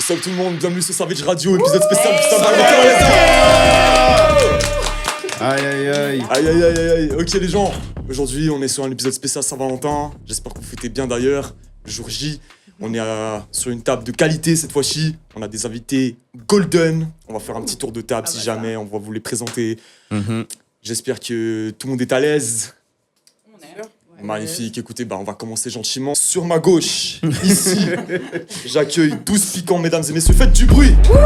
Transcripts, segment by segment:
Salut tout le monde, bienvenue sur Savage Radio, épisode spécial pour Saint-Valentin. Aïe aïe aïe. Aïe aïe aïe aïe. Ok les gens, aujourd'hui on est sur un épisode spécial Saint-Valentin. J'espère que vous fêtez bien d'ailleurs. Le jour J, on est sur une table de qualité cette fois-ci. On a des invités golden. On va faire un petit tour de table si jamais, on va vous les présenter. J'espère que tout le monde est à l'aise. Magnifique, écoutez, on va commencer gentiment. Sur ma gauche, ici, j'accueille 12 piquants, mesdames et messieurs, faites du bruit. Bonjour,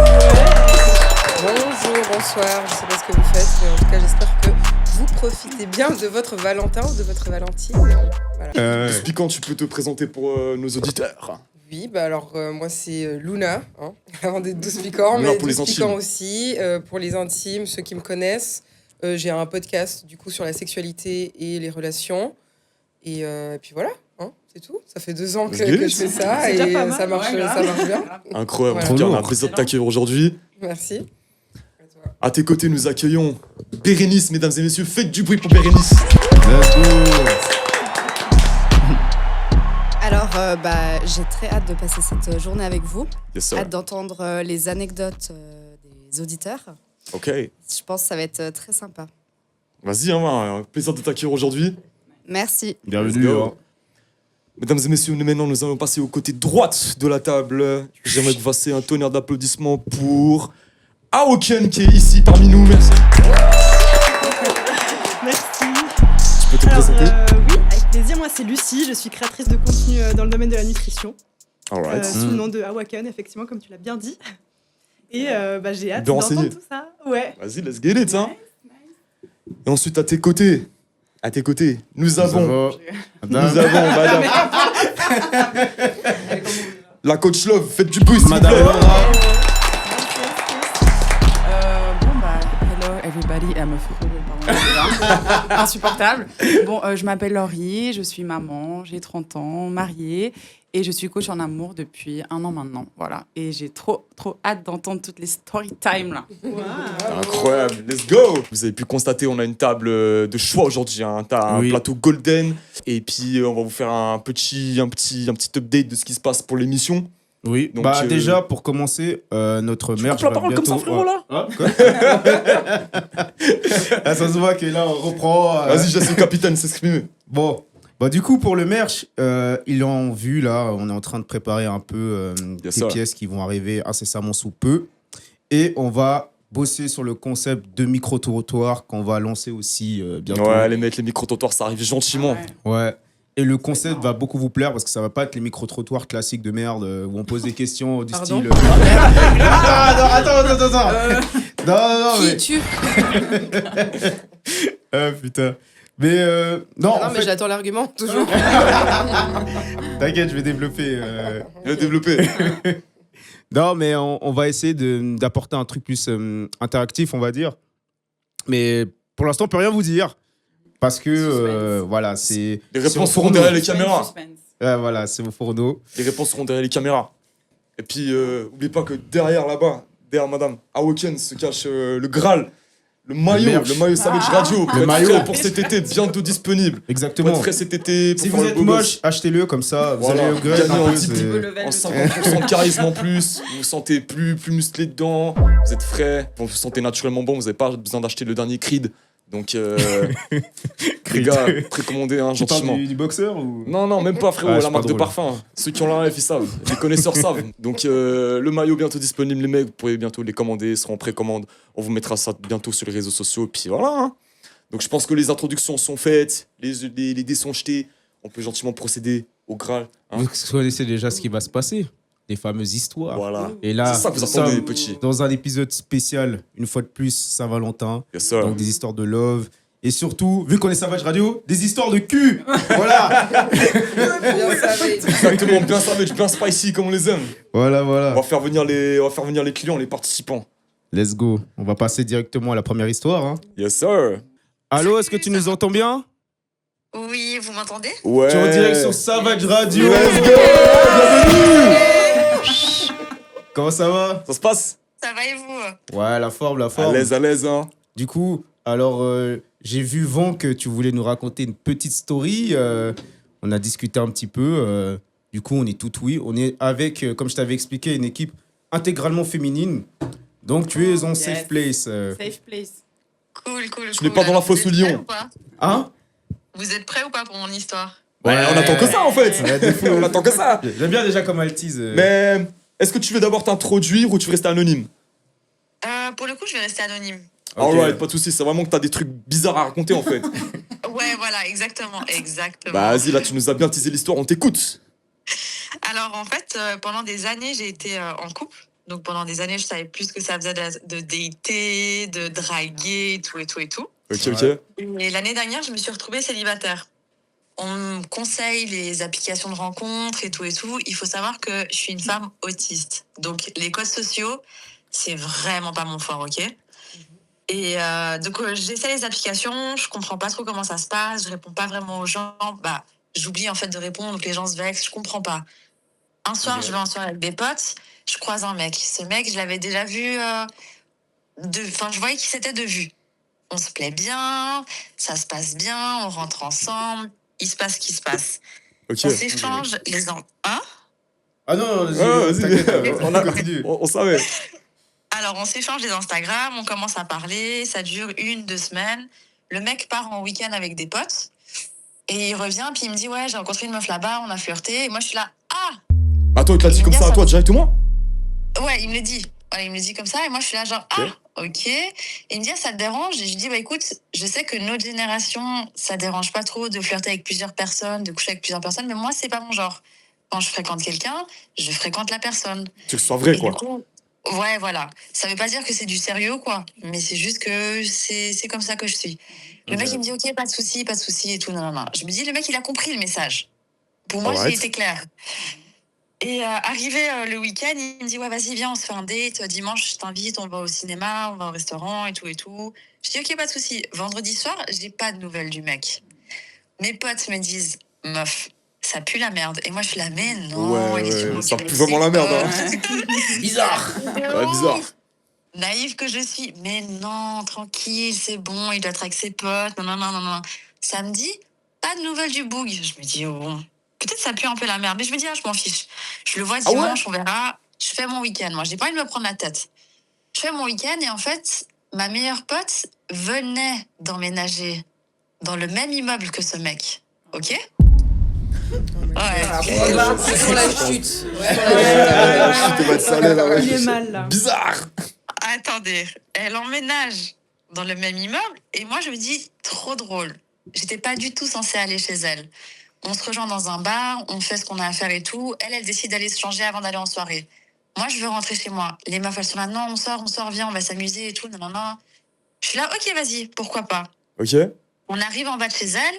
bonsoir, je sais pas ce que vous faites, mais en tout cas j'espère que vous profitez bien de votre Valentin ou de votre Valentine. Voilà. 12 piquants, tu peux te présenter pour nos auditeurs. Oui, alors moi c'est Luna, avant d'être 12 piquants, Luna mais pour les 12 piquants intimes. aussi, pour les intimes, ceux qui me connaissent. J'ai un podcast du coup sur la sexualité et les relations. Et puis voilà, c'est tout. Ça fait 2 ans que je fais ça C'est et déjà pas mal, ça marche bien. Incroyable, Voilà. en tout cas, on a un plaisir de t'accueillir aujourd'hui. Merci. À tes côtés, nous accueillons Bérénice, mesdames et messieurs, faites du bruit pour Bérénice. Let's go. Alors, j'ai très hâte de passer cette journée avec vous. Yes, sir. Hâte d'entendre les anecdotes des auditeurs. Ok, Je pense que ça va être très sympa. vas-y, un plaisir de t'accueillir aujourd'hui. Merci. Bienvenue. Let's go. Hein. Mesdames et messieurs, maintenant nous allons passer au côté droite de la table. J'aimerais que vous fassiez un tonnerre d'applaudissements pour Awoken qui est ici parmi nous. Merci. Merci. Tu peux te Alors, présenter? oui, avec plaisir. Moi, c'est Lucie. Je suis créatrice de contenu dans le domaine de la nutrition. Alright. Sous le nom de Awaken, effectivement, comme tu l'as bien dit. Et j'ai hâte Bien renseigné. d'entendre tout ça. Ouais. Vas-y, let's get it, hein. Et ensuite, à tes côtés, nous avons madame. La coach Love, faites du bruit, s'il vous Madame plaît. Laura. Hello everybody, insupportable. Bon, je m'appelle Laurie, je suis maman, j'ai 30 ans, mariée et je suis coach en amour depuis 1 an maintenant. Voilà. Et j'ai trop hâte d'entendre toutes les story time là. Incroyable, let's go. Vous avez pu constater, on a une table de choix aujourd'hui, hein. T'as un Oui. plateau golden. Et puis, on va vous faire un petit update de ce qui se passe pour l'émission. Oui, Donc, déjà pour commencer, notre mère. coupes la parole comme ça, frérot, là. Quoi Ah, ça se voit que là, on reprend. Vas-y, je laisse le capitaine s'exprimer. Bon, du coup, pour le merch, ils l'ont vu, là, on est en train de préparer un peu Yes, des sir. pièces qui vont arriver incessamment sous peu. Et on va bosser sur le concept de micro-trottoir qu'on va lancer aussi bientôt. Ouais, les mecs, les micro-trottoirs, ça arrive gentiment. Ouais. Et le concept va beaucoup vous plaire parce que ça va pas être les micro-trottoirs classiques de merde où on pose des questions du Pardon style. Attends. Non, Qui mais. tu Ah putain. Mais non, en Non, mais fait, j'attends l'argument, toujours. t'inquiète, je vais développer. Il a développé. Non, mais on va essayer d'apporter un truc plus interactif, on va dire. Mais pour l'instant, on peut rien vous dire. Parce que, voilà, c'est. Les c'est réponses au seront fourneau. derrière les caméras. Suspense. Ouais, voilà, c'est au fourneau. Les réponses seront derrière les caméras. Et puis, oubliez pas que derrière madame Awoken se cache le Graal, le maillot Savage Radio. Pour être maillot. frais pour cet été, bientôt disponible. Pour Exactement. être frais cet été, pour Si faire vous le êtes beau moche, gosse. achetez-le comme ça. Vous Voilà, allez au grec. gagnez en un peu, 10 c'est- en 50% de charisme en plus, vous vous sentez plus musclé dedans, vous êtes frais, vous vous sentez naturellement bon, vous n'avez pas besoin d'acheter le dernier Creed. Donc, les gars, précommandez Tu parles gentiment. du boxeur ou... Non, même pas, frérot, Ah, la c'est marque pas de drôle. parfum. Ceux qui ont la ref, ils savent. Les connaisseurs savent. Donc, le maillot bientôt disponible, les mecs, vous pourrez bientôt les commander, ils seront en précommande. On vous mettra ça bientôt sur les réseaux sociaux, et puis voilà. Hein. Donc, je pense que les introductions sont faites, les dés sont jetés. On peut gentiment procéder au Graal. Hein. Vous connaissez déjà ce qui va se passer. Les fameuses histoires. Voilà. Et là, C'est ça que vous nous attendez, sommes les petits. dans un épisode spécial, une fois de plus, Saint-Valentin. Yes, sir. Donc des histoires de love. Et surtout, vu qu'on est Savage Radio, des histoires de cul. Voilà. Bien savez. Exactement, bien savage, bien spicy, comme on les aime. Voilà. On va faire venir les clients, les participants. Let's go. On va passer directement à la première histoire. Hein. Yes, sir. Allô, est-ce que tu nous entends bien? Oui, vous m'entendez? Ouais. Tu es en direct sur Savage Radio. Let's go. Bienvenue. Comment ça va? Ça se passe? Ça va et vous? Ouais, la forme. À l'aise, hein. Du coup, alors, j'ai vu, Van, que tu voulais nous raconter une petite story. On a discuté un petit peu. Du coup, on est tout oui. On est avec, comme je t'avais expliqué, une équipe intégralement féminine. Donc, tu es en Yes. safe place. Safe place. Cool, cool. Tu n'es pas dans la fosse au lion. Hein? Vous êtes prêts ou pas pour mon histoire? Ouais, on attend que ça en fait. Ouais, de fou. On attend que ça. J'aime bien déjà comme elle tease. Mais est-ce que tu veux d'abord t'introduire ou tu veux rester anonyme? Pour le coup, je vais rester anonyme. Ok. Alright, pas de soucis, c'est vraiment que t'as des trucs bizarres à raconter en fait. Ouais, voilà, exactement, exactement. Bah vas-y, là tu nous as bien teasé l'histoire, on t'écoute. Alors, en fait, pendant des années, j'ai été en couple. Donc, pendant des années, je savais plus ce que ça faisait de dater, de draguer, et tout, et tout, et tout. Ok, Ouais. ok. Et l'année dernière, je me suis retrouvée célibataire. On me conseille les applications de rencontres et tout et tout. Il faut savoir que je suis une femme autiste. Donc, les codes sociaux, c'est vraiment pas mon fort, ok? Et donc, j'essaie les applications, je comprends pas trop comment ça se passe, je réponds pas vraiment aux gens. Bah, j'oublie en fait de répondre, donc les gens se vexent, je comprends pas. Un soir, je vais en soirée avec des potes, je croise un mec. Ce mec, je l'avais déjà vu, enfin, je voyais qui c'était de vue. On se plaît bien, ça se passe bien, on rentre ensemble, il se passe ce qui se passe. Ok. On s'échange les ans. Hein? Ah non, Ouais, vas-y. t'inquiète, On a- continue. On savait. Alors, on s'échange les Instagram, on commence à parler, ça dure 1-2 semaines. Le mec part en week-end avec des potes et il revient, puis il me dit ouais, j'ai rencontré une meuf là-bas, on a flirté. Et moi, je suis là, ah! Attends, il te l'a dit comme ça à toi directement? Ouais, il me le dit. Voilà, il me le dit comme ça, et moi, je suis là, genre, Ok. ah, ok. Et il me dit, ah, ça te dérange? Et je dis, bah écoute, je sais que notre génération, ça dérange pas trop de flirter avec plusieurs personnes, de coucher avec plusieurs personnes, mais moi, c'est pas mon genre. Quand je fréquente quelqu'un, je fréquente la personne. Tu veux que ce soit vrai Et quoi. du coup, ouais, voilà. Ça veut pas dire que c'est du sérieux, quoi. Mais c'est juste que c'est comme ça que je suis. Le mec, il me dit, ok, pas de souci, et tout, non, non, non. Je me dis, le mec, il a compris le message. Pour moi, Alright. j'ai été claire. Et arrivé le week-end, il me dit, ouais, vas-y, viens, on se fait un date. Dimanche, je t'invite, on va au cinéma, on va au restaurant et tout, et tout. Je dis, ok, pas de souci. Vendredi soir, j'ai pas de nouvelles du mec. Mes potes me disent, meuf, ça pue la merde. Et moi, je suis là, mais non, Ouais, il est sur ouais, mon ça téléphone. pue vraiment la merde, hein. Bizarre. Ouais, bizarre. Naïve que je suis, mais non, tranquille, c'est bon, il doit être avec ses potes, non, non, non, non, non. Samedi, pas de nouvelles du boug. Je me dis, oh, bon, peut-être ça pue un peu la merde, mais je me dis, ah, je m'en fiche. Je le vois Ah ouais? dimanche, on verra. Je fais mon week-end, moi, j'ai pas envie de me prendre la tête. Je fais mon week-end et en fait, ma meilleure pote venait d'emménager dans le même immeuble que ce mec, ok? Ouais. Sur la chute. Je te mets de salé, là, ouais. Il est mal là. Bizarre. Attendez, elle emménage dans le même immeuble et moi je me dis trop drôle. J'étais pas du tout censée aller chez elle. On se rejoint dans un bar, on fait ce qu'on a à faire et tout. Elle décide d'aller se changer avant d'aller en soirée. Moi je veux rentrer chez moi. Les meufs elles sont là, non on sort, viens, on va s'amuser et tout. Non, non, non. Je suis là, ok vas-y, pourquoi pas. Ok. On arrive en bas de chez elle,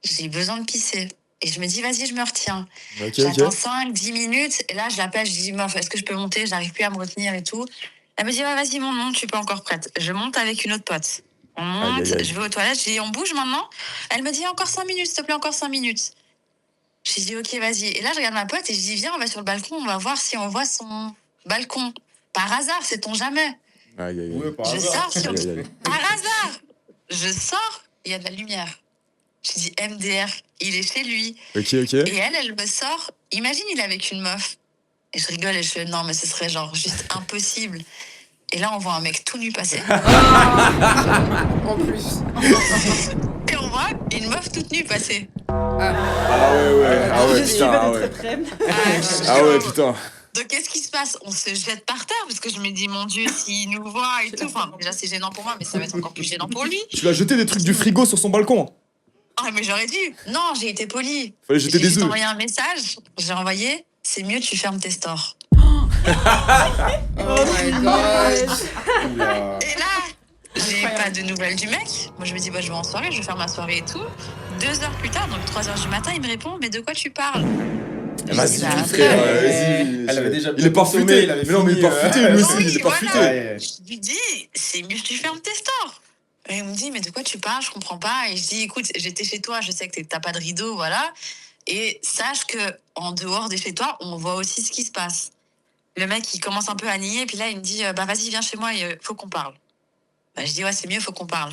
j'ai besoin de pisser. Et je me dis, vas-y, je me retiens. Ok, J'attends ok. 5-10 minutes. Et là, je l'appelle, je dis, meuf, est-ce que je peux monter? J'arrive plus à me retenir et tout. Elle me dit, ouais, vas-y, monte, je suis pas encore prête. Je monte avec une autre pote. On monte, Aïe, aïe, aïe. je vais aux toilettes, je dis, on bouge maintenant? Elle me dit, encore 5 minutes, s'il te plaît, encore 5 minutes. Je dis, ok, vas-y. Et là, je regarde ma pote et je dis, viens, on va sur le balcon, on va voir si on voit son balcon. Par hasard, sait-on jamais. Aïe, aïe, aïe. Ouais, par Je hasard. sors sur... Aïe, aïe, aïe. Par hasard, je sors, il y a de la lumière. Je dis, MDR, il est chez lui. Ok, ok. Et elle me sort. Imagine, il est avec une meuf. Et je rigole et je fais non, mais ce serait genre juste impossible. Et là, on voit un mec tout nu passer. En plus. Et on voit une meuf toute nue passer. Ah ouais, ouais. Ah ouais, Je putain. Ah de ouais. très près. Ah ouais, putain. Donc, qu'est-ce qui se passe? On se jette par terre parce que je me dis, mon Dieu, s'il nous voit et tout. Enfin, déjà, c'est gênant pour moi, mais ça va être encore plus gênant pour lui. Tu l'as jeté des trucs du frigo sur son balcon. Ah, mais j'aurais dû. Non, j'ai été polie. Fallait jeter J'ai des juste œufs. envoyé un message. J'ai envoyé, c'est mieux, tu fermes tes stores. Oh my god. Oula. Et là, j'ai pas de nouvelles du mec. Moi, je me dis, bah, je vais en soirée, je vais faire ma soirée et tout. 2 heures plus tard, donc 3 heures du matin, il me répond, mais de quoi tu parles? Vas-y, Bah, frère. après, Vas-y. Elle avait déjà Il est pas consommé, futé. il avait Mais non, mais il est fini, pas futé, lui aussi. Oui, Il est pas voilà. futé. Ouais. Je lui dis, c'est mieux que tu fermes tes stores. Et il me dit, mais de quoi tu parles? Je comprends pas. Et je dis, écoute, j'étais chez toi, je sais que t'as pas de rideau, voilà. Et sache que en dehors de chez toi, on voit aussi ce qui se passe. Le mec, il commence un peu à nier, puis là, il me dit, bah vas-y, viens chez moi, il faut qu'on parle. Bah, je dis, ouais, c'est mieux, faut qu'on parle.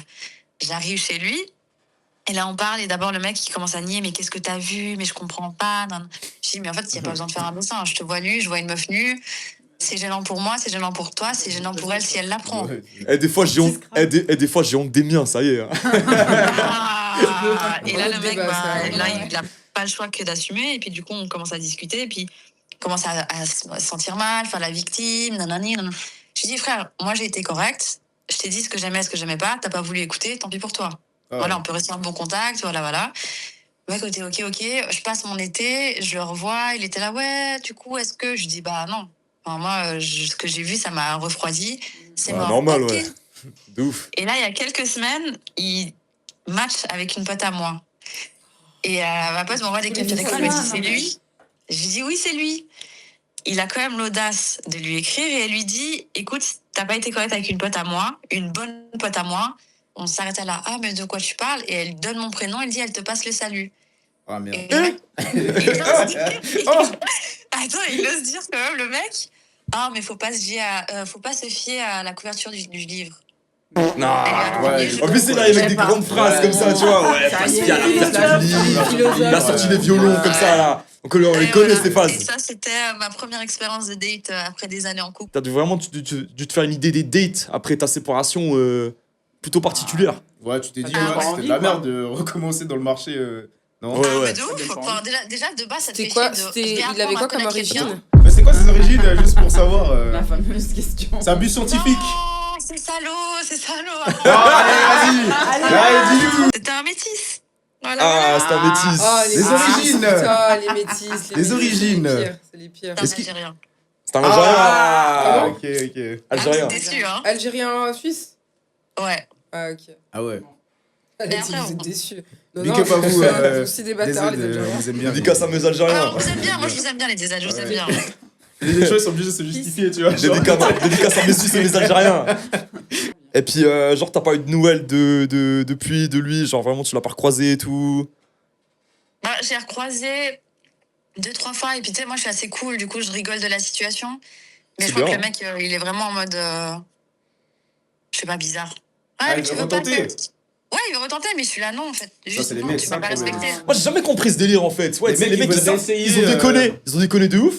J'arrive chez lui, et là, on parle, et d'abord, le mec, il commence à nier, mais qu'est-ce que t'as vu? Mais je comprends pas. Non, non. Je dis, mais en fait, il n'y a pas besoin de faire un dessin. Je te vois nu, je vois une meuf nue. c'est gênant pour moi, c'est gênant pour toi, c'est gênant pour elle si elle l'apprend. Ouais. Et des fois, j'ai honte, des fois, j'ai honte des miens, ça y est. Hein. Et là, le mec, Débat, ça. là, il a pas le choix que d'assumer. Et puis, du coup, on commence à discuter. Et puis, on commence à se sentir mal, faire la victime, nanani, nanana. Je lui dis, frère, moi, j'ai été correcte. Je t'ai dit ce que j'aimais pas. T'as pas voulu écouter, tant pis pour toi. Ah, Voilà, on peut rester en bon contact, voilà. Le mec était ok. Je passe mon été, je le revois. Il était là, ouais, du coup, est-ce que. Je dis, bah non. Enfin, moi, ce que j'ai vu, ça m'a refroidi. C'est Ouais, mort. normal, Ok. ouais. De ouf. Et là, il y a quelques semaines, il match avec une pote à moi. Et ma pote m'envoie des captures d'écran, elle me dit, c'est lui. Je lui dis, oui, c'est lui. Il a quand même l'audace de lui écrire et elle lui dit, écoute, t'as pas été correcte avec une pote à moi, une bonne pote à moi. On s'arrête là. Ah, mais de quoi tu parles? Et elle donne mon prénom, elle dit, elle te passe le salut. Ah merde. Et il ose dire- Attends, il ose dire quand même, le mec. Ah, mais faut pas se fier à la couverture du livre. Non, ouais. En plus, c'est là avec des grandes phrases comme ça, tu vois. Ouais, parce qu'il y a la couverture du livre. Il a sorti les violons comme ça, là. Donc, on les connaît, ces Et phases. ça, c'était ma première expérience de date après des années en couple. T'as dû vraiment dû te faire une idée des dates après ta séparation plutôt particulière. Ouais, tu t'es dit, Ah, ouais, c'était de envie, la quoi. merde de recommencer dans le marché. Non. Ouais, Ah, ouais. mais de ouf. dépend. Enfin, déjà, de base, ça te C'était fait quoi chier de Il avait quoi comme origine? Mais c'est quoi ses origines, juste pour savoir La fameuse question. C'est un but scientifique. Non, c'est salaud. Allez, vas-y. Allez, dis-nous. C'était un métis. Voilà. Ah, c'est un métis. Ah, Les origines. Putain, les métis. Les origines. C'est les pires. C'est un est-ce qu'il- Algérien. C'est un Algérien. Ah, ok. Algérien. T'es déçu, hein? Algérien suisse? Ouais. Ah, ok. Ah ouais. Elle Mais a dit, après, vous êtes on- déçus. Non, Big up à vous. vous aussi des bâtards, les Désolé, Algériens. on vous aime bien. Dédicace à mes Ah, Algériens. on vous aime bien. Moi, je vous aime bien, les Algériens. Je vous aime bien. Les choses sont obligées de se justifier, tu vois. Dédicace à mes Suisses et mes Algériens. Et puis, genre, t'as pas eu de nouvelles depuis, de lui. Genre, vraiment, tu l'as pas recroisé et tout. Bah, j'ai recroisé 2-3 fois. Et puis, tu sais, moi, je suis assez cool. Du coup, je rigole de la situation. Mais C'est je crois bien. que le mec, il est vraiment en mode. Je sais pas, bizarre. Ouais, Ah, mais il tu veut veux pas. retenter. Ouais, il veut retenter, mais je suis là, non, en fait. Juste, c'est les non, mecs, tu ça, m'as pas le problème. respecté. Moi, j'ai jamais compris ce délire, en fait. Ouais, Les tu sais, mecs, ils ils veulent essayer, ils ont déconné de ouf.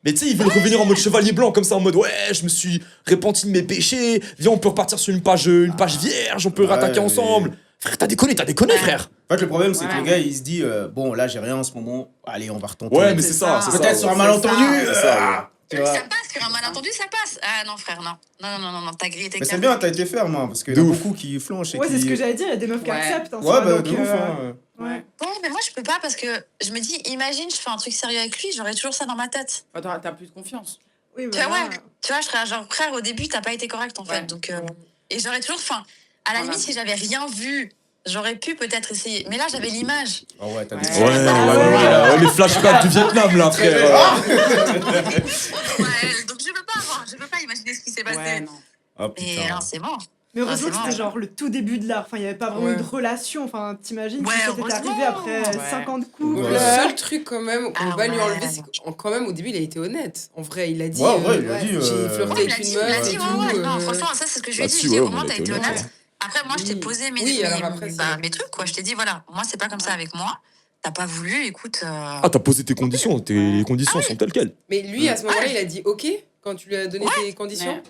Mais tu sais, ils veulent revenir en mode chevalier blanc, comme ça, en mode ouais, je me suis repenti de mes péchés. Viens, on peut repartir sur une page vierge, on peut Ouais, rattaquer mais- ensemble. Frère, t'as déconné, frère. En fait, le problème, c'est que Ouais. le gars, il se dit, bon, là, j'ai rien en ce moment. Allez, on va retomber. Ouais, mais c'est ça, c'est ça. Peut-être sur un ouais. malentendu. C'est ça, Tu vois. Ça passe, sur un malentendu, ça passe. Ah non, frère, non. Non, t'as grillé tes Mais c'est cartes. bien, t'as été ferme, hein, parce qu'il y De en a ouf. beaucoup qui flanchent et Ouais, qui. c'est ce que j'allais dire, il y a des meufs qui Ouais. acceptent. Hein, Ouais, ça, bah, donc, de ouf, hein. ouais. Ouais, mais moi, je peux pas parce que je me dis, imagine, je fais un truc sérieux avec lui, j'aurais toujours ça dans ma tête. Enfin, t'as plus de confiance. Oui, Tu vois, voilà. ouais, tu vois, je serais genre, frère, au début, t'as pas été correct en fait. Ouais. Donc, et j'aurais toujours, enfin, à la Voilà. limite, si j'avais rien vu, j'aurais pu peut-être essayer. Mais là, j'avais l'image. Oh ouais, t'as Ouais. des. Ouais, les flashbacks du Vietnam, là, frère. Ouais, donc je peux pas imaginer ce qui s'est passé. Ouais, non. Oh Et putain. non, c'est mort. Mais heureusement c'est que c'était vrai. genre le tout début de l'art. Enfin, il n'y avait pas vraiment Ouais. eu de relation. Enfin, t'imagines Ouais, si c'était heureusement. arrivé après Ouais. 50 coups. Le Ouais. seul truc quand même qu'on Ah va lui ouais. enlever, c'est que quand même au début il a été honnête. En vrai, il a dit. Ouais, en vrai, il a dit, j'ai flirté Ouais, il avec a dit, une meuf et ouais, tout. non, franchement, ça, c'est ce que je lui ai dit. Là-dessus, Je lui ai dit, ouais, au moins, on a t'as été été honnête, honnête. Après, moi, je t'ai Oui. posé Oui, alors après, c'est- mes trucs, quoi. Je t'ai dit, voilà, moi, c'est pas comme ça avec moi. T'as pas voulu, écoute. Ah, t'as posé tes conditions. Les conditions sont telles quelles. Mais lui, à ce moment-là, il a dit OK quand tu lui as donné tes conditions.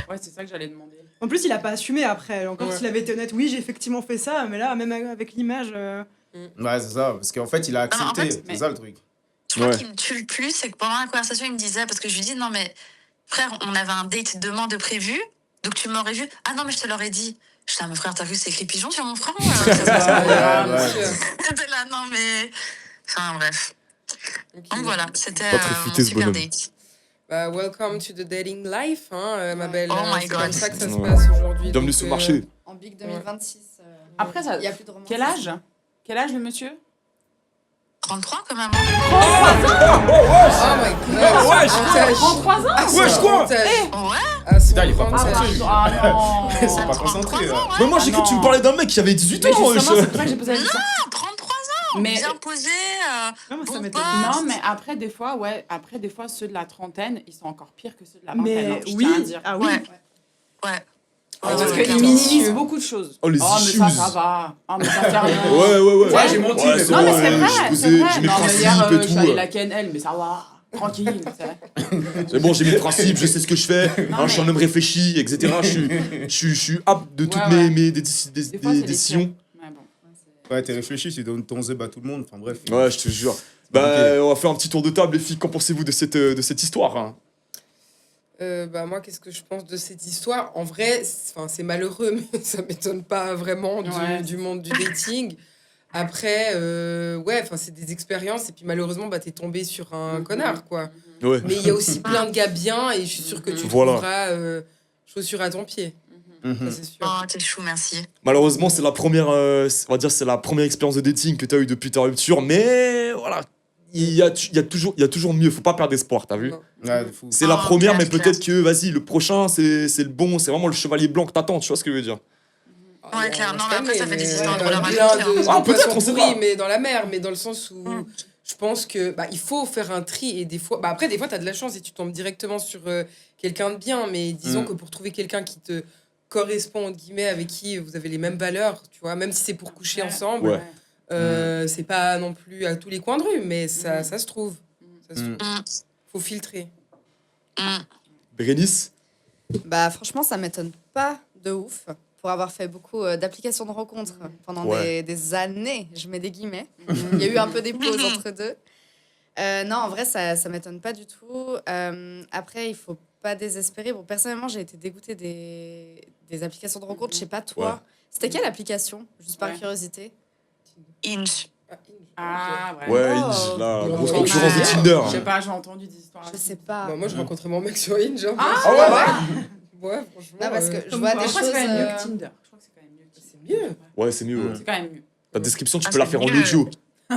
Ouais, c'est ça que j'allais demander. En plus, il a pas assumé après. Encore Ouais. s'il avait été honnête, oui, j'ai effectivement fait ça. Mais là, même avec l'image. Ouais, c'est ça, parce qu'en fait, il a accepté. en fait, C'est mais- ça le truc. Je crois Ouais. qu'il me tue le plus, c'est que pendant la conversation, il me disait, parce que je lui dis, non, mais frère, on avait un date demain de prévu, donc tu m'aurais vu. Ah non, mais je te l'aurais dit. Je dis, ah, mais frère, t'as vu, c'est écrit pigeon sur mon front Ah, ouais. monsieur. T'es là, non, mais. Enfin, bref. Ok. Donc voilà, c'était Pas très mon futé, ce super bonhomme. date. Bah, welcome to the dating life, hein, ma belle. Oh my C'est God. comme ça que ça se Ouais. passe aujourd'hui. Bienvenue donc, sur le marché. En Big 2026. Après, ça. Il n'y a plus de romance. Quel âge Quel âge le monsieur 33 quand même. Oh my god. Ouais, 33 ans Wesh, quoi Ouais. À son Putain, il est pas grand concentré. âge. Ah non Ils sont pas concentrés. là. Mais moi, j'ai cru que tu me parlais d'un mec qui avait 18 Mais ans. justement, wesh. c'est pour ça que j'ai posé la question. 33 ans, Mais bien posé. Non, moi, ça Bon m'étonne. poste. non, mais après des fois, après des fois ceux de la trentaine, ils sont encore pires que ceux de la vingtaine. Mais hein, je tiens à oui, dire. ah oui. Ouais. Ouais. Ah Parce ouais, qu'ils putain. minimisent beaucoup de choses. Oh, les mais ça issues. va. Oh, mais ça fait rien. Ouais. Ouais, j'ai menti, mais c'est Non, mais bon, c'est vrai, j'ai c'est posé- vrai. j'ai mes Non, mais principes hier, et je suis allée tout. la KNL, mais ça va. Tranquille, tu sais. C'est bon, j'ai mes principes, je sais ce que je fais, Non, hein, je suis un homme réfléchi, etc. Je suis apte de toutes Ouais. mes Des fois, c'est les décisions. tiens. Mais bon, Ouais, t'es réfléchi, tu donnes ton zeb à tout le monde. Enfin bref. Ouais, je te jure. Bah, on va faire un petit tour de table, les filles. Qu'en pensez-vous de cette histoire hein Moi, qu'est-ce que je pense de cette histoire? En vrai, c'est malheureux, mais ça m'étonne pas vraiment Ouais. du monde du dating. Après, c'est des expériences, et puis malheureusement, t'es tombé sur un connard, quoi. Ouais. Mais il y a aussi plein de gars bien, et je suis sûre que tu Voilà. trouveras chaussures à ton pied. Ça, Mhm. c'est sûr. Oh, t'es chou, merci. Malheureusement, c'est la première, on va dire, c'est la première expérience de dating que tu as eue depuis ta rupture, mais voilà, il y a toujours mieux. Faut pas perdre espoir, t'as vu? Non. Ouais, de fou. C'est la Oh, première, clair, mais peut-être que, vas-y, le prochain, c'est le bon, c'est vraiment le chevalier blanc que t'attends, tu vois ce que je veux dire? Ouais, clair. Non, mais après, ça fait des histoires de drôles à plein raconter, de Ah, peut-être, poissons on sait pourris, pas. mais dans la mer, mais dans le sens où Mm. je pense que il faut faire un tri, et des fois, après, des fois, t'as de la chance et tu tombes directement sur quelqu'un de bien, mais disons que pour trouver quelqu'un qui te correspond, entre guillemets, avec qui vous avez les mêmes valeurs, tu vois, même si c'est pour coucher Ouais. ensemble, Ouais. c'est pas non plus à tous les coins de rue, mais ça se trouve. Ça se trouve. Mm. Faut filtrer. Mm. Bérénice? Bah franchement, ça m'étonne pas de ouf. Pour avoir fait beaucoup d'applications de rencontres pendant Ouais. des années, je mets des guillemets. Il y a eu un peu des pauses entre deux. Non, en vrai, ça m'étonne pas du tout. Après, il faut pas désespérer. Bon, personnellement, j'ai été dégoûtée des applications de rencontres. Je sais pas toi. Ouais. C'était quelle application? Juste par Ouais. curiosité. Inch. Ah, ouais. Ouais, Oh. Inge, la Ouais. grosse Ouais. concurrence de Ouais. Tinder. Je sais pas, j'ai entendu des histoires. Je sais pas. Moi, je rencontrais mon mec sur Hinge. Hein. Ah ouais, franchement. Non, parce que je comme vois quoi. des Je crois choses. que c'est quand même mieux que Tinder. Je crois que c'est quand même mieux. que C'est mieux. Tinder. Ouais, c'est mieux. ouais. C'est quand même mieux. Ta description, tu Ah, peux la c'est faire en mieux. audio.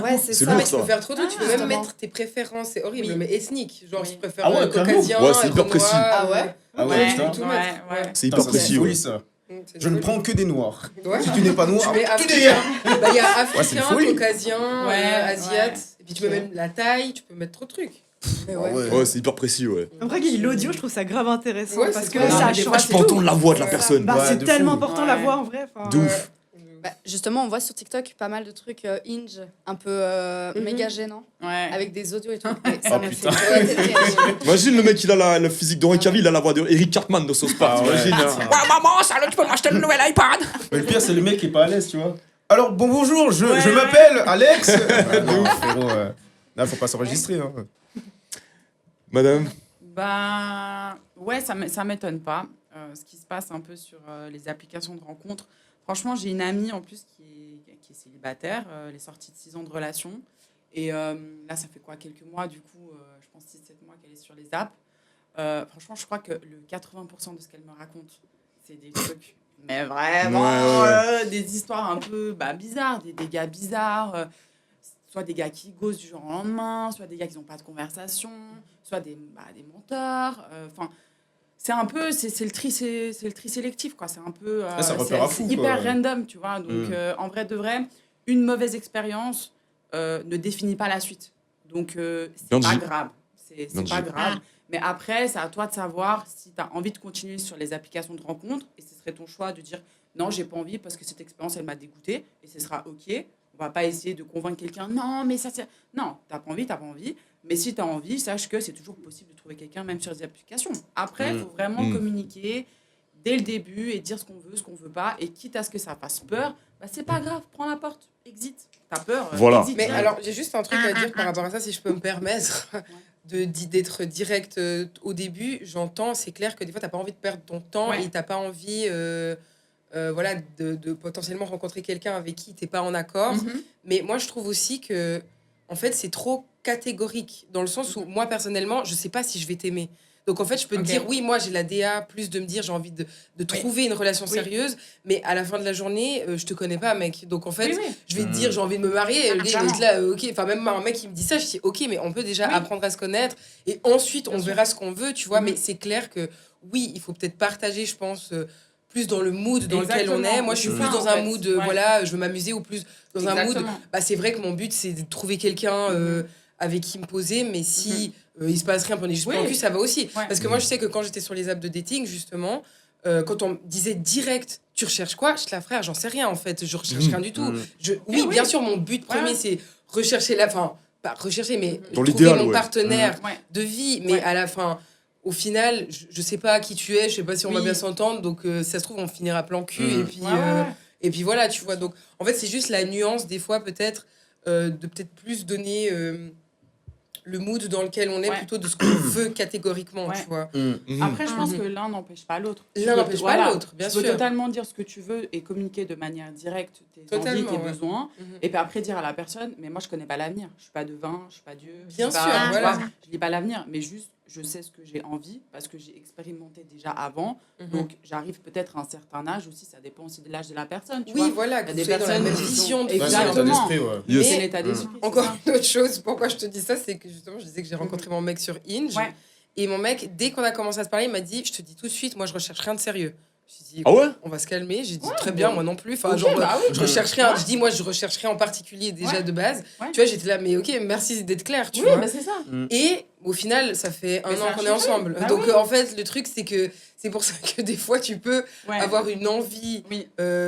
Ouais, c'est C'est ça. lourd, Mais tu peux ça. faire trop de trucs, tu peux même Justement. mettre tes préférences, c'est horrible, Oui. mais ethnique. Genre, Oui. je préfère Ah ouais, carrément. caucasien, Ouais, c'est hyper Renoir, précis. Ah ouais? Ah ouais, Ouais, putain. tout ouais, mettre. ouais. C'est hyper Putain, ça, précis. c'est folie Ouais. ça. C'est Je ne joli. prends que des noirs. Ouais. Si tu n'es pas noir, Tu mets que des africain. riens. Il y a Ouais, c'est africain, une folie. caucasien, Ouais, asiate. ouais. Et puis tu peux même la taille, tu peux mettre trop de trucs. Mais Ah ouais. ouais. Ouais, c'est hyper précis, ouais. En vrai, l'audio, je trouve ça grave intéressant Ouais, parce c'est que vrai. ça Non, mais des change fois, Tu peux tout. entendre la voix de la Ouais. personne. Bah, Ouais, c'est de tellement fou. important Ouais. la voix en vrai. enfin, De ouf. Bah, justement, on voit sur TikTok pas mal de trucs Inge, un peu méga gênants, Ouais. avec des audios et tout. Et ça Oh, me putain. fait rire. Imagine le mec, il a le physique d'Henri Cavill, il a la voix de Eric Cartman dans South Park. Ah ouais. T'imagines hein. Ouais, maman, ça, tu peux m'acheter le nouvel iPad. Mais le pire, c'est le mec qui est pas à l'aise, tu vois. Alors, bonjour, je Ouais. m'appelle Alex. Non, frérot, là, faut pas s'enregistrer. Hein. Madame? Bah, ouais, ça m'étonne pas. Ce qui se passe un peu sur les applications de rencontres. Franchement, j'ai une amie en plus qui est célibataire. Elle est sortie de 6 ans de relation. Et là, ça fait quoi, quelques mois, du coup, je pense 6-7 mois qu'elle est sur les apps. Franchement, je crois que le 80% de ce qu'elle me raconte, c'est des trucs, mais vraiment, Ouais. des histoires un peu bizarres, des gars bizarres. Soit des gars qui gossent du jour au lendemain, soit des gars qui n'ont pas de conversation, soit des menteurs. Enfin, c'est un peu, c'est le tri sélectif, quoi. C'est un peu, ça repère à fou, c'est hyper quoi. random, tu vois. Donc, en vrai de vrai, une mauvaise expérience ne définit pas la suite. Donc, c'est Bien pas dit. grave. C'est Bien pas dit. grave. Mais après, c'est à toi de savoir si tu as envie de continuer sur les applications de rencontres. Et ce serait ton choix de dire non, j'ai pas envie parce que cette expérience, elle m'a dégoûté. Et ce sera OK. On va pas essayer de convaincre quelqu'un. Non, mais ça, c'est. Non, t'as pas envie, t'as pas envie. Mais si tu as envie, sache que c'est toujours possible de trouver quelqu'un, même sur les applications. Après, il faut vraiment communiquer dès le début et dire ce qu'on veut pas. Et quitte à ce que ça fasse peur, c'est pas grave, prends la porte, exit. T'as peur, Voilà. exit. Mais direct. alors, j'ai juste un truc à dire par rapport à ça, si je peux me permettre d'être direct au début. J'entends, c'est clair que des fois, tu n'as pas envie de perdre ton temps Ouais. et tu n'as pas envie de potentiellement rencontrer quelqu'un avec qui tu n'es pas en accord. Mhm. Mais moi, je trouve aussi que, en fait, c'est trop catégorique, dans le sens où, moi, personnellement, je ne sais pas si je vais t'aimer. Donc, en fait, je peux te Ok. dire, oui, moi, j'ai la DA, plus de me dire, j'ai envie de trouver une relation Oui. sérieuse, mais à la fin de la journée, je te connais pas, mec. Donc, en fait, Oui, oui. je vais te dire, j'ai envie de me marier, et le gars, il va être là, ok. Enfin, même un mec qui me dit ça, je dis, ok, mais on peut déjà Oui. apprendre à se connaître, et ensuite, on Bien sûr. verra ce qu'on veut, tu vois. Mhm. Mais c'est clair que, oui, il faut peut-être partager, je pense, plus dans le mood dans lequel on est. Exactement. moi je suis C'est plus ça, dans en un fait. mood Ouais. voilà, je veux m'amuser, ou plus dans un mood Exactement. c'est vrai que mon but c'est de trouver quelqu'un avec qui me poser, mais si il se passe rien, puis on est juste Oui. pas en cul, ça va aussi. Ouais. Parce que moi je sais que quand j'étais sur les apps de dating justement, quand on me disait direct tu recherches quoi, je te la frère, j'en sais rien en fait, je recherche rien du tout. Oui, oui. bien sûr mon but premier Ouais. c'est rechercher la fin, pas rechercher, mais Dans trouver l'idéal, mon ouais. partenaire Ouais. de vie. Mais Ouais. à la fin, au final, je sais pas qui tu es, je sais pas si on va Oui. bien s'entendre. Donc, si ça se trouve, on finira plan cul. Mm. Et puis voilà, tu vois. Donc, en fait, c'est juste la nuance, des fois, peut-être, de peut-être plus donner le mood dans lequel on est, Ouais. plutôt de ce qu'on veut catégoriquement, Ouais. tu vois. Mhm. Après, je pense Mhm. que l'un n'empêche pas l'autre. L'un Tu peux- n'empêche pas l'autre, bien tu peux sûr. totalement dire ce que tu veux et communiquer de manière directe tes Totalement, envies, tes ouais. besoins. Mhm. Et puis après dire à la personne, mais moi je connais pas l'avenir. Je suis pas devin, je suis pas Dieu. je Bien suis sûr, pas- tu voilà. vois, je lis pas l'avenir, mais juste je sais ce que j'ai envie parce que j'ai expérimenté déjà avant. Mhm. Donc j'arrive peut-être à un certain âge aussi, ça dépend aussi de l'âge de la personne. Tu Oui, vois. voilà, Il y que a vous des soyez dans la personnes même qui vision sont- de Ouais, c'est l'état Exactement. d'esprit, ouais. Yes. C'est l'état d'esprit. c'est Encore ça. une autre chose, pourquoi je te dis ça, c'est que justement, je disais que j'ai rencontré mon mec sur Hinge. Ouais. Et mon mec, dès qu'on a commencé à se parler, il m'a dit, je te dis tout de suite, moi, je recherche rien de sérieux. J'ai dit, Ah ouais? on va se calmer. J'ai dit, très bien, bon. moi non plus. Enfin, Ok, genre, bah oui. je recherche rien. Je dis, moi, je recherche rien en particulier déjà Ouais. de base. Ouais. Tu vois, j'étais là, mais ok, merci d'être clair, tu Oui, vois. bah c'est ça. Et au final, ça fait Mais un ça an a qu'on est changé. ensemble. Bah Donc, oui. en fait, le truc, c'est que c'est pour ça que des fois, tu peux Ouais. avoir une envie Oui.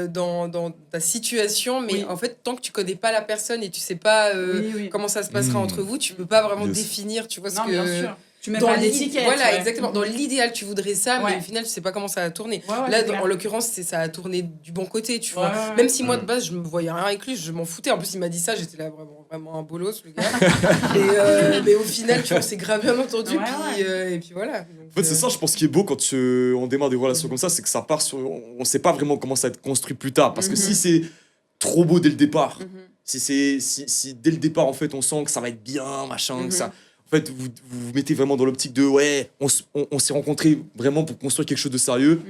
dans ta situation, mais Oui. en fait, tant que tu connais pas la personne et tu sais pas Oui, oui. comment ça se passera Mm. entre vous, tu peux pas vraiment Yes. définir, tu vois ce Non, que... bien sûr. Tu mets Dans pas l'id- d'étiquette. Voilà, ouais. exactement. Dans l'idéal, tu voudrais ça, mais Ouais. au final, tu sais pas comment ça va tourner. Ouais, ouais, Là, c'est clair. en l'occurrence, ça a tourné du bon côté, tu vois. Ouais, ouais, ouais. Même si moi, de Mm. base, je me voyais rien avec lui, je m'en foutais. En plus, il m'a dit ça, j'étais là vraiment un bolos, le gars. Mais au final, tu vois, on s'est grave bien entendu, Ouais, et puis voilà. Donc, En fait, c'est ça, je pense, qui est beau quand on démarre des relations comme ça, c'est que ça part sur. On sait pas vraiment comment ça va être construit plus tard. Parce que si c'est trop beau dès le départ, si dès le départ, en fait, on sent que ça va être bien, machin, que ça. En fait, vous vous mettez vraiment dans l'optique de ouais, on s'est rencontrés vraiment pour construire quelque chose de sérieux.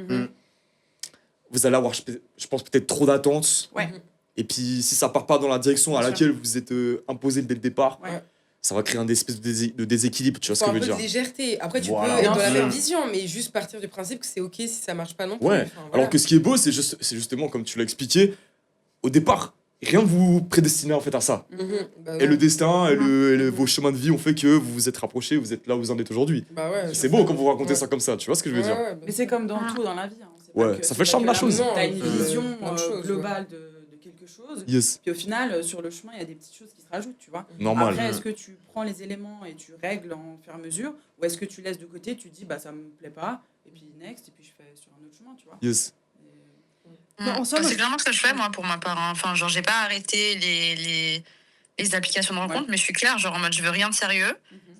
Vous allez avoir, je pense, peut-être trop d'attentes. Ouais. Et puis, si ça part pas dans la direction à Bien laquelle vous êtes imposé dès le départ, Ouais. ça va créer un espèce de déséquilibre. Tu vois ce faut que un je veux peu de dire? légèreté. Après, tu Voilà. peux être dans la Bien même sûr. vision, mais juste partir du principe que c'est ok si ça marche pas non plus. Ouais. Enfin, voilà. Alors que ce qui est beau, c'est justement, comme tu l'as expliqué, au départ, rien ne vous prédestinait en fait à ça. Bah, Et non. le destin vos chemins de vie ont fait que vous vous êtes rapprochés, vous êtes là où vous en êtes aujourd'hui. Bah ouais, C'est beau quand vous racontez Ouais. ça comme ça, tu vois ce que je veux Ouais, dire? ouais, bah, Mais c'est comme dans tout dans la vie. Hein. C'est Ouais, pas que- ça c'est fait le pas charme que de la là, chose. Tu as une Ouais. vision Plein de choses, globale de quelque chose. Yes, Puis au final, sur le chemin, il y a des petites choses qui se rajoutent, tu vois. normal. Après, est-ce que tu prends les éléments et tu règles en fur et à mesure ou est-ce que tu laisses de côté, tu dis bah ça me plaît pas et puis next et puis je fais sur un autre chemin, tu vois. Yes. Non, en soi, moi, C'est clairement ce que je fais, moi, pour ma part. Hein. Enfin, genre, j'ai pas arrêté les applications de rencontre, mais je suis claire, genre, en mode, je veux rien de sérieux.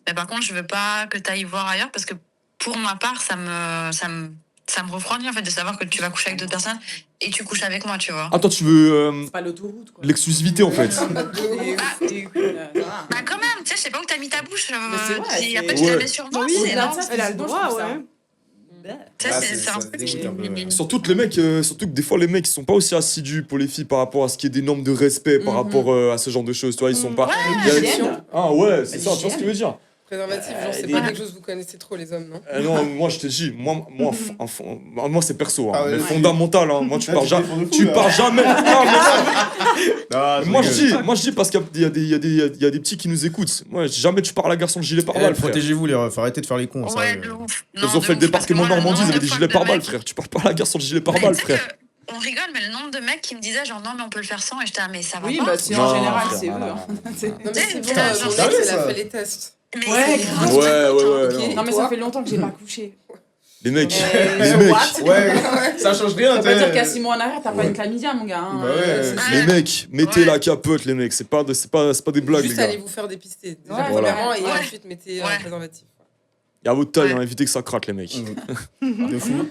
Mais par contre, je veux pas que tu ailles voir ailleurs parce que pour ma part, ça me refroidit, en fait, de savoir que tu vas coucher avec d'autres personnes et tu couches avec moi, tu vois. Ah, toi, tu veux C'est pas l'autoroute quoi. l'exclusivité en fait. Bah, quand même, tu sais, je sais pas où t'as mis ta bouche. Mais c'est vrai, puis c'est- après, tu Ouais. la mets sur moi. oui, c'est au-delà non. de ça, elle a le sinon, je droit, trouve ça- ouais. Tu sais, Ah, c'est un ça truc. dégoûte un peu. Surtout que les mecs, surtout que des fois les mecs ils sont pas aussi assidus pour les filles par rapport à ce qui est des normes de respect par rapport à ce genre de choses, tu vois, ils sont pas. Il y a- l'hygiène. Ah ouais, c'est ça, tu vois ce L'hygiène. que je veux dire? Préservatif, genre, c'est des- pas quelque chose que vous connaissez trop, les hommes, non? Non, moi je te dis, moi c'est perso, hein, Ah ouais, mais ouais. fondamental, hein, moi tu pars jamais. défends le fou, Tu là. pars jamais. Non, mais Ah, moi je dis parce qu'il y a des petits qui nous écoutent. Moi jamais tu pars à la gare sans le gilet pare-balles, frère. Protégez-vous les refs, arrêtez de faire les cons. Ouais, sérieux. de ouf. Ils Non, ont de fait le ouf, parce que département moi, le Normandie, ils nombre avaient des de gilets fois que pare-balles, de frère. Tu pars pas à la gare sans le gilet Mais pare-balles, tu sais frère. que on rigole, mais le nombre de mecs qui me disaient genre non, mais on peut le faire sans, et j'étais ah, mais ça va Oui, pas. bah c'est Non, en général, frère, c'est eux. non, hein. C'est- Non, mais c'est bon, Putain, mon genre, ex, sérieux, elle ça a fait les tests. Mais Ouais, c'est grave. grave. Ouais, Ok. Non, mais Toi ça fait longtemps que j'ai pas couché. Les mecs, Euh, les sur mecs, What Ouais, ça change rien. Ça veut pas dire t'sais. qu'à 6 mois en arrière, t'as pas Ouais. une chlamydia, mon gars. Hein. Bah ouais. les mecs, mettez Ouais. la capote, les mecs. C'est pas des blagues, les Juste gars. allez vous faire dépister. Déjà, Ouais, premièrement, et ouais. ensuite mettez un Ouais. préservatif. Et à votre taille, Ouais. hein, évitez que ça craque, les mecs. De fou.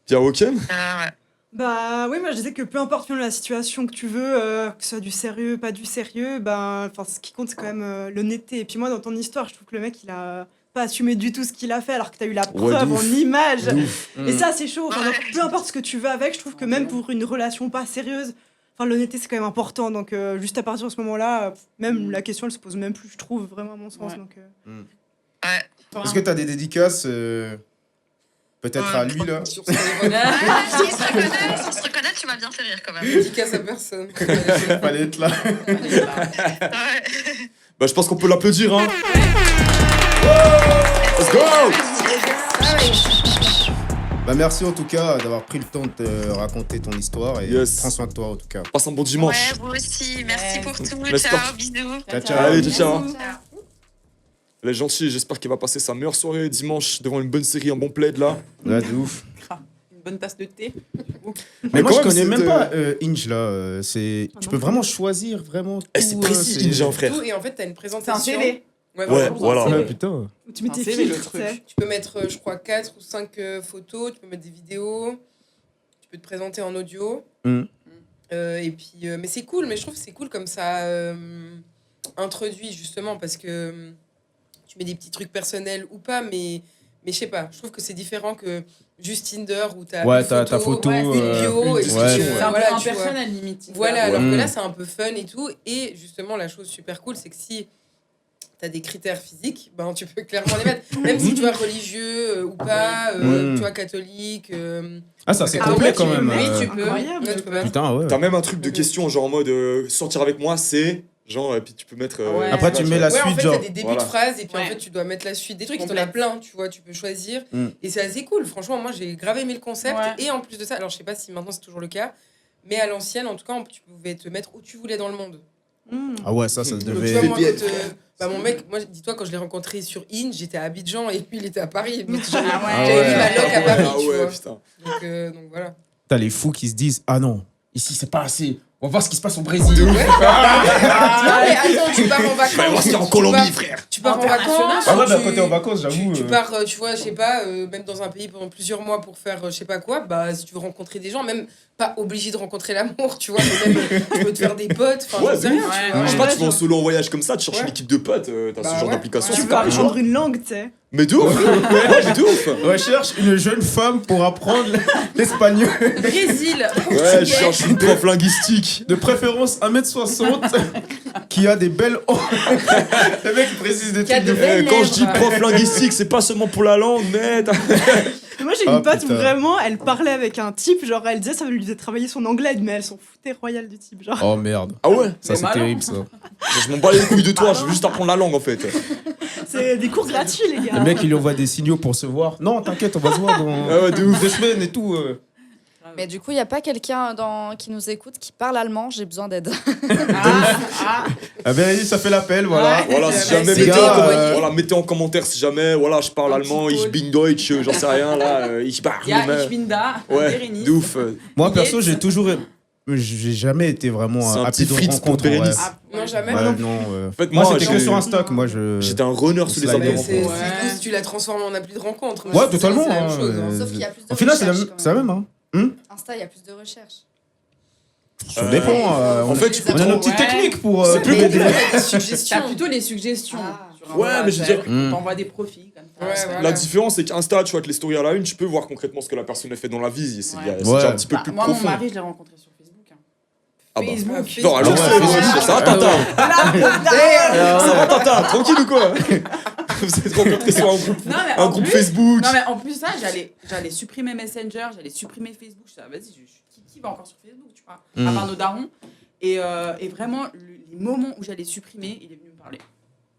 Puis à Woken, Ouais. Bah oui, moi je disais que peu importe finalement la situation que tu veux, que ce soit du sérieux, pas du sérieux, ben, ce qui compte c'est quand même l'honnêteté. Et puis moi dans ton histoire, je trouve que le mec il a pas assumé du tout ce qu'il a fait alors que t'as eu la Ouais, de preuve en ouf. image. de ouf. Et ça c'est chaud. Enfin, Ouais. donc, peu importe ce que tu veux avec, je trouve que même pour une relation pas sérieuse, enfin l'honnêteté c'est quand même important. Donc juste à partir de ce moment-là, même la question elle se pose même plus, je trouve vraiment à mon sens. Ouais. Donc, Ouais. Est-ce que t'as des dédicaces peut-être à lui là Sur ce téléphone, Ouais, sans se reconnaître, tu m'as bien fait rire quand même. dédicace dédicace à personne. Fallait être là. Ouais. Bah, je pense qu'on peut l'applaudir, hein. Let's go! Bah Bah, merci en tout cas d'avoir pris le temps de te raconter ton histoire et Yes. prends soin de toi en tout cas. Passe un bon dimanche. Ouais, vous aussi. Merci pour tout. Merci. Ciao, bisous. Ciao, ciao. Allez, ciao. Ciao. Elle est gentille, j'espère qu'elle va passer sa meilleure soirée dimanche devant une bonne série, un bon plaid là. Ouais, de ouf. Une bonne tasse de thé. Mais moi, quand je même, connais même c'est, pas Inge là. C'est... Ah Tu non peux plus. vraiment choisir vraiment. C'est tout, précis, c'est- Inge, frère. Tout, et en fait, t'as une C'est un présentation. CV. Ouais, Ouais, voilà. c'est Ouais, vrai. putain. Tu mets tes Un CV, le filtres, truc. tu sais. Tu peux mettre, je crois, 4 ou 5 photos, tu peux mettre des vidéos, tu peux te présenter en audio. Mm. Et puis, mais c'est cool, mais je trouve que c'est cool comme ça introduit justement parce que tu mets des petits trucs personnels ou pas, mais je sais pas, je trouve que c'est différent que juste Tinder où t'as Ouais, une t'as ta photo. une bio, une et description, puis, ouais. C'est un peu voilà, tu vois. impersonnel limite. Voilà, Ouais. alors que Mm. là, c'est un peu fun et tout. Et justement, la chose super cool, c'est que si tu as des critères physiques, ben, tu peux clairement les mettre. Même si tu es religieux ou pas, Mm. tu vois, catholique. Ah, ça c'est Ah complet ouais, quand tu même. peux- oui, euh. tu peux. Incroyable. Ouais, tu peux mettre. Putain, ouais. T'as même un truc de question, genre en mode sortir avec moi, c'est. Genre, et puis tu peux mettre. Ouais. Après, tu mets la Ouais, en suite, fait, genre. t'as des débuts Voilà. de phrases et puis en Ouais. fait, tu dois mettre la suite des trucs. Il y en a Complète. plein, tu vois, tu peux choisir. Mm. Et c'est assez cool. Franchement, moi, j'ai grave aimé le concept. Ouais. Et en plus de ça, alors je sais pas si maintenant c'est toujours le cas, mais à l'ancienne, en tout cas, tu pouvais te mettre où tu voulais dans le monde. Mmh. Ah ouais, ça Donc, tu devait. vois, moi, bien. quand, bah, mon mec, moi, dis-toi, quand je l'ai rencontré sur Inge, j'étais à Abidjan et lui, il était à Paris. Donc, j'avais Ah j'avais ouais. mis ma loc à Paris, Ah tu ouais, vois. putain. Donc voilà. T'as les fous qui se disent ah non, ici c'est pas assez. On va voir ce qui se passe au Brésil. Non, mais attends, tu pars en vacances. Fallait voir ce qu'il y a en tu Colombie, pars- frère. Tu pars en International. vacances. Ah ouais, bah tu- quand t'es en vacances, j'avoue. Tu pars, tu vois, je sais pas, même dans un pays pendant plusieurs mois pour faire je sais pas quoi, bah si tu veux rencontrer des gens, même pas obligé de rencontrer l'amour, tu vois, mais même tu peux te faire des potes, enfin Ouais, j'en sais de rien, ouf. tu Ouais, vois. Je sais ouais. pas, tu vas en solo en voyage comme ça, tu cherches Ouais. une équipe de potes, t'as Bah ce genre ouais. d'application. Ouais. Tu c'est peux pas les gens. apprendre une langue, tu sais. Mais de ouf. Ouais, mais de ouf. Recherche une jeune femme pour apprendre l'espagnol. Brésil. Ouais, je cherche une prof linguistique. De préférence 1m60 qui a des belles hanches. Le mec il précise des Qui a trucs de de fou. belles Quand je dis lèvres. prof linguistique, c'est pas seulement pour la langue, mais. Moi, j'ai Ah, une pote où putain. vraiment, elle parlait avec un type, genre, elle disait ça lui faisait travailler son anglais, mais elle s'en foutait royal du type, genre. Oh merde. Ah ouais. Ça C'est c'est malin. terrible ça. Je m'en bats les couilles de toi, je veux juste apprendre la langue en fait. C'est des cours gratuits, les gars. Le mec il lui envoie des signaux pour se voir. Non t'inquiète on va se voir dans Ah ouais, de ouf. 2 semaines et tout. Mais du coup, il n'y a pas quelqu'un qui nous écoute qui parle allemand, j'ai besoin d'aide. Ah ben ça fait l'appel voilà. Ouais. Voilà, si jamais, Les mettez, gars, voilà, mettez en commentaire si jamais, voilà, je parle Un allemand, petit ich call. bin Deutsch, j'en sais rien là, ich parle. Il y a Ishvinda, Ouais, Bérénice. de ouf. Moi perso Yes. j'ai jamais été vraiment C'est un appelé petit de Fritz pour rencontre. Ouais. Bérénice. Ah, Non, jamais. Ouais, non non. En fait, Moi moi, c'était que j'ai- sur Insta que moi je. j'étais un runner sous les Slider. appels Mais de c'est rencontre. Ouais. cool si tu la transformes en appli de rencontre. Ouais totalement. C'est la même hein, chose, hein. Sauf qu'il y a plus de Au final c'est recherche, quand la même hein. Insta, il y a plus de recherche. Ça dépend. en fait, tu peux on a nos petites Ouais. techniques pour. C'est plus Mais compliqué. t'as des T'as suggestions. plutôt les suggestions. Ah. sur un Ouais, mais je veux dire- WhatsApp, on t'envoie des profils comme ça. Ouais, voilà. La différence, c'est qu'Insta, tu vois, avec les stories à la une, tu peux voir concrètement ce que la personne a fait dans la vie. C'est Ouais. c'est déjà un petit peu Bah, plus moi, mon profond. mari, je l'ai rencontré sur Facebook. hein. Ah bah. Facebook. Non, alors Ah c'est ouais, ouais, ça va, Tata Ça va, Tata Tranquille ou quoi Vous êtes rencontrés sur un groupe, Non, mais un en groupe plus- Facebook. Non, mais en plus, ça, j'allais supprimer Messenger, j'allais supprimer Facebook. Je disais, ah, vas-y, qui va encore sur Facebook, tu vois, à part nos darons. Et vraiment, les moments où j'allais supprimer, il est venu me parler.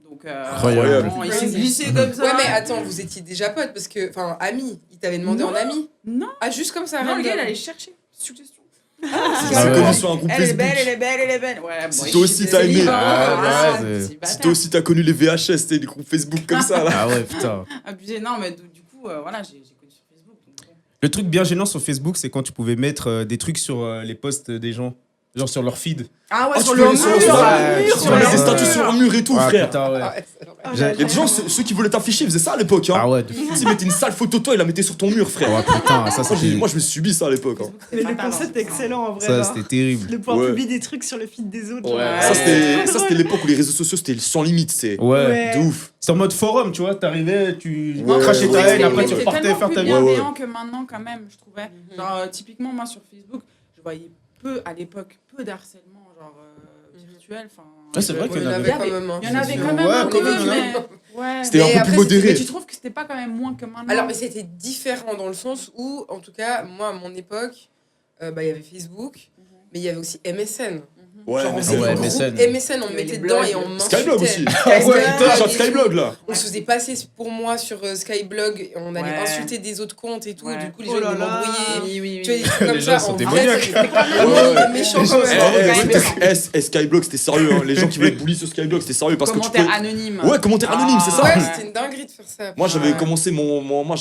Donc, Incroyable. vraiment, il s'est glissé comme ça. Ouais, mais attends, vous étiez déjà potes parce que, enfin, amis, il t'avait demandé Non. en ami. Non, Ah, juste comme ça, non, le gars, il random. allait chercher. Suggestion. C'est Ah ouais. connu sur un groupe Elle est Facebook. belle, elle est belle, elle est belle. Ouais, Si bon, toi aussi il est t'as aimé. célibataire. Ah, ouais, c'est- célibataire. Si toi aussi t'as connu les VHS, t'es les groupes Facebook comme ça là. Ah ouais putain. Abusé, non, mais du coup, voilà, j'ai connu sur Facebook. donc bon. Le truc bien gênant sur Facebook, c'est quand tu pouvais mettre des trucs sur les posts des gens. Genre sur leur feed. Ah ouais, Ah, sur tu le peux mur. sur Ouais, tu sur peux mettre des le- statuts sur un mur et tout, Ah, frère. putain, ouais. Ah ouais, c'est vrai. Ah, J'ai- Il y a des gens, ceux qui voulaient t'afficher, ils faisaient ça à l'époque. Hein. Ah ouais, de fou. Ils mettaient une sale photo de toi, ils la mettaient sur ton mur, frère. Ah ouais, putain, ça c'était. Moi, je me suis subi ça à l'époque. hein. Mais le fatal, concept hein. est excellent en vrai. Ça genre. c'était terrible. De pouvoir Ouais. publier des trucs sur le feed des autres. Ouais. genre. Ça, c'était trop ça, c'était l'époque où les réseaux sociaux, c'était sans limite. C'est Ouais. Ouais. de ouf. C'est en mode forum, tu vois. T'arrivais, tu Ouais, crachais ouais, ta ouais, haine, ouais, après ouais, tu ouais. repartais faire ta plus vie. Ouais, ouais. bienveillant que maintenant, quand même, je trouvais. Genre, typiquement, moi, sur Facebook, je voyais à l'époque, peu d'harcèlement, genre, virtuel. Enfin, Ouais, c'est vrai Il qu'il y en avait. avait quand même. hein. Il y en avait C'est quand sûr. même Ouais, un quand peu, même, mais... Ouais. C'était un Mais peu après, plus modéré. Mais tu trouves que c'était pas quand même moins que maintenant? Alors, mais c'était différent dans le sens où, en tout cas, moi, à mon époque, bah, il y avait Facebook, mais il y avait aussi MSN. Ouais, Genre, on MSN. faisait Ouais, des MSN. groupes MSN, on Les mettait blogs. dedans et on Skyblog aussi. m'insultait. Ouais, Skyblog genre et Skyblog tout. là. On se faisait passer pour moi sur Skyblog, et on allait Ouais. insulter des autres comptes et tout. Ouais. Du coup, les Oh gens là ils là. m'embrouillaient. Oui. Tu vois, des trucs comme Les ça. gens sont en démoniaques. vrai, c'était quand même Ouais. méchant Les quand gens même. sont- Skyblock, c'était sérieux. Hein. Les gens qui voulaient te bully sur Skyblock, c'était sérieux parce que tu Commentaire peux. anonyme. Ouais, commentaire anonyme, c'est ça. Ouais, c'était une dinguerie de faire ça. Moi, j'avais Ouais. commencé moi,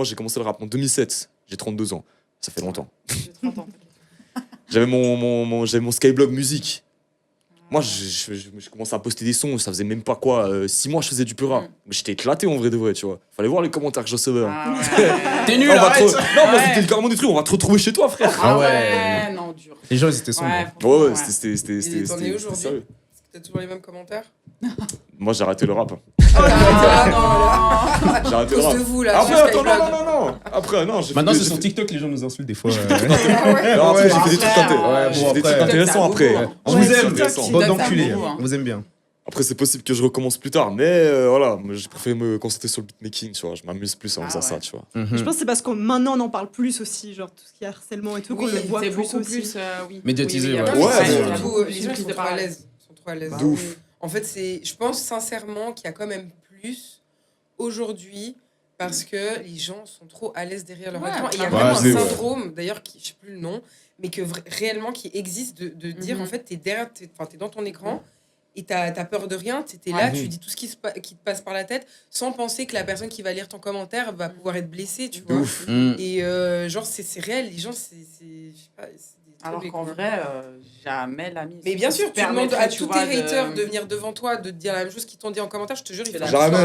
j'ai commencé le rap en 2007. J'ai 32 ans. Ça fait longtemps. J'ai 30 ans. J'avais j'avais mon Skyblog musique. Moi, je commençais à poster des sons, ça faisait même pas quoi, 6 mois je faisais du pur rap. Mais j'étais éclaté en vrai de vrai, tu vois. Fallait voir les commentaires que je recevais. Hein. Ah ouais. T'es nul, Ah, on va arrête. te Non, moi Ouais. c'était carrément des trucs, on va te retrouver chez toi, frère. Ah Ah ouais. ouais, non, dur. Les gens, ils étaient sombres. Ouais, Ouais, franchement, ouais, c'était Et t'en es aujourd'hui sérieux. T'as toujours les mêmes commentaires? Moi, j'ai arrêté le rap. Ah non. J'ai À arrêté le cause rap. de vous là. Après, sur attends, Skyblog. non. Après, non. j'ai Maintenant, fait- c'est j'ai sur fait- TikTok, les gens nous insultent des fois. Non, après, Ouais. j'ai fait des trucs Après, intéressants. ouais, J'ai bon, fait des trucs après. intéressants après. On Ouais, vous aime, intéressant. bande TikTok, d'enculés. c'est un beau, hein. On vous aime bien. Après, c'est possible que je recommence plus tard, mais voilà, moi, j'ai préféré me concentrer sur le beatmaking, tu vois. Je m'amuse plus en Ah faisant ouais. ça, tu vois. Je pense que c'est parce qu'on maintenant on en parle plus aussi, genre tout ce qui est harcèlement et tout, qu'on Oui, le voit c'est plus beaucoup aussi. plus, oui. Médiatisé, Oui, ouais. Non, mais Ouais, c'est mais- surtout, les Les gens gens qui qui sont se trop à parlent. l'aise. Ils sont trop à l'aise. De ouf. En fait, je pense sincèrement qu'il y a quand même plus aujourd'hui parce que les gens sont trop à l'aise derrière leur Ouais, écran. Et il y a ouais, vraiment c'est un vrai. syndrome, d'ailleurs, je sais plus le nom, mais que réellement qui existe de dire Mhm. en fait, t'es derrière, t'es dans ton écran. Et t'as peur de rien, t'es Ouais. là, tu dis tout ce qui te passe par la tête sans penser que la personne qui va lire ton commentaire va pouvoir être blessée, tu vois. ouf. Et genre, c'est réel, les gens, je sais pas, c'est des Alors trucs, qu'en quoi. vrai, jamais l'ami. Mais bien sûr, tu demandes permettrais, à tu tous vois, tes haters de venir devant toi, de te dire la même chose qu'ils t'ont dit en commentaire, je te jure, ils font Jamais.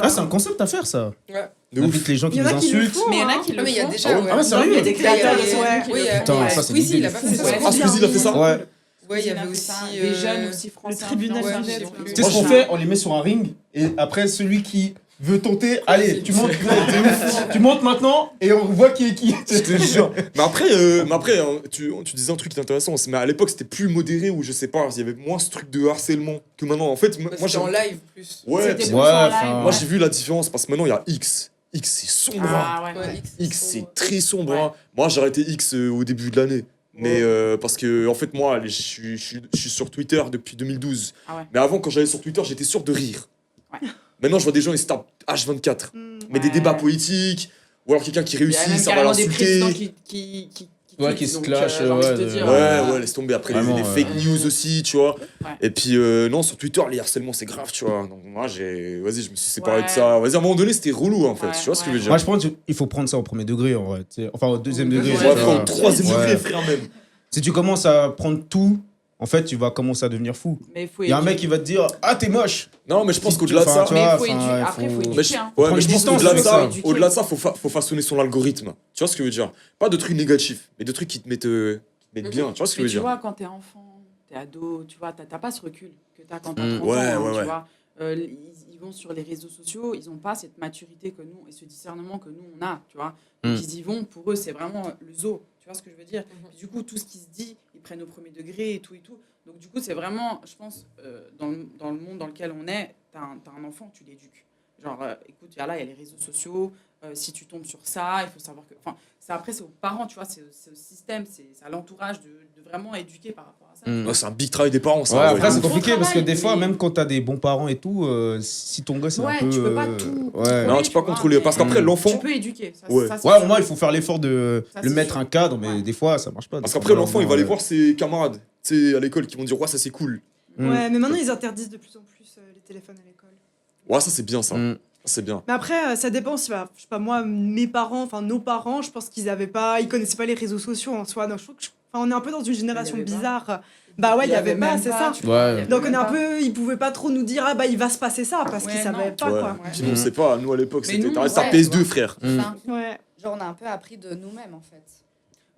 Ah, c'est un concept à faire, ça. Ouais. De ouf. Invite les gens qui Il y en vous a qui le insultent. font, Mais il y en a hein. qui Ah, le mais il y a font. déjà, Ah ouais ouais. Ah ouais, sérieux Il y a des créateurs de Ouais. contenu qui Oui, le il y a- font. Putain, ouais. ça, c'est Squeezie, des il a idées pas de fait fou, ça. ça. Ah, Squeezie, il a fait ça. Ouais. Ouais, il y a avait fait aussi. ça. Des jeunes aussi français. tribunal Ouais, du j'ai net. plus. Tu sais ce qu'on fait? On les met sur un ring et après, celui qui veut tenter, allez, tu montes, tu montes maintenant et on voit qui est qui. Je te jure. Mais après, hein, tu disais un truc qui est intéressant. Mais à l'époque, c'était plus modéré ou je sais pas, il y avait moins ce truc de harcèlement que maintenant. En fait, moi, C'était en live plus. Ouais, C'était puis- plus en Ouais, live, enfin, moi j'ai vu la différence parce que maintenant il y a X. X, c'est sombre. Hein. Ah ouais. Ouais, X, c'est sombre. très sombre. Ouais. Hein. Moi, j'ai arrêté X au début de l'année. Mais parce que, en fait, moi, je suis sur Twitter depuis 2012. Ah ouais. Mais avant, quand j'allais sur Twitter, j'étais sûr de rire. Ouais. Maintenant, je vois des gens, ils se tapent H24. Mm. Mais des Ouais. débats politiques, ou alors quelqu'un qui Il y a réussit, même ça va carrément des l'insulter. présidents qui Ouais, tweetent, qui se donc, clashent, j'ai envie de te ouais, dire, Ouais, laisse tomber. Après, Vraiment, les fake news aussi, tu vois. Ouais. Et puis, non, sur Twitter, les harcèlements, c'est grave, tu vois. Donc, moi, vas-y, je me suis séparé Ouais. de ça. Vas-y, à un moment donné, c'était relou, en fait. Ouais, tu vois ce que je veux dire? Moi, je pense qu'il faut prendre ça au premier degré, en vrai. Tu sais. Enfin, au deuxième degré. Ouais, tu Ouais, vois. frère, au troisième Ouais. degré, frère, même. Si tu commences à prendre tout, en fait, tu vas commencer à devenir fou. Mais faut Il y a un mec éduquer. qui va te dire ah, t'es moche. Non, mais je pense Si qu'au-delà de enfin, ça. tu Mais vois, il faut enfin, éduquer. il Après, il faut Mais éduquer. je, hein. ouais, Prendre mais je une pense distance qu'au-delà de avec ça, ça. au-delà de ça, faut façonner son algorithme. Tu vois ce que je veux dire? Pas de trucs négatifs, mais de trucs qui te mettent bien. Tu vois ce que je Mais veux tu dire? vois, quand t'es enfant, t'es ado, tu vois, t'as pas ce recul que t'as quand t'as Mm. 30 ans, Ouais, hein, ouais, tu ouais. vois. Ils vont sur les réseaux sociaux, ils ont pas cette maturité que nous et ce discernement que nous on a, tu vois. Donc Mm. ils y vont, pour eux c'est vraiment le zoo, tu vois ce que je veux dire. Puis, du coup, tout ce qui se dit, ils prennent au premier degré et tout et tout. Donc du coup, c'est vraiment, je pense, dans le monde dans lequel on est, t'as un enfant, tu l'éduques. Genre, écoute, il y a les réseaux sociaux, si tu tombes sur ça, il faut savoir que... Enfin, après, c'est aux parents, tu vois, c'est au système, c'est à l'entourage de vraiment éduquer par rapport à ça. Mm. Ouais, c'est un big travail des parents, ça. Ouais, après, c'est Bon compliqué parce que travail, des fois, mais- même quand t'as des bons parents et tout, si ton gosse est un Ouais, peu. tu peux pas tout Ouais. contrôler. Non, tu peux pas vois, contrôler. mais- Parce qu'après, Mm. l'enfant. Tu peux éduquer. Ça, Ouais. ça, c'est Ouais, au sûr. moins, il faut faire l'effort de Ça, le c'est mettre sûr. un cadre, mais Ouais. des fois, ça marche pas. Parce Des qu'après, fois, l'enfant, il va aller ouais. voir ses camarades, tu sais, à l'école, qui vont dire, ouais, ça c'est cool. Mm. Ouais, mais maintenant ils interdisent de plus en plus les téléphones à l'école. Ouais, ça c'est bien, ça. Mm. C'est bien. Mais après, ça dépend si, bah, je sais pas, moi, mes parents, enfin nos parents, je pense qu'ils connaissaient pas les réseaux sociaux en soi. Donc, je trouve que on est un peu dans une génération Il y avait pas. bizarre. Bah ouais, il y avait pas, même c'est ça. tu vois, Ouais. il y avait Donc on même est un pas. peu, ils pouvaient pas trop nous dire ah bah il va se passer ça parce Ouais, qu'ils savaient non. pas Ouais. quoi. Ouais. Puis on sait pas, nous à l'époque, Mais c'était. nous, T'arrêtes ta ouais, PS2, tu frère. Mm. Ça. Ouais. Genre, on a un peu appris de nous-mêmes, en fait.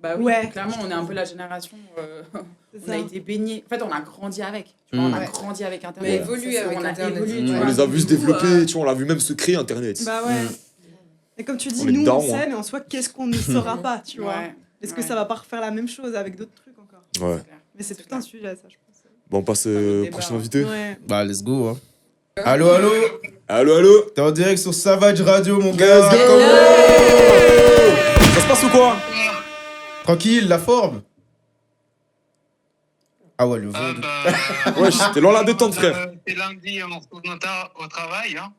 Bah oui, Ouais. clairement, on est un peu la génération. C'est On a ça. été baigné. En fait, on a grandi avec. Tu vois, Mm. on a Ouais. grandi avec On a Internet. évolué C'est ça, avec on a Internet. évolué, Mm. tu On vois. les a vus se Du coup, développer, tu vois, on l'a vu même se créer Internet. Bah ouais. Mm. Et comme tu dis, On est nous daron, on sait, hein. mais en soi, qu'est-ce qu'on ne saura pas, tu vois. ouais, Est-ce que ouais. ça va pas refaire la même chose avec d'autres trucs encore? Ouais. C'est clair. Mais c'est C'est tout un clair. sujet, ça, je pense. Bon, on passe le au débat, prochain hein. invité. Ouais. Bah, let's go. Hein. Allô, allô. Allô T'es en direct sur Savage Radio, mon gars. Let's go Ça se passe ou quoi? Tranquille, la forme. Ah ouais, le Ah vent. bah. Wesh, t'es loin là détente, frère. C'est lundi, on se retrouve au travail. Hein.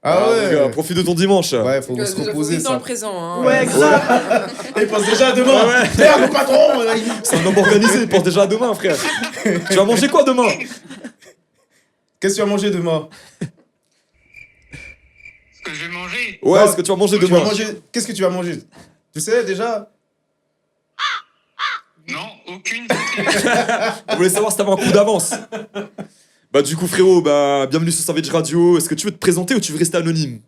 Ah mon gars, ouais. profite de ton dimanche. Ouais, faut Déjà, se faut reposer vivre dans le ça. présent. Hein. Ouais, grave. Il pense déjà à demain. Ouais. Merde, le patron. C'est un homme organisé, il pense déjà à demain, frère. Tu vas manger quoi demain? Qu'est-ce que tu vas manger demain? Ce que je vais manger. Ouais, Non, ce que tu vas manger Tu vas demain. manger. Qu'est-ce que tu vas manger? Tu sais déjà? Non, aucune. On voulait savoir si t'avais un coup d'avance. Bah du coup frérot, bah bienvenue sur Savage Radio. Est-ce que tu veux te présenter ou tu veux rester anonyme?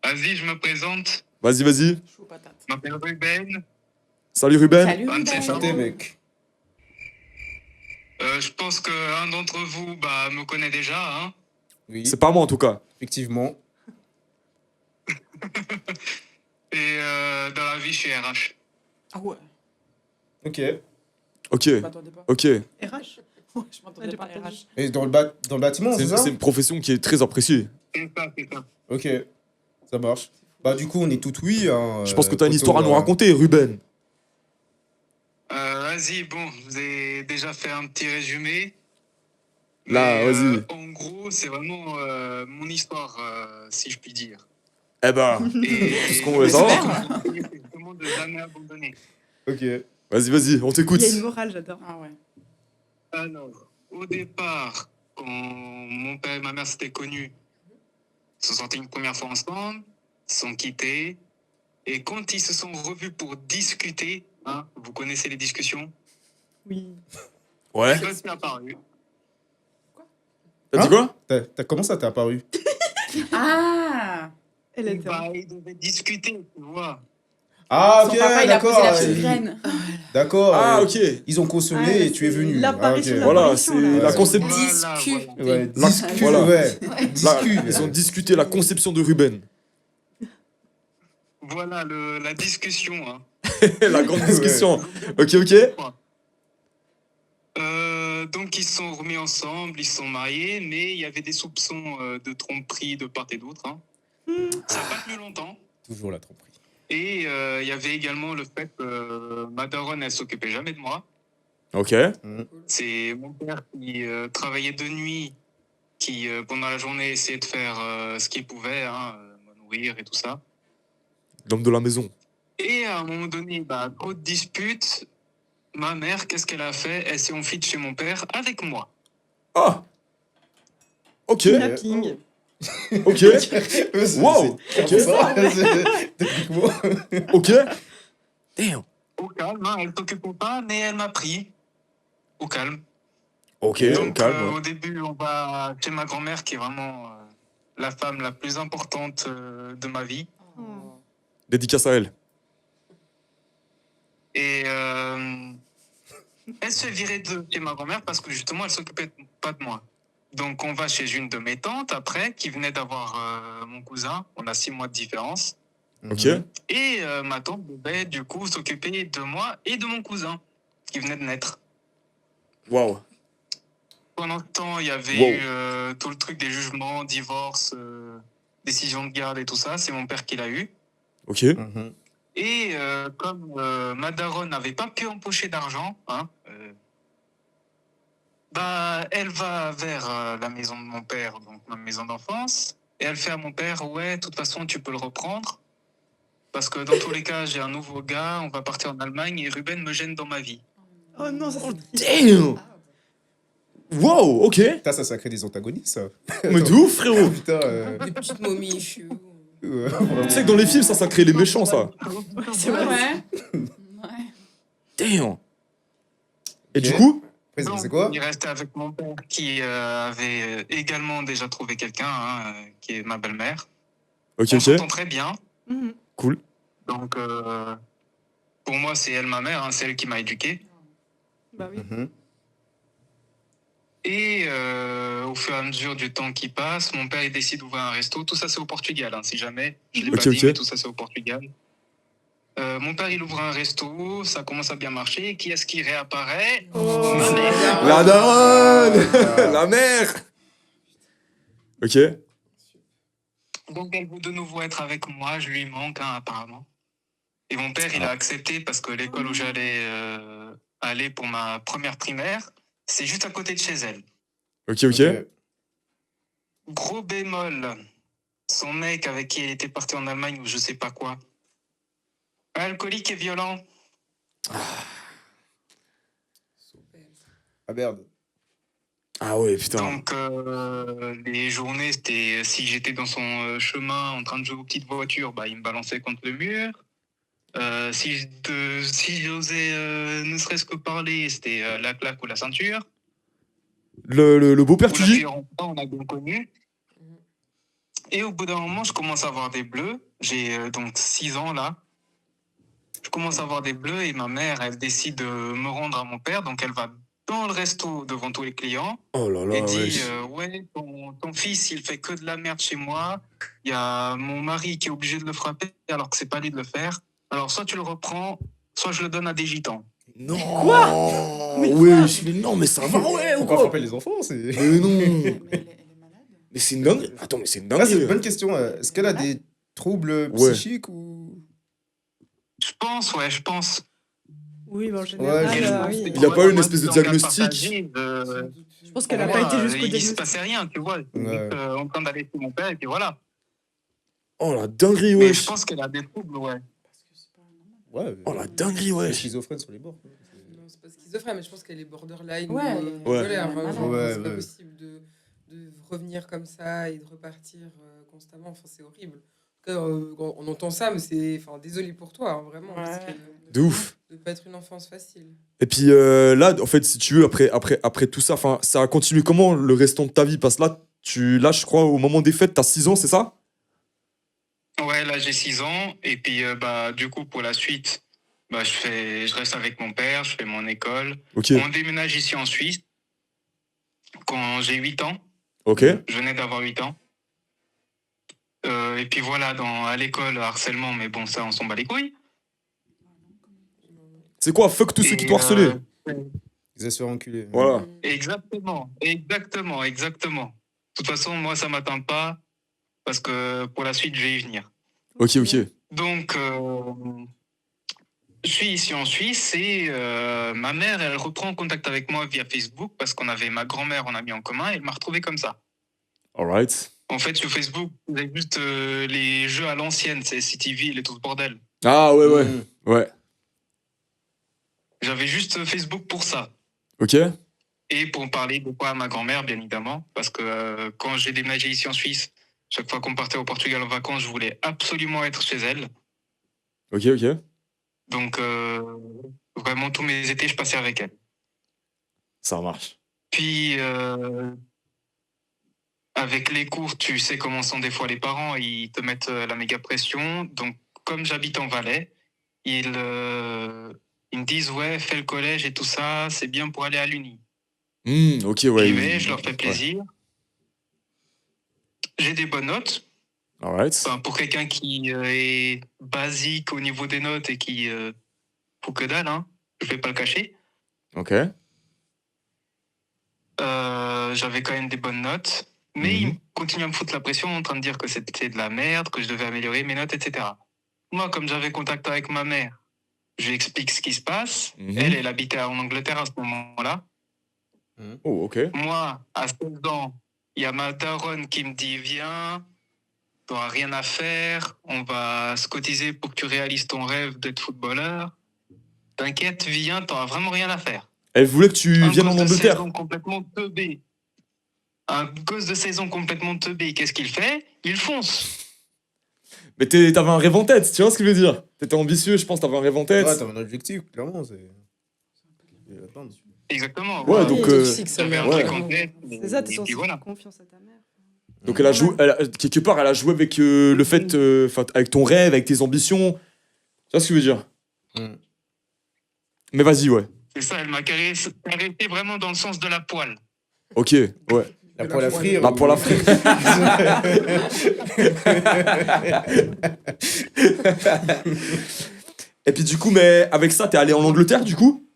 Vas-y, je me présente. Vas-y, vas-y. Chaud patate. Je m'appelle Ruben. Salut Ruben. Salut, Ruben. Ruben. Santé, mec. Je pense qu'un d'entre vous me connaît déjà. Hein. Oui, C'est pas moi en tout cas. effectivement. Et dans la vie, je suis RH. Ah ouais, Ok. Ok, je m'attendais pas. ok. RH. Ouais, je m'attendais j'ai pas pas à entendu. RH. Et dans le bâtiment, c'est ça? C'est une profession qui est très appréciée. C'est ça, c'est ça. Ok. Ça marche. Bah, du coup, on est tout oui. Hein, Je pense que t'as une Poto, histoire à nous raconter, Ruben. Vas-y, bon, je vous ai déjà fait un petit résumé. Là, Mais, vas-y. En gros, c'est vraiment mon histoire, si je puis dire. Eh bah, Et tout ce qu'on voulait savoir. c'est vraiment de jamais abandonner. Ok. Vas-y, on t'écoute. Il y a une morale, j'adore. Ah ouais. Alors, au départ, quand mon père et ma mère s'étaient connus, ils se sont sortis une première fois ensemble, ils se sont quittés. Et quand ils se sont revus pour discuter, hein, vous connaissez les discussions, Oui. Ouais. je suis apparu. T'as dit quoi? Comment ça t'es apparu? Ah, Elle était. Ils devaient discuter, tu vois. Ah, son ok, papa, il a posé d'accord. la petite graine. D'accord. Ah, ok. Ils ont consommé Ah, et tu es c'est venu. l'apparition, Ah, ok. Voilà, l'apparition, c'est là. la Ouais. conception. Discu. Ouais, Là, discute, voilà. ouais. Là, Discute. ils ont discuté la conception de Ruben. Voilà la discussion. Hein. La grande discussion. Ok. Donc ils se sont remis ensemble, ils se sont mariés, mais il y avait des soupçons de tromperie de part et d'autre. Hein. Ça n'a pas tenu longtemps. Toujours la tromperie. Et il y avait également le fait que ma daronne, elle s'occupait jamais de moi. Ok. C'est mon père qui travaillait de nuit, qui pendant la journée essayait de faire ce qu'il pouvait, hein, me nourrir et tout ça. L'homme de la maison. Et à un moment donné, trop de disputes. Ma mère, qu'est-ce qu'elle a fait? Elle s'est enfuie de chez mon père avec moi. Ah. Ok. Kidnapping. Ok. Wow. Ok. Techniquement. Ok. Damn. Au calme, hein, elle t'occupait pas, mais elle m'a pris. Au calme. Ok, Donc, calme. au début, on va chez ma grand-mère, qui est vraiment la femme la plus importante de ma vie. Dédicace à elle. Et elle se virait de chez ma grand-mère parce que justement, elle s'occupait pas de moi. Donc, on va chez une de mes tantes après, qui venait d'avoir mon cousin. On a 6 mois de différence. Ok. Et ma tante devait du coup s'occuper de moi et de mon cousin, qui venait de naître. Waouh. Pendant ce temps, il y avait Wow. eu tout le truc des jugements, divorce, décision de garde et tout ça. C'est mon père qui l'a eu. Ok. Mhm. Et comme ma daronne n'avait pas pu empocher d'argent, hein, elle va vers la maison de mon père, donc ma maison d'enfance, et elle fait à mon père, ouais, de toute façon, tu peux le reprendre, parce que dans tous les cas, j'ai un nouveau gars, on va partir en Allemagne, et Ruben me gêne dans ma vie. Oh non, ça c'est. Damn. Wow, ok. Putain, ça crée des antagonistes, ça. Mais de ouf, frérot. Putain. Des petites momies chelou. Vraiment. Tu sais que dans les films, ça crée les méchants, ça. C'est vrai. Ouais. Damn. Et Ok. du coup? Après, Donc, c'est quoi? il restait avec mon père qui avait également déjà trouvé quelqu'un, hein, qui est ma belle-mère. Ok, On ok. s'entend très bien. Mhm. Cool. Donc, pour moi, c'est elle ma mère, hein, c'est elle qui m'a éduqué. Bah oui. Mhm. Et au fur et à mesure du temps qui passe, mon père il décide d'ouvrir un resto. Tout ça, c'est au Portugal, hein, si jamais. Je l'ai Ok, pas dit, ok. mais tout ça, c'est au Portugal. Mon père, il ouvre un resto, ça commence à bien marcher. Qui est-ce qui réapparaît? Oh. Ma mère. La daronne. Ah. La mère. Ok. Donc, elle veut de nouveau être avec moi. Je lui manque, hein, apparemment. Et mon père, il a accepté parce que l'école où j'allais aller pour ma première primaire. C'est juste à côté de chez elle. Ok, ok. Gros bémol, son mec avec qui elle était partie en Allemagne ou je sais pas quoi, alcoolique et violent. Ah merde. Ah ouais, putain. Donc les journées, c'était si j'étais dans son chemin en train de jouer aux petites voitures, bah, il me balançait contre le mur. Si j'osais ne serait-ce que parler, c'était la claque ou la ceinture. Le beau-père, Ou tu la dis? fille on a bien connu. Et au bout d'un moment, je commence à avoir des bleus. J'ai donc 6 ans là. Je commence à avoir des bleus et ma mère, elle décide de me rendre à mon père. Donc elle va dans le resto devant tous les clients Oh là là, et dit ouais. ouais, ton fils, il fait que de la merde chez moi. Il y a mon mari qui est obligé de le frapper alors que c'est pas lui de le faire. Alors soit tu le reprends, soit je le donne à des gitans. Non. Quoi? Mais Ouais, mais non, mais ça va, ouais, ou Faut pas quoi? frapper les enfants, c'est. Mais non. Mais elle est malade. Mais c'est une dinguerie. Attends, mais c'est une Ah, c'est une dinguerie. bonne question. Est-ce qu'elle a des troubles Ouais. psychiques ou. Je pense. Oui, en Ouais, général, oui. Il a pas eu une espèce de diagnostic? Je pense qu'elle a Moi, pas été jusqu'au il se diagnostic. passait rien, tu vois. J'étais juste, en train d'aller chez mon père et puis voilà. Oh la dinguerie, Mais ouais. je pense qu'elle a des troubles, ouais. Ouais. Oh la dinguerie, ouais. Elle est schizophrène sur les bords. Non, c'est pas schizophrène, mais je pense qu'elle est borderline. Ouais, ou, Ouais. bipolaire, enfin, genre, Ouais, c'est pas ouais. possible de revenir comme ça et de repartir constamment. Enfin, c'est horrible. En tout cas, quand on entend ça, mais c'est. Enfin, désolé pour toi, hein, vraiment. Parce Ouais. que De ouf. de pas être une enfance facile. Et puis là, en fait, si tu veux, après tout ça, enfin, ça a continué comment le restant de ta vie? Parce que là, je crois, au moment des fêtes, t'as 6 ans, c'est ça? Ouais, là j'ai 6 ans. Et puis, bah, du coup, pour la suite, bah, je reste avec mon père, je fais mon école. Ok. On déménage ici en Suisse quand j'ai 8 ans. Ok. Je venais d'avoir 8 ans. Et puis voilà, à l'école, harcèlement, mais bon, ça, on s'en bat les couilles. C'est quoi? Fuck tous ceux qui t'ont harcelé. Ils essaient de se faire enculer. Voilà. Exactement. De toute façon, moi, ça m'atteint pas parce que pour la suite, je vais y venir. Ok, ok. Donc, je suis ici en Suisse et ma mère, elle reprend contact avec moi via Facebook parce qu'on avait ma grand-mère en ami en commun et elle m'a retrouvé comme ça. Alright. En fait, sur Facebook, vous avez juste les jeux à l'ancienne, c'est Cityville et tout ce bordel. Ah ouais, ouais. Ouais. J'avais juste Facebook pour ça. Ok. Et pour parler de quoi à ma grand-mère, bien évidemment. Parce que quand j'ai déménagé ici en Suisse, chaque fois qu'on partait au Portugal en vacances, je voulais absolument être chez elle. Ok, ok. Donc, vraiment, tous mes étés, je passais avec elle. Ça marche. Puis, avec les cours, tu sais comment sont des fois les parents, ils te mettent la méga pression. Donc, comme j'habite en Valais, ils me disent, ouais, fais le collège et tout ça, c'est bien pour aller à l'Uni. Ok, ouais. J'y vais, je leur fais plaisir. J'ai des bonnes notes. Alright. Enfin, pour quelqu'un qui est basique au niveau des notes et qui faut que dalle, hein, je vais pas le cacher. Ok. J'avais quand même des bonnes notes, mais ils continuent à me foutre la pression en train de dire que c'était de la merde, que je devais améliorer mes notes, etc. Moi, comme j'avais contact avec ma mère, je lui explique ce qui se passe. Elle habitait en Angleterre à ce moment-là. Oh, ok. Moi, à 16 ans, il y a ma daronne qui me dit, viens, tu n'auras rien à faire, on va se cotiser pour que tu réalises ton rêve d'être footballeur. T'inquiète, viens, tu n'auras vraiment rien à faire. Elle voulait que tu viennes en Angleterre. Un gosse de 16 ans complètement teubé, qu'est-ce qu'il fait? Il fonce. Mais t'avais un rêve en tête, tu vois ce que je veux dire? T'étais ambitieux, je pense, t'avais un rêve en tête. Ouais, t'avais un objectif, clairement. Exactement. Ouais, donc. J'avais un truc en tête. C'est ça, t'es et censé puis voilà. faire confiance à ta mère. Donc elle a joué, quelque part, elle a joué avec le fait, avec ton rêve, avec tes ambitions. Tu vois ce que je veux dire? Mais vas-y, ouais. C'est ça, elle m'a caressé vraiment dans le sens de la poêle. Ok, ouais. La poêle à frire. La poêle à frire. Et puis du coup, mais avec ça, t'es allé en Angleterre, du coup?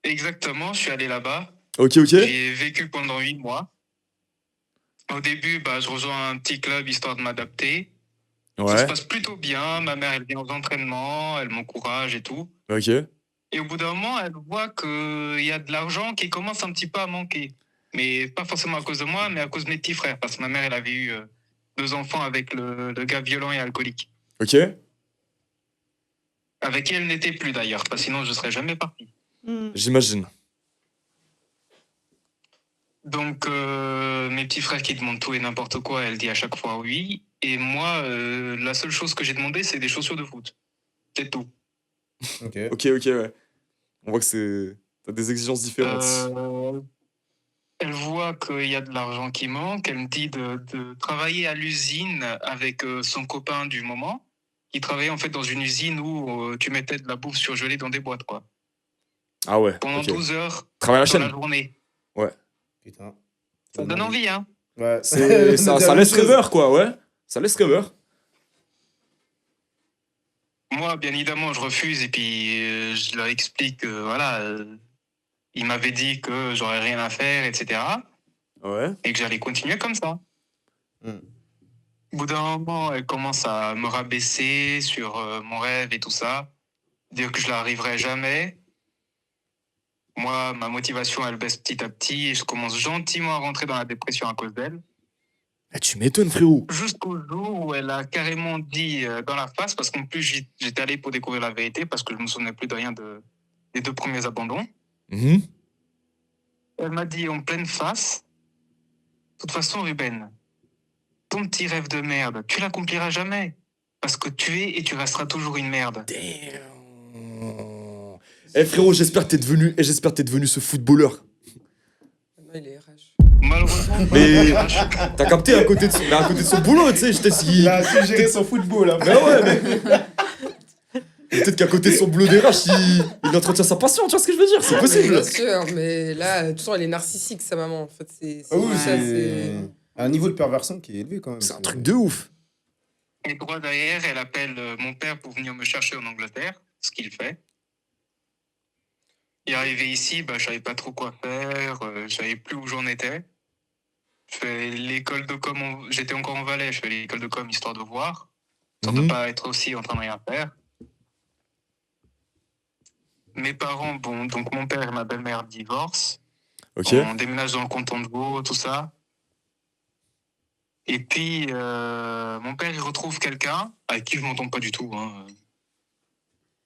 Exactement, je suis allé là-bas. Ok, ok. J'ai vécu pendant 8 mois. Au début, je rejoins un petit club histoire de m'adapter. Ça se Ouais. passe plutôt bien. Ma mère, elle vient aux entraînements, elle m'encourage et tout. Ok. Et au bout d'un moment, elle voit qu'il y a de l'argent qui commence un petit peu à manquer. Mais pas forcément à cause de moi, mais à cause de mes petits frères. Parce que ma mère, elle avait eu 2 enfants avec le gars violent et alcoolique. Ok. Avec qui elle n'était plus d'ailleurs, parce que sinon je ne serais jamais parti. J'imagine. Donc, mes petits frères qui demandent tout et n'importe quoi, elle dit à chaque fois oui. Et moi, la seule chose que j'ai demandé, c'est des chaussures de foot. C'est tout. Ok. Ok, ouais. On voit que t'as des exigences différentes. Elle voit qu'il y a de l'argent qui manque. Elle me dit de travailler à l'usine avec son copain du moment, qui travaillait en fait dans une usine où tu mettais de la bouffe surgelée dans des boîtes, quoi. Ah ouais. Pendant ok. 12 heures Travail à la dans chaîne. la journée. Putain. Ça donne envie, hein. Ouais, Ça laisse rêveur, quoi, ouais. Ça laisse rêveur. Moi, bien évidemment, je refuse et puis je leur explique que voilà, il m'avait dit que j'aurais rien à faire, etc. Ouais. Et que j'allais continuer comme ça. Au bout d'un moment, elle commence à me rabaisser sur mon rêve et tout ça, dire que je n'arriverai jamais. Moi, ma motivation, elle baisse petit à petit et je commence gentiment à rentrer dans la dépression à cause d'elle. Ah, tu m'étonnes, frérot. Jusqu'au jour où elle a carrément dit dans la face, parce qu'en plus j'étais allé pour découvrir la vérité, parce que je ne me souvenais plus de rien des 2 premiers abandons. Mhm. Elle m'a dit en pleine face, de toute façon Ruben, ton petit rêve de merde, tu l'accompliras jamais, parce que tu es et tu resteras toujours une merde. Eh frérot, j'espère que t'es devenu ce footballeur. Il est RH. Malheureusement, Mais t'as capté à côté de son boulot, tu sais, je t'ai Il si. a su gérer son football après. Mais ouais, mais. Peut-être qu'à côté de son boulot d'RH, il entretient sa passion, tu vois ce que je veux dire? C'est possible. Bien sûr, mais là, de toute façon, elle est narcissique, sa maman. En fait, c'est Ah oui, ça, c'est un niveau de perversion qui est élevé quand même. C'est un truc de ouf. et droit derrière, elle appelle mon père pour venir me chercher en Angleterre, ce qu'il fait. Et arrivé ici, je savais pas trop quoi faire, je savais plus où j'en étais. Je fais l'école de com, j'étais encore en Valais, je fais l'école de com histoire de voir, histoire de pas être aussi en train de rien faire. Mes parents, donc mon père et ma belle-mère divorcent. Ok. On déménage dans le canton de Vaud, tout ça. Et puis, mon père, il retrouve quelqu'un avec qui je m'entends pas du tout. Hein.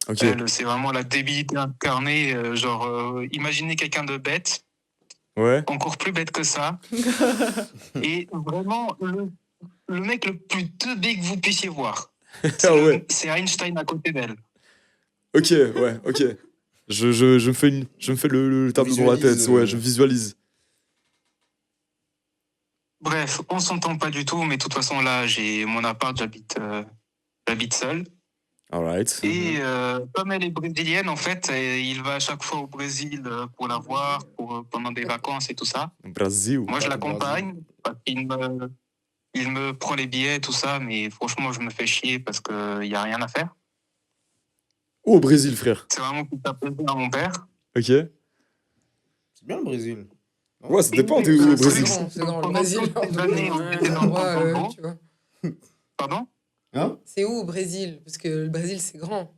Ok. Elle, c'est vraiment la débilité incarnée. Imaginez quelqu'un de bête, Ouais. encore plus bête que ça. Et vraiment, le mec le plus teubé que vous puissiez voir. Ah ouais. C'est Einstein à côté d'elle. Ok, ouais, ok. Je me fais le tableau dans la tête, Visualise, ouais, je visualise. Bref, on s'entend pas du tout, mais de toute façon, là, j'ai mon appart, j'habite seul. Alright. Et comme elle est brésilienne, en fait, il va à chaque fois au Brésil pour la voir, pendant des vacances et tout ça. Brésil. Moi, je Pas de l'accompagne. Parce qu'il il me prend les billets, tout ça, mais franchement, je me fais chier parce qu'il n'y a rien à faire. Oh, au Brésil, frère. C'est vraiment pour faire plaisir à mon père. Ok. C'est bien le Brésil. Non Ouais, ça dépend, t'es où au Brésil? C'est grand, le Pendant Brésil. toutes ces années, on était dans le Ouais, canton de Vaud. tu vois. Pardon? Hein? C'est où au Brésil? Parce que le Brésil, c'est grand.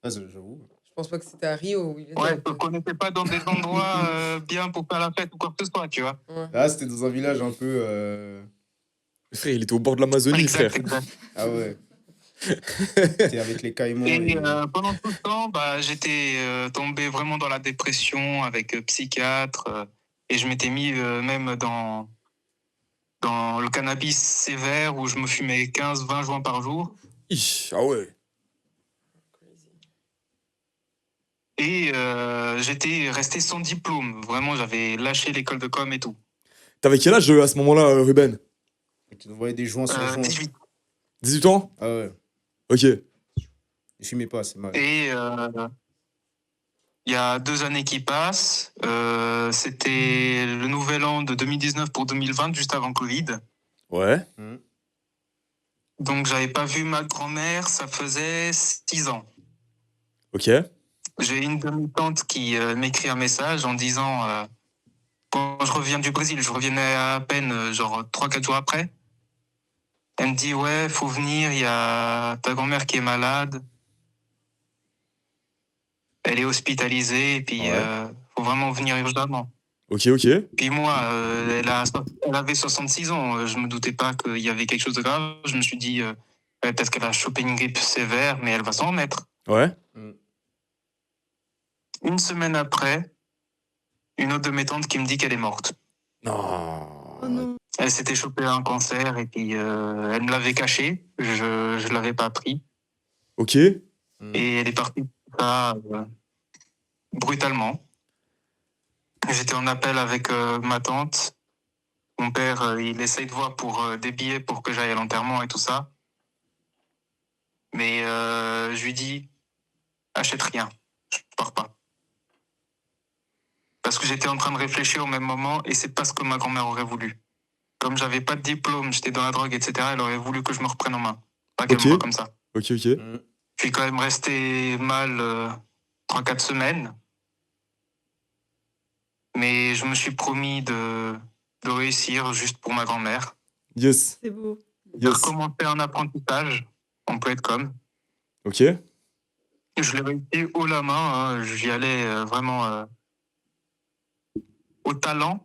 Ah, j'avoue. Je pense pas que c'était à Rio où il était. Ouais, donc on n'était pas dans des endroits bien pour faire la fête ou quoi que ce soit, tu vois. Là, c'était dans un village un peu. Frère, il était au bord de l'Amazonie, frère. Exact. Ah ouais. T'es avec les caïmans. Et pendant tout le temps, j'étais tombé vraiment dans la dépression avec psychiatre. Et je m'étais mis même dans le cannabis sévère où je me fumais 15-20 joints par jour. Ah ouais. Et j'étais resté sans diplôme. Vraiment, j'avais lâché l'école de com et tout. T'avais quel âge à ce moment-là, Ruben? Tu nous voyais des joints sur joints. 18. 18 ans? Ah ouais. Ok. Ne fumez pas, c'est mal. Et il y a 2 années qui passent. C'était le nouvel an de 2019 pour 2020, juste avant Covid. Ouais. Donc, j'avais pas vu ma grand-mère, ça faisait 6 ans. Ok. J'ai une de mes tantes qui m'écrit un message en disant quand je reviens du Brésil, je revenais à peine 3-4 jours après. Elle me dit ouais, faut venir, il y a ta grand-mère qui est malade. Elle est hospitalisée et puis Ouais. faut vraiment venir urgemment. Ok, ok. Puis moi, elle avait 66 ans. Je me doutais pas qu'il y avait quelque chose de grave. Je me suis dit, peut-être qu'elle a chopé une grippe sévère, mais elle va s'en remettre. Ouais. Une semaine après, une autre de mes tantes qui me dit qu'elle est morte. Non. Oh non. Elle s'était chopé un cancer et puis elle me l'avait caché. Je l'avais pas pris. Ok. Et elle est partie ça, brutalement. J'étais en appel avec ma tante. Mon père, il essaye de voir pour des billets pour que j'aille à l'enterrement et tout ça. Mais je lui dis, achète rien, je pars pas. Parce que j'étais en train de réfléchir au même moment et c'est pas ce que ma grand-mère aurait voulu. Comme j'avais pas de diplôme, j'étais dans la drogue, etc., elle aurait voulu que je me reprenne en main. Pas qu'elle Ok. me voie comme ça. Ok, ok. Je suis quand même resté mal 3-4 semaines. Mais je me suis promis de réussir juste pour ma grand-mère. Yes. C'est beau. De Yes. recommencer un apprentissage en com. Ok. Je l'ai réussi haut la main. Hein. J'y allais vraiment au talent.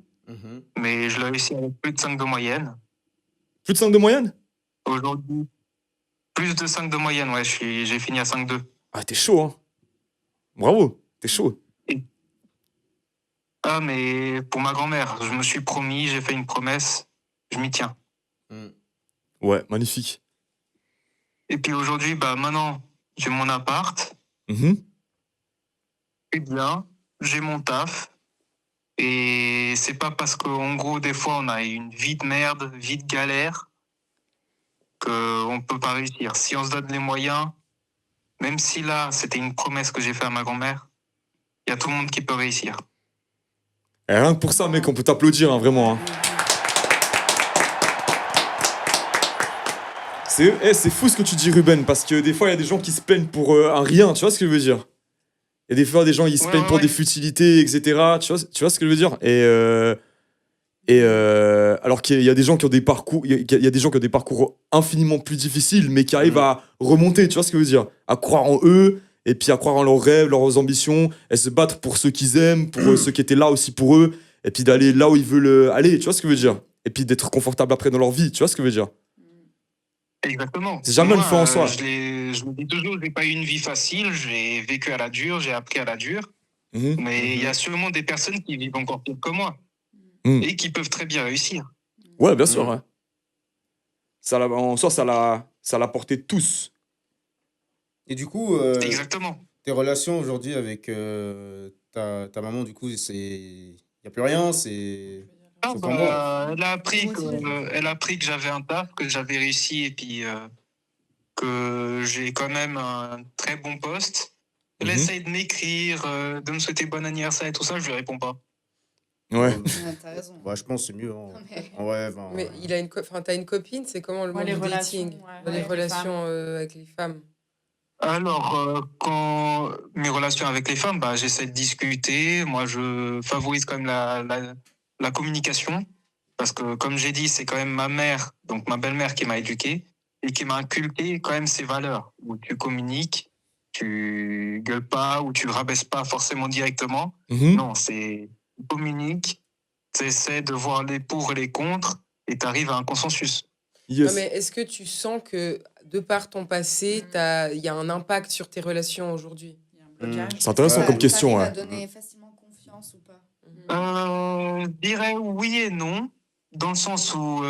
Mais je l'ai réussi avec plus de 5 de moyenne. Plus de 5 de moyenne? Aujourd'hui, plus de 5 de moyenne. Ouais, j'ai fini à 5,2. Ah, t'es chaud, hein. Bravo. T'es chaud. Ah, mais pour ma grand-mère, je me suis promis, j'ai fait une promesse, je m'y tiens. Ouais, magnifique. Et puis aujourd'hui, bah maintenant, j'ai mon appart, Mhm. c'est bien, j'ai mon taf. Et c'est pas parce qu'en gros, des fois, on a une vie de merde, vie de galère, qu'on peut pas réussir. Si on se donne les moyens, même si là, c'était une promesse que j'ai faite à ma grand-mère, il y a tout le monde qui peut réussir. Et rien que pour ça, mec, on peut t'applaudir, hein, vraiment. Hein. C'est fou ce que tu dis, Ruben, parce que des fois, il y a des gens qui se plaignent pour un rien, tu vois ce que je veux dire? Et des fois, des gens, ils se plaignent pour des futilités, etc. Tu vois ce que je veux dire? Alors qu'il y a des gens qui ont des parcours, il y a des gens qui ont des parcours infiniment plus difficiles, mais qui arrivent à remonter, tu vois ce que je veux dire? À croire en eux, et puis à croire en leurs rêves, leurs ambitions, et se battre pour ceux qu'ils aiment, pour ceux qui étaient là aussi pour eux, et puis d'aller là où ils veulent aller, tu vois ce que je veux dire? Et puis d'être confortable après dans leur vie, tu vois ce que je veux dire? Exactement. C'est jamais Moi, une fin en soi. Je me dis toujours, j'ai pas eu une vie facile, j'ai vécu à la dure, j'ai appris à la dure. Mhm. Mais il y a sûrement des personnes qui vivent encore pire que moi et qui peuvent très bien réussir. Ouais, bien sûr. Ouais. En soi, ça l'a porté tous. Et du coup, Exactement. tes relations aujourd'hui avec ta maman, du coup, il n'y a plus rien, c'est au point mort. Elle a appris que j'avais un taf, que j'avais réussi et puis que j'ai quand même un très bon poste. Elle essaye de m'écrire, de me souhaiter bon anniversaire et tout ça, je lui réponds pas. Ouais. T'as raison. Bah, je pense que c'est mieux. Hein. Mais- Ouais, ben, Mais il a t'as une copine, c'est comment le Ouais, monde les du relations, dating? ouais, Les avec les relations avec les femmes. Alors, quand mes relations avec les femmes, bah, j'essaie de discuter. Moi, je favorise quand même la communication. Parce que, comme j'ai dit, c'est quand même ma mère, donc ma belle-mère qui m'a éduqué et qui m'a inculqué quand même ces valeurs. Où tu communiques, tu gueules pas ou tu rabaisses pas forcément directement. Mhm. Non, tu communiques, tu essaies de voir les pour et les contre et tu arrives à un consensus. Yes. Non, mais est-ce que tu sens que, de par ton passé, il y a un impact sur tes relations aujourd'hui? Il y a un blocage. C'est intéressant Ouais. comme question. T'arrives Ouais. à donner facilement confiance ou pas? Je dirais oui et non, dans le sens où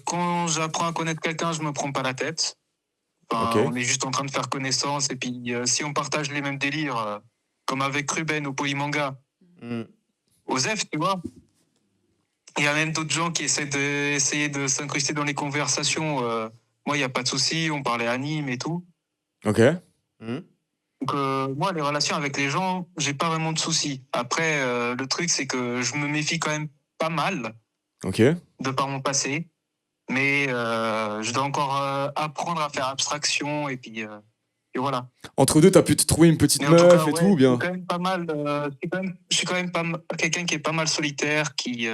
quand j'apprends à connaître quelqu'un, je me prends pas la tête. Enfin, Ok. on est juste en train de faire connaissance et puis si on partage les mêmes délires, comme avec Ruben ou Polymanga, Mm. Osef, tu vois, il y a même d'autres gens qui essaient de s'incruster dans les conversations. Moi, il n'y a pas de souci, on parlait anime et tout. Ok. Mm. Donc, moi, les relations avec les gens, j'ai pas vraiment de soucis. Après, le truc, c'est que je me méfie quand même pas mal Ok. de par mon passé. Mais je dois encore apprendre à faire abstraction et puis et voilà. Entre deux, t'as pu te trouver une petite Mais en tout meuf cas, et tout, ou je bien? suis quand même pas mal. Je suis quand même pas quelqu'un qui est pas mal solitaire, qui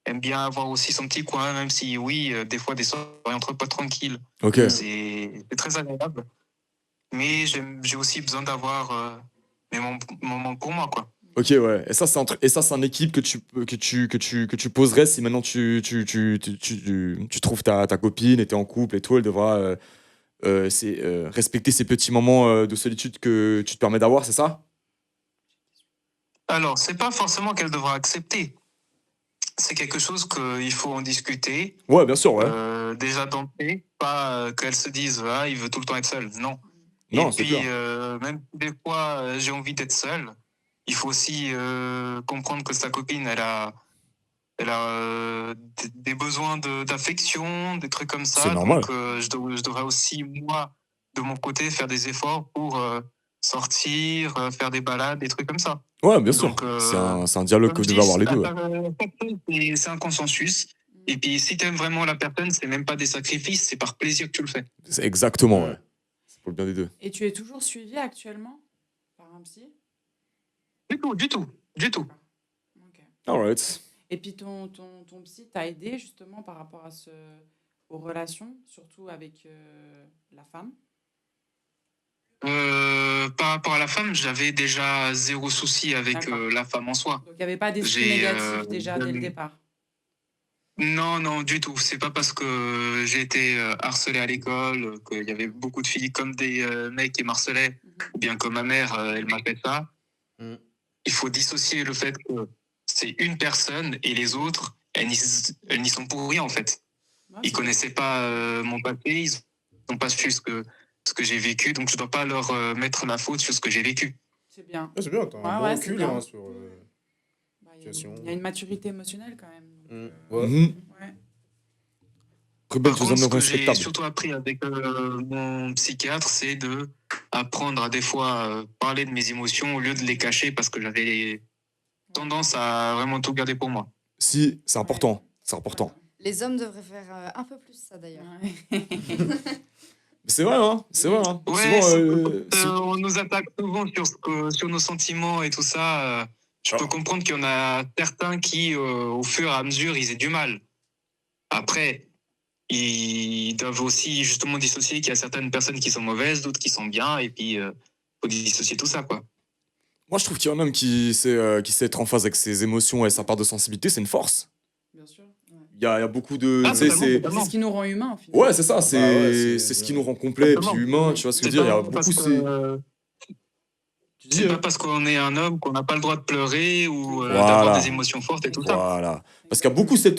aime bien avoir aussi son petit coin, même si oui, des fois des soirées entre potes tranquilles, Ok. c'est très agréable. Mais j'ai aussi besoin d'avoir mes moments pour moi, quoi. Ok, ouais. Et ça, c'est un équilibre que tu poserais si maintenant tu trouves ta copine et t'es en couple et tout. Elle devra respecter ces petits moments de solitude que tu te permets d'avoir, c'est ça? Alors, c'est pas forcément qu'elle devra accepter. C'est quelque chose qu'il faut en discuter. Ouais, bien sûr, ouais. Déjà d'entrée, pas qu'elle se dise ah, il veut tout le temps être seul. Non. Non, Et c'est puis, clair. même si des fois j'ai envie d'être seul, il faut aussi comprendre que sa copine, elle a des besoins d'affection, des trucs comme ça. C'est normal. Donc, je devrais aussi, moi, de mon côté, faire des efforts pour sortir, faire des balades, des trucs comme ça. Ouais, bien sûr. Donc, C'est un dialogue que comme vous je devez dis, avoir les deux. Ouais. c'est un consensus. Et puis, si t'aimes vraiment la personne, c'est même pas des sacrifices, c'est par plaisir que tu le fais. C'est exactement, ouais. C'est pour le bien des deux. Et tu es toujours suivi actuellement par un psy? Du tout. Ok. Alright. Et puis ton psy t'a aidé justement par rapport aux relations, surtout avec la femme? Par rapport à la femme, j'avais déjà zéro souci avec D'accord. la femme en soi. Donc il n'y avait pas d'esprit J'ai, négatif déjà dès le départ? Non, du tout. C'est pas parce que j'ai été harcelé à l'école, qu'il y avait beaucoup de filles comme des mecs qui m'harcelaient, ou bien que ma mère, elle m'a fait ça. Mhm. Il faut dissocier le fait que c'est une personne et les autres, elles n'y sont pour rien en fait. Ouais, Ils c'est connaissaient pas mon passé, ils n'ont pas su ce que j'ai vécu, donc je dois pas leur mettre la faute sur ce que j'ai vécu. c'est bien. Ah, c'est bien, t'as un Ouais, bon c'est recul bien. hein, sur. Bah, il y a situation. il y a une maturité émotionnelle quand même. Donc, Ouais. Mhm. ouais. Ruben, Par tu es un contre, ce homme que j'ai respectable. surtout appris avec mon psychiatre, c'est de apprendre à des fois parler de mes émotions au lieu de les cacher parce que j'avais tendance à vraiment tout garder pour moi. Si, c'est important. C'est important. Les hommes devraient faire un peu plus ça d'ailleurs. Ouais. C'est vrai, hein. C'est vrai, hein. Ouais, Souvent, on nous attaque souvent sur nos sentiments et tout ça. Je peux comprendre qu'il y en a certains qui, au fur et à mesure, ils aient du mal. Après, ils doivent aussi justement dissocier qu'il y a certaines personnes qui sont mauvaises, d'autres qui sont bien, et puis faut dissocier tout ça, quoi. moi, je trouve qu'il y a un homme qui sait être en phase avec ses émotions et sa part de sensibilité, c'est une force. Bien sûr. Il y a beaucoup de. Ah, tu sais, totalement, c'est. totalement. C'est ce qui nous rend humains au final. Ouais, c'est ça. ouais, C'est ce qui nous rend complet et puis humain. Tu vois ce que je veux dire? Il y a beaucoup. C'est pas parce qu'on est un homme qu'on n'a pas le droit de pleurer ou Voilà. d'avoir des émotions fortes et tout ça. Voilà. Parce qu'il y a beaucoup cette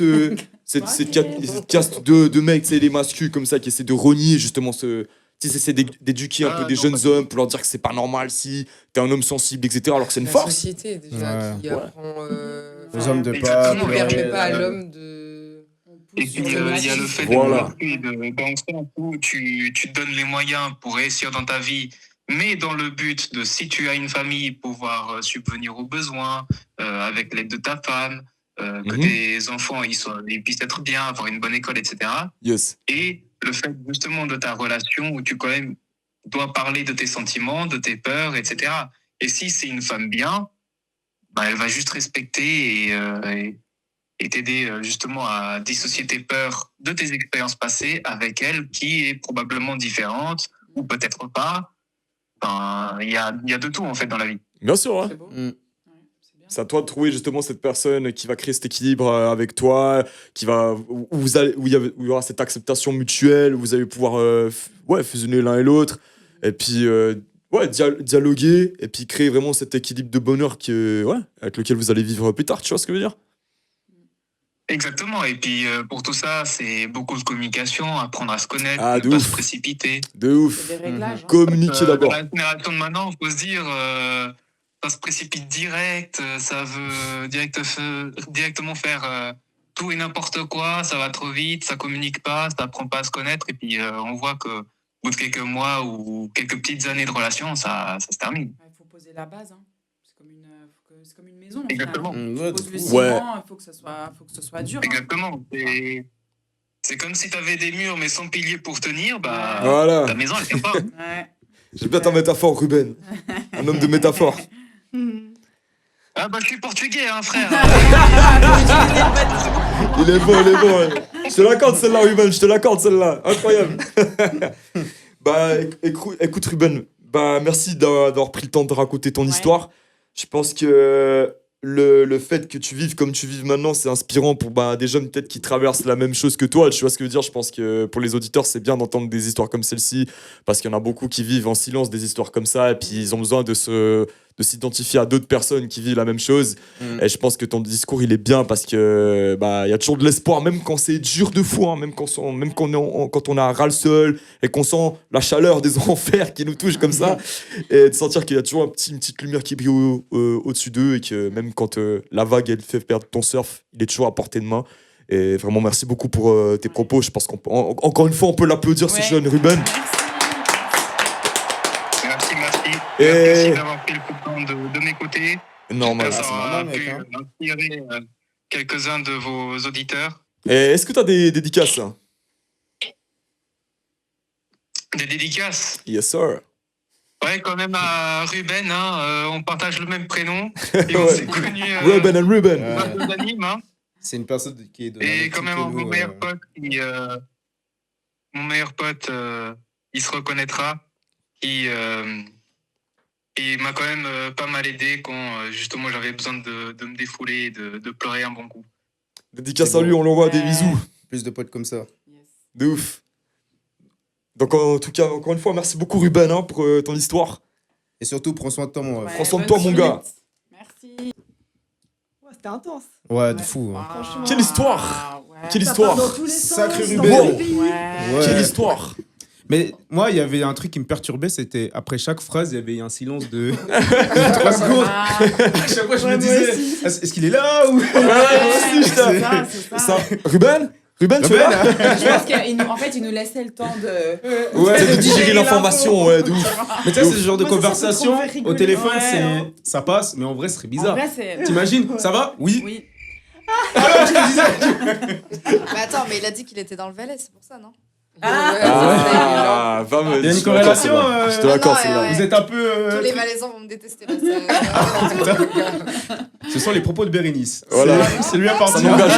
caste de mecs, tu sais, les masculins comme ça, qui essaient de renier justement ce. Tu sais, essaient d'éduquer un peu des non, jeunes pas hommes pour leur dire que c'est pas normal si t'es un homme sensible, etc. Alors que c'est une La force. société déjà Ouais. qui apprend. Les hommes de qui pas Exactement. ne pleurer. permet pas à l'homme de. On pousse Et sur puis, le il y a le fait Voilà. dans le sens où tu te donnes les moyens pour réussir dans ta vie, mais dans le but de, si tu as une famille, pouvoir subvenir aux besoins avec l'aide de ta femme, que Mhm. tes enfants ils puissent être bien, avoir une bonne école, etc. Yes. Et le fait justement de ta relation où tu quand même dois parler de tes sentiments, de tes peurs, etc. Et si c'est une femme bien, bah, elle va juste respecter et t'aider justement à dissocier tes peurs de tes expériences passées avec elle, qui est probablement différente ou peut-être pas. Enfin, il y a de tout en fait dans la vie. Bien sûr, ouais. C'est beau. Mm. Ouais, c'est bien. C'est à toi de trouver justement cette personne qui va créer cet équilibre avec toi, où il y aura cette acceptation mutuelle, où vous allez pouvoir fusionner l'un et l'autre, et puis dialoguer, et puis créer vraiment cet équilibre de bonheur avec lequel vous allez vivre plus tard, tu vois ce que je veux dire? Exactement. Et puis pour tout ça, c'est beaucoup de communication, apprendre à se connaître, Ah, ne de pas ouf. se précipiter. De Il y a ouf. des réglages. hein. Communiquer d'abord. Dans la génération de maintenant, il faut se dire, ça se précipite direct, ça veut directement faire tout et n'importe quoi, ça va trop vite, ça communique pas, ça apprend pas à se connaître, et puis on voit que au bout de quelques mois ou quelques petites années de relation, ça se termine. Il faut poser la base. hein. C'est comme une maison. au final. Exactement. Ouais, Tu poses le de fou. ciment, il faut que ce soit dur. hein. Exactement. C'est comme si tu avais des murs mais sans piliers pour tenir, bah Voilà. ta maison elle tient pas. Ouais. J'aime bien ta métaphore, Ruben. Un homme de métaphore. Ah bah je suis portugais hein frère. Il est bon, il est bon. Ouais. Je te l'accorde celle-là, Ruben, je te l'accorde celle-là. Incroyable. Bah écoute, Ruben, Bah, merci d'avoir pris le temps de raconter ton Ouais. histoire. Je pense que le fait que tu vives comme tu vives maintenant, c'est inspirant pour des jeunes peut-être qui traversent la même chose que toi. Tu vois ce que je veux dire? Je pense que pour les auditeurs, c'est bien d'entendre des histoires comme celle-ci parce qu'il y en a beaucoup qui vivent en silence des histoires comme ça et puis ils ont besoin de s'identifier à d'autres personnes qui vivent la même chose. Et je pense que ton discours, il est bien parce que il y a toujours de l'espoir, même quand c'est dur de fou, hein, même quand quand on a ras le seul et qu'on sent la chaleur des enfers qui nous touche comme ça, et de sentir qu'il y a toujours une petite lumière qui brille au-dessus d'eux et que même quand la vague, elle fait perdre ton surf, il est toujours à portée de main. Et vraiment, merci beaucoup pour tes propos. Je pense qu'encore une fois, on peut l'applaudir, ce Ouais. jeune Ruben. Merci. Et- Merci d'avoir pris le temps de m'écouter. Normal. J'espère que ça aura normal, pu mec, hein. inspirer quelques-uns de vos auditeurs. Et est-ce que tu as des dédicaces? Des dédicaces. Yes, sir. Ouais, quand même à Ruben, hein, on partage le même prénom. Et on Ouais. s'est connus Ruben and Ruben. Ouais. d'anime, hein. C'est une personne qui est de. Et quand même, mon meilleur pote, il se reconnaîtra. Il m'a quand même pas mal aidé quand justement j'avais besoin de me défouler et de pleurer un bon coup. Dédicace C'est à lui, beau. on lui envoie des Ouais. bisous. Plus de potes comme ça. Yes. De ouf. Donc en tout cas, encore une fois, merci beaucoup Ruben hein, pour ton histoire. Et surtout, prends soin de toi, mon ref. Prends soin de bonne toi, mon gars. suite. Merci. Ouais, c'était intense. Ouais, de fou. hein. Franchement. Quelle histoire. Ouais. Quelle Ça histoire. part dans tous les sens, Sacré dans Ruben. tous les pays. Ouais. Ouais. Quelle histoire. Mais moi, il y avait un truc qui me perturbait, c'était après chaque phrase, il y avait un silence de 3 secondes. Ah, À chaque fois, je Ouais, me moi disais, aussi. est-ce qu'il est là ou... c'est j'étais- ça, c'est ça. Ça, Ruben Ruben, tu es là? Je pense qu'il nous laissait le temps de. Ouais, C'est de digérer l'information, ouais, de ouf. Mais tu sais, c'est ce genre de Moi, ça me conversation fait rigoler. au téléphone, Ouais, c'est hein. ça passe, mais en vrai, ce serait En bizarre. vrai, c'est. T'imagines? Ça va? Oui. Oui. Mais attends, mais il a dit qu'il était dans le Valais, c'est pour ça, non? Ah, va me Il y a une je te l'accorde, corrélation, celle-là. Je te l'accorde, non, celle-là. ouais. Vous êtes un peu... Tous les Valaisans vont me détester là. Ce sont les propos de Bérénice. Voilà. C'est lui à partir. Ça n'engage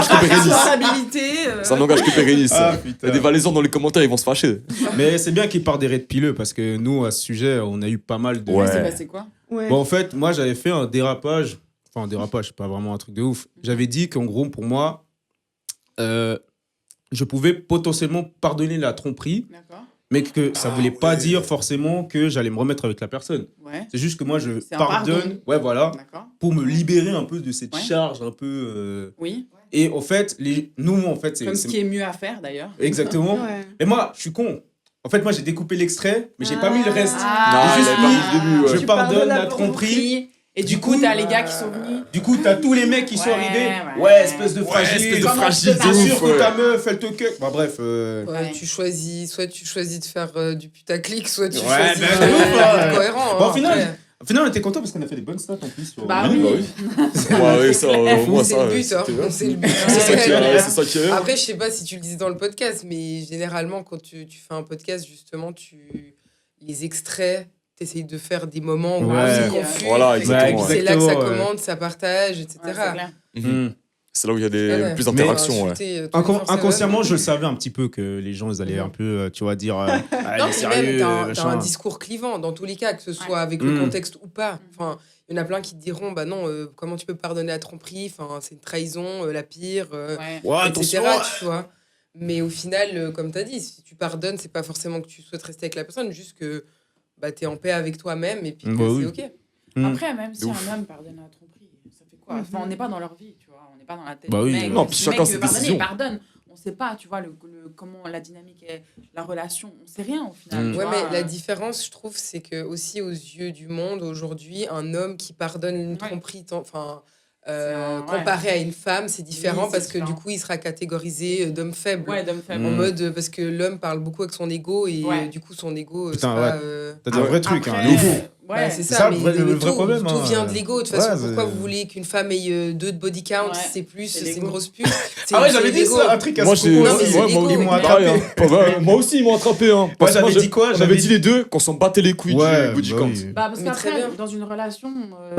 que Bérénice. Responsabilité. Ça n'engage que Bérénice. Ah, Il y putain. a des Valaisans dans les commentaires, ils vont se fâcher. Mais c'est bien qu'il part des raids pileux parce que nous, à ce sujet, on a eu pas mal de. Ouais. C'est passé quoi? Ouais. Bon, en fait, moi, j'avais fait un dérapage. Enfin, un dérapage, c'est pas vraiment un truc de ouf. J'avais dit qu'en gros, pour moi, je pouvais potentiellement pardonner la tromperie, D'accord. mais que ça voulait pas dire forcément que j'allais me remettre avec la personne. Ouais. C'est juste que moi, je C'est un pardonne, pardon. ouais, voilà, D'accord. pour me libérer un peu de cette Ouais. charge un peu. Oui. Et en fait, nous, en fait, Comme ce qui est mieux à faire d'ailleurs. Exactement. Ouais. Mais moi, je suis con. En fait, moi, j'ai découpé l'extrait, mais j'ai pas mis le reste. Ah, J'ai il juste avait pas mis, mis le début, ouais. je Tu pardonne pardonnes la la tromperie. Et du coup, t'as les gars qui sont venus. Du coup, t'as tous les mecs qui sont Ouais, arrivés. ouais. Ouais, espèce de fragile. espèce de Comment fragile t'es de sûr ouf, que ouais. ta meuf, elle te cueille. Bah, bref. Ouais, soit tu choisis de faire du putaclic, soit tu Ouais, choisis ben, de de ouf, faire ouais. cohérent. Bon, hein, au final, après. Au final, on était content parce qu'on a fait des bonnes stats en plus. Sur... Bah Oui, oui. bah oui. Ouais, ouais, ça, au moins C'est ça. le but, c'était hein. bien. C'est le but. C'est ça qui est, c'est ça qui est. Après, je sais pas si tu le disais dans le podcast, mais généralement, quand tu fais un podcast, justement, les extraits, t'essayes de faire des moments où Ouais. c'est confus. Voilà, et exactement. c'est là que ça Exactement, ouais. commente, ça partage, etc. Ouais, c'est clair. Mhm. C'est là où il y a Ouais. le plus d'interactions. Ouais. Insulter, tous les jours, ça Inconsciemment, va. je le savais un petit peu que les gens, ils allaient un peu, tu vois, dire. Ah, Non, il est puis sérieux, même, t'as machin. un discours clivant dans tous les cas, que ce soit avec le Mm. contexte ou pas. Enfin, il y en a plein qui te diront, bah non, comment tu peux pardonner la tromperie, enfin, c'est une trahison, la pire, Ouais. Ouais, etc. attention. Tu vois. Mais au final, comme tu as dit, si tu pardonnes, c'est pas forcément que tu souhaites rester avec la personne, juste que bah, tu es en paix avec toi-même et puis que Bah oui. c'est OK. Mm. Après, même si ouf. un homme pardonne la tromperie, ça fait quoi? Enfin, on n'est pas dans leur vie, tu vois. On n'est pas dans la tête. Bah oui. du mec. Non, puis Si chacun le mec ses veut pardonner, décisions. il pardonne. On sait pas, tu vois, comment la dynamique est, la relation. On sait rien au final. Mm. tu Ouais, vois, mais la différence, je trouve, c'est que aussi aux yeux du monde, aujourd'hui, un homme qui pardonne une Ouais. tromperie, enfin, un- ouais. comparé à une femme, c'est différent Oui, c'est parce que du différent. coup, il sera catégorisé d'homme faible. Ouais, d'homme faible. En Mm. mode, parce que l'homme parle beaucoup avec son ego et Ouais. du coup, son ego, Putain, c'est pas, ouais. T'as dit un vrai truc, hein. Après, de ouf. bah, ouais. c'est C'est ça, ça, mais, le vrai- mais le vrai tout, problème, tout hein. vient de l'ego. De toute façon, Ouais, pourquoi c'est- vous voulez qu'une femme ait 2 de body count, Ouais. c'est plus, C'est c'est une l'ego. grosse pute. C'est- Ah ouais, c'est j'avais dit l'ego. ça, un truc à Moi, ce j'ai. propos. Non, mais c'est ouais, l'ego, moi, mais ils m'ont pareil, attrapé. hein. Pas vrai. Moi aussi, ils m'ont attrapé. Hein. Parce que j'avais moi, dit quoi? On J'avais avait dit- dit les deux qu'on s'en battait les couilles Ouais, du body bah count. oui. Bah, parce Mais très qu'après, bien. dans une relation,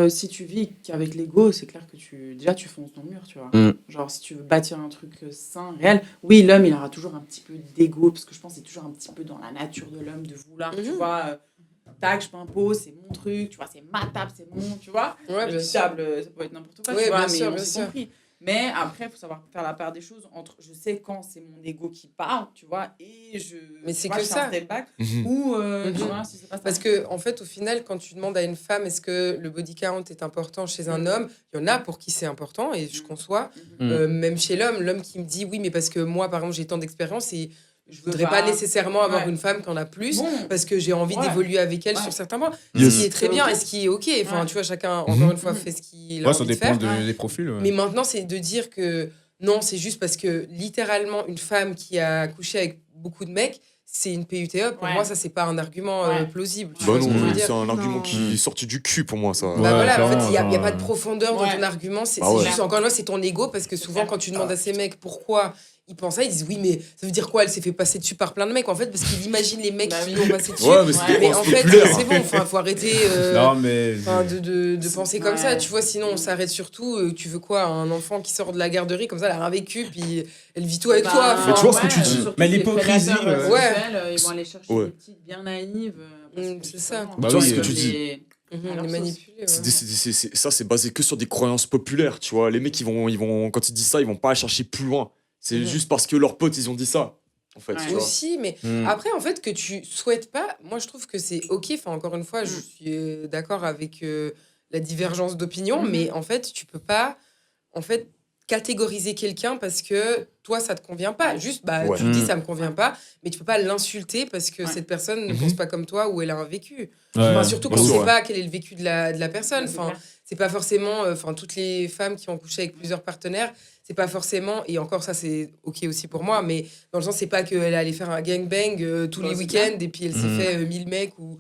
si tu vis qu'avec l'ego, c'est clair que déjà tu fonces dans le mur, tu vois. Mm. Genre, si tu veux bâtir un truc sain, réel, oui, l'homme, il aura toujours un petit peu d'ego, parce que je pense que c'est toujours un petit peu dans la nature de l'homme de vouloir, tu Mhm. vois, tac, je m'impose, c'est mon truc, tu vois, c'est ma table, c'est mon, tu vois. Ouais, bien Une sûr. table, ça peut être n'importe quoi, Ouais, tu vois, bien mais sûr, on bien s'est sûr. compris. Mais après, il faut savoir faire la part des choses entre je sais quand c'est mon ego qui parle, tu vois, et je. Mais c'est tu vois, que je fais ça. un step back, Mhm. ou, tu Mhm. vois, si c'est pas ça. Parce que, en fait, au final, quand tu demandes à une femme est-ce que le body count est important chez un homme, il y en a pour qui c'est important, et je conçois. Même chez l'homme qui me dit oui, mais parce que moi, par exemple, j'ai tant d'expérience et je voudrais pas nécessairement avoir Ouais. une femme qui en a plus Bon. parce que j'ai envie Ouais. d'évoluer avec elle Ouais. sur certains points. Yes. Ce qui est très C'est bien ok. et ce qui est ok. Enfin, Ouais. tu vois, chacun, Mhm. encore une fois, Mhm. fait ce qu'il a Ouais, ça envie de dépend faire. des profils. Ouais. Mais maintenant, c'est de dire que non, c'est juste parce que littéralement, une femme qui a couché avec beaucoup de mecs, c'est une PUTA. Pour Ouais. moi, ça, c'est pas un argument Ouais. plausible. Tu Bah vois ce non, que je veux c'est dire un argument Non. qui est sorti du cul pour moi, ça. Ouais. Bah voilà, en fait, clairement, il n'y a genre, pas de profondeur dans Ouais. ton argument. C'est Bah ouais. juste, encore une fois, c'est ton ego parce que souvent, quand tu demandes à ces mecs pourquoi ils pensent ça, ils disent oui, mais ça veut dire quoi? Elle s'est fait passer dessus par plein de mecs, en fait, parce qu'ils imaginent les mecs Bah qui oui. l'ont passé dessus. Ouais, mais Ouais. c'est Mais en fait, populaire. c'est bon, faut arrêter Non, mais. de penser comme ça, Ouais. tu vois, sinon on s'arrête surtout. Tu veux quoi? Un enfant qui sort de la garderie, comme ça, elle a rien vécu, puis elle vit tout avec Bah, toi. Mais tu vois ce que tu dis. surtout Mais les l'hypocrisie, prédateurs ouais. sexuels, ils vont aller chercher Ouais. des petites bien naïves. Parce que c'est ça. justement, Bah tu vois oui, ce que euh, tu dis. Mhm, Alors, les ça, manipuler. C'est ouais. ça, c'est basé que sur des croyances populaires, tu vois. Les mecs, quand ils disent ça, ils vont pas chercher plus loin. C'est Mhm. juste parce que leurs potes, ils ont dit ça, en fait, Ouais. tu vois. Aussi, mais Hmm. après, en fait, que tu souhaites pas, moi je trouve que c'est ok. Enfin, encore une fois, je suis d'accord avec la divergence d'opinion, Mhm. mais en fait, tu peux pas en fait catégoriser quelqu'un parce que toi ça te convient pas. Juste, bah, Ouais. tu dis Mhm. ça me convient pas, mais tu peux pas l'insulter parce que Ouais. cette personne ne Mhm. pense pas comme toi ou elle a un vécu. Ouais. Enfin, surtout bien qu'on sûr, sait ouais. pas quel est le vécu de la personne. C'est Enfin, clair. c'est pas forcément, enfin, toutes les femmes qui ont couché avec plusieurs partenaires, c'est pas forcément, et encore ça c'est ok aussi pour moi, mais dans le sens c'est pas qu'elle allait faire un gangbang tous Bah, les c'est week-ends et puis elle s'est Mhm. fait 1000 mecs ou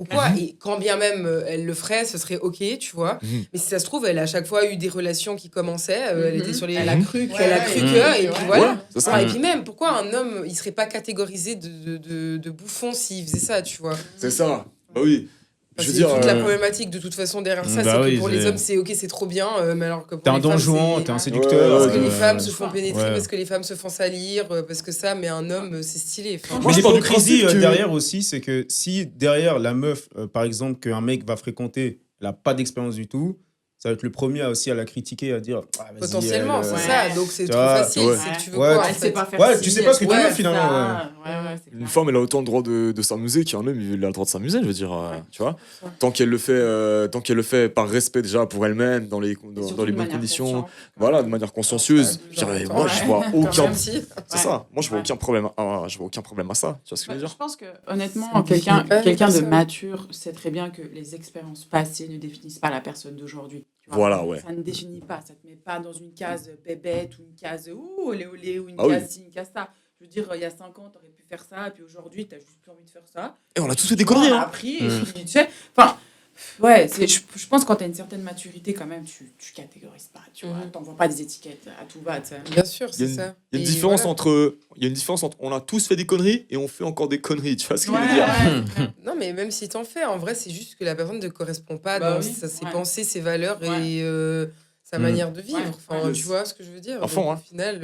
quoi, et quand bien même elle le ferait, ce serait ok, tu vois. Mhm. Mais si ça se trouve, elle a à chaque fois eu des relations qui commençaient, elle était sur les. Elle a cru que. Elle a cru Ouais, que, ouais, et puis ouais. voilà. Ouais, c'est ça. Enfin, et puis même, pourquoi un homme, il serait pas catégorisé de bouffon s'il faisait ça, tu vois? C'est ça. Bah oui. Enfin, Je veux c'est dire. toute la problématique de toute façon derrière ça, Bah c'est oui, que pour les c'est- hommes c'est ok, c'est trop bien, mais alors que pour T'es un les femmes, don Juan, c'est t'es un Ouais, séducteur. parce que ouais, les femmes se ouais. font pénétrer, Ouais. parce que les femmes se font salir, parce que ça, mais un homme c'est stylé. Enfin, Moi, Mais je pars du l'hypocrisie principe que- derrière aussi, c'est que si derrière la meuf, par exemple, qu'un mec va fréquenter, elle n'a pas d'expérience du tout, ça va être le premier aussi à la critiquer, à dire ah, vas-y, potentiellement, elle, c'est ouais. ça, donc c'est Tu trop vois, facile, ouais. c'est que tu veux Ouais, quoi en Elle fait. sait pas faire Ouais, ci, tu sais pas ce que tu elle veux, sait finalement, ça. Ouais, c'est Une clair. femme, elle a autant le droit de s'amuser qu'un homme, il a le droit de s'amuser, je veux dire, tu vois. Tant qu'elle le fait par respect déjà pour elle-même, dans les Et surtout dans les de bonnes manière conditions, consciente. voilà, de manière consciencieuse. Ouais, Je dirais, plus moi, je vois important, aucun, même si- c'est ça. Moi, je vois Ouais. aucun problème, je vois aucun problème à ça. Tu vois ce que je veux Je dire? pense que honnêtement, C'est quelqu'un difficile. quelqu'un de Ouais, mature sait très bien que les expériences passées ne définissent pas la personne d'aujourd'hui. Tu vois. Voilà, ouais. Ça ne définit pas, ça te met pas dans une case bébête ou une case ouh olé olé ou une Ah oui. case ci, une case ça. Je veux dire, il y a 5 ans, t'aurais pu faire ça, et puis aujourd'hui, t'as juste plus envie de faire ça. Et on a tous fait des Tu vois, conneries, on a hein. appris, et puis, tu sais, enfin, ouais, je pense que quand t'as une certaine maturité, quand même, tu catégorises pas, tu vois, Mhm. t'envoies pas des étiquettes à tout va, tu sais. Bien sûr, Il y a c'est une, ça. il y a une Et différence voilà. entre on a tous fait des conneries et on fait encore des conneries. Tu vois ce que je veux Ouais, dire? ouais, c'est clair. Non, mais même si t'en fais, en vrai, c'est juste que la personne ne correspond pas Bah dans oui, ses ouais. pensées, ses valeurs Ouais. et sa Mm. manière de vivre. Ouais, Enfin, ouais. tu vois ce que je veux dire? À fond, Donc, hein. au final,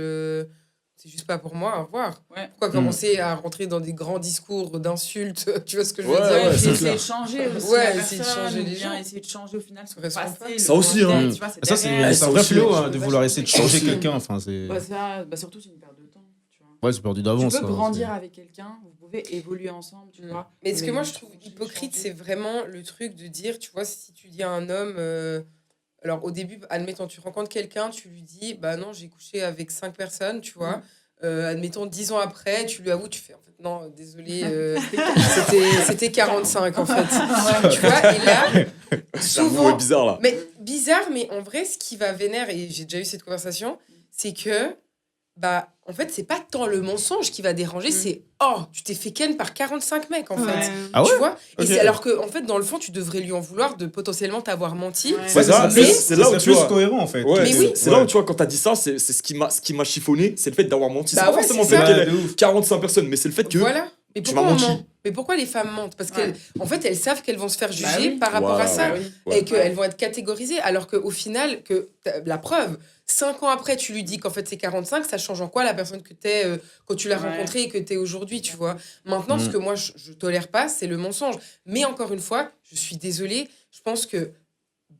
c'est juste pas pour moi. Au revoir. Ouais. Pourquoi commencer à rentrer dans des grands discours d'insultes? Tu vois ce que je veux Ouais, dire? ouais, Ouais, c'est puis essayer clair. de changer aussi Ouais, la essayer de personne, changer ou les bien gens. essayer de changer au final ce que correspond passé, pas. le Ça aussi, contexte, hein. tu vois, c'est Ça, c'est derrière. c'est un ça vrai aussi, fléau hein. hein, de vouloir essayer de changer aussi. quelqu'un. Enfin, c'est Bah, ça, bah surtout, c'est une perte de temps. Tu vois. ouais, c'est perdu Tu d'avance. peux ça, grandir avec quelqu'un, vous pouvez évoluer ensemble, tu vois. Mais ce que moi je trouve changer, hypocrite, changer. c'est vraiment le truc de dire, tu vois, si tu dis à un homme, alors au début, admettons, tu rencontres quelqu'un, tu lui dis, bah non, j'ai couché avec 5 personnes, tu vois. Admettons, 10 ans après, tu lui avoues, tu fais, en fait, non, désolé, c'était 45 en fait. Tu vois, et là, C'est un mot souvent, bizarre là. mais bizarre, mais en vrai, ce qui va vénère, et j'ai déjà eu cette conversation, c'est que, bah, en fait, c'est pas tant le mensonge qui va déranger, c'est oh, tu t'es fait ken par 45 mecs, en fait. Ouais. Ah ouais Tu vois Et Ok. c'est alors que, en fait, dans le fond, tu devrais lui en vouloir de potentiellement t'avoir menti. Ouais. Ouais, c'est ça, ça, c'est là où tu plus vois. cohérent en fait. Ouais, Mais c'est oui. c'est là où tu vois, quand t'as dit ça, c'est ce qui m'a chiffonné, c'est le fait d'avoir menti. Bah C'est pas ouais, forcément le c'est fait ça. qu'elle Ouais, ait de ouf. 45 personnes, mais c'est le fait que Voilà. Mais tu pourquoi m'as on menti. ment Mais pourquoi les femmes mentent? Parce qu'en fait, elles savent qu'elles vont se faire juger Bah oui. par rapport à Wow. ça. Bah oui. Ouais. Et qu'elles vont être catégorisées. Alors qu'au final, la preuve, 5 ans après, tu lui dis qu'en fait c'est 45, ça change en quoi la personne que t'es quand tu l'as Ouais. rencontrée et que t'es aujourd'hui, tu vois. Maintenant, ce que moi je tolère pas, c'est le mensonge. Mais encore une fois, je suis désolée, je pense que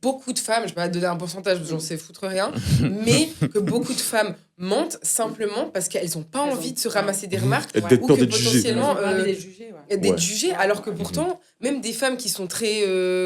beaucoup de femmes, je vais pas donner un pourcentage parce que j'en sais foutre rien, mais que beaucoup de femmes mentent simplement parce qu'elles ont pas Elles envie ont- de se ramasser des remarques Et d'être ou peur que d'être jugées. potentiellement Elles ont pas envie d'être jugées, ouais. d'être Ouais. jugées, alors que pourtant, même des femmes qui sont très,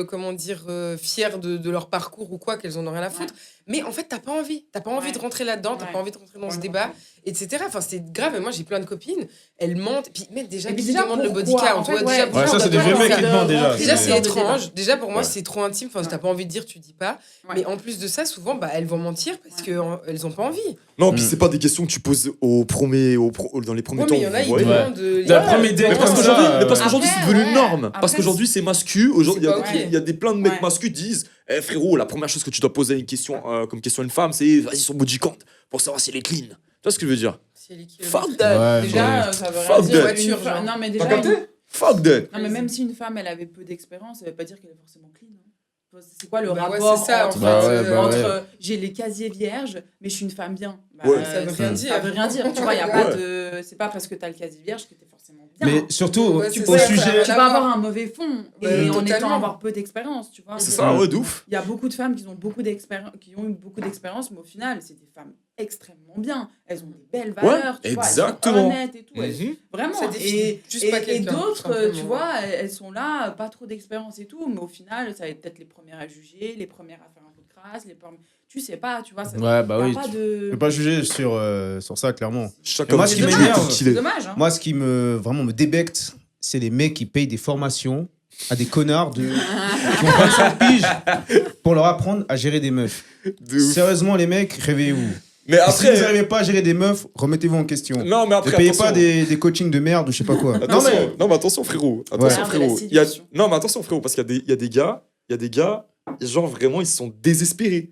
comment dire, fières de leur parcours ou quoi, qu'elles en ont rien à foutre, mais en fait, t'as pas envie Ouais. de rentrer là-dedans, t'as Ouais. pas envie de rentrer dans ce Ouais, débat, etc. Enfin, c'est grave, et moi j'ai plein de copines, elles mentent, puis même déjà, Et puis qui déjà, demandent le body pourquoi count, En tu vois, fait, déjà, ouais, Ouais, ça, on c'est des doit vieux pas mecs faire qui demandent déjà. Déjà, C'est c'est dans le étrange. débat. Déjà, pour moi, Ouais. c'est trop intime. Enfin, si t'as pas envie de dire, tu dis pas. Ouais. Mais en plus de ça, souvent, bah, elles vont mentir parce Ouais. qu'elles ont pas envie. Non, puis c'est pas des questions que tu poses dans les premiers Ouais, temps. mais il y en a, ils ouais. demandent. La première idée, Mais parce comme qu'aujourd'hui, ça, aujourd'hui, c'est devenu une norme. Parce Après, qu'aujourd'hui, c'est mascu. Aujourd'hui, il y a, C'est pas ok. il y a des plein de mecs Ouais. masculins qui disent frérot, la première chose que tu dois poser une question, comme question à une femme, c'est vas-y son body count pour savoir si elle est clean. Tu vois ce que je veux dire? Si elle est qui, elle est Fuck that. Ouais, Déjà, ça veut Fuck rien dire. that. Une Voiture, femme- genre. Non, mais T'as déjà, capté? Fuck that. non, mais même si une femme, elle avait peu d'expérience, ça veut pas dire qu'elle est forcément clean. hein. C'est quoi le Bah ouais, rapport c'est ça, en entre, fait. Bah ouais, bah entre, ouais. j'ai les casiers vierges, mais je suis une femme bien? Bah, Ouais. Ça veut rien dire. Ça veut rien dire. Tu vois, y a pas de... C'est pas parce que t'as le casier vierge que t'es forcément bien. Mais surtout, Ouais, c'est au ça, sujet. ça Tu va vas avoir avoir un mauvais fond Ouais, et en totalement. étant avoir peu d'expérience, tu vois. C'est Je- ça, ouais, de ouf. Il y a beaucoup de femmes qui ont beaucoup d'expérience, mais au final, c'est des femmes extrêmement bien. Elles ont des belles valeurs, tu vois, elles exactement. sont honnêtes et tout. Mhm. Vraiment. Ça définit juste pas Et quelqu'un, d'autres, simplement. tu vois, elles sont là, pas trop d'expérience et tout, mais au final, ça va être peut-être les premières à juger, les premières à faire un peu de crasse, tu sais pas, tu vois. Ça, Ouais, bah y a oui. pas Tu de... peux pas juger sur ça, clairement. Chacun moi, dit ce qui qu'il est m'énerve, tel qu'il C'est est. dommage, hein. Moi, ce qui me débecte, c'est les mecs qui payent des formations à des connards qui ont 25 piges pour leur apprendre à gérer des meufs. De ouf. Sérieusement, les mecs, réveillez-vous. Mais Et si vous après. n'arrivez pas à gérer des meufs, remettez-vous en question. Non, mais Ne après. payez attention. pas des coachings de merde ou je sais pas quoi. Non mais attention frérot, attention Ouais. frérot. La Il y a... séduction. Non mais attention frérot parce qu'il y a des gars, genre vraiment ils se sont désespérés.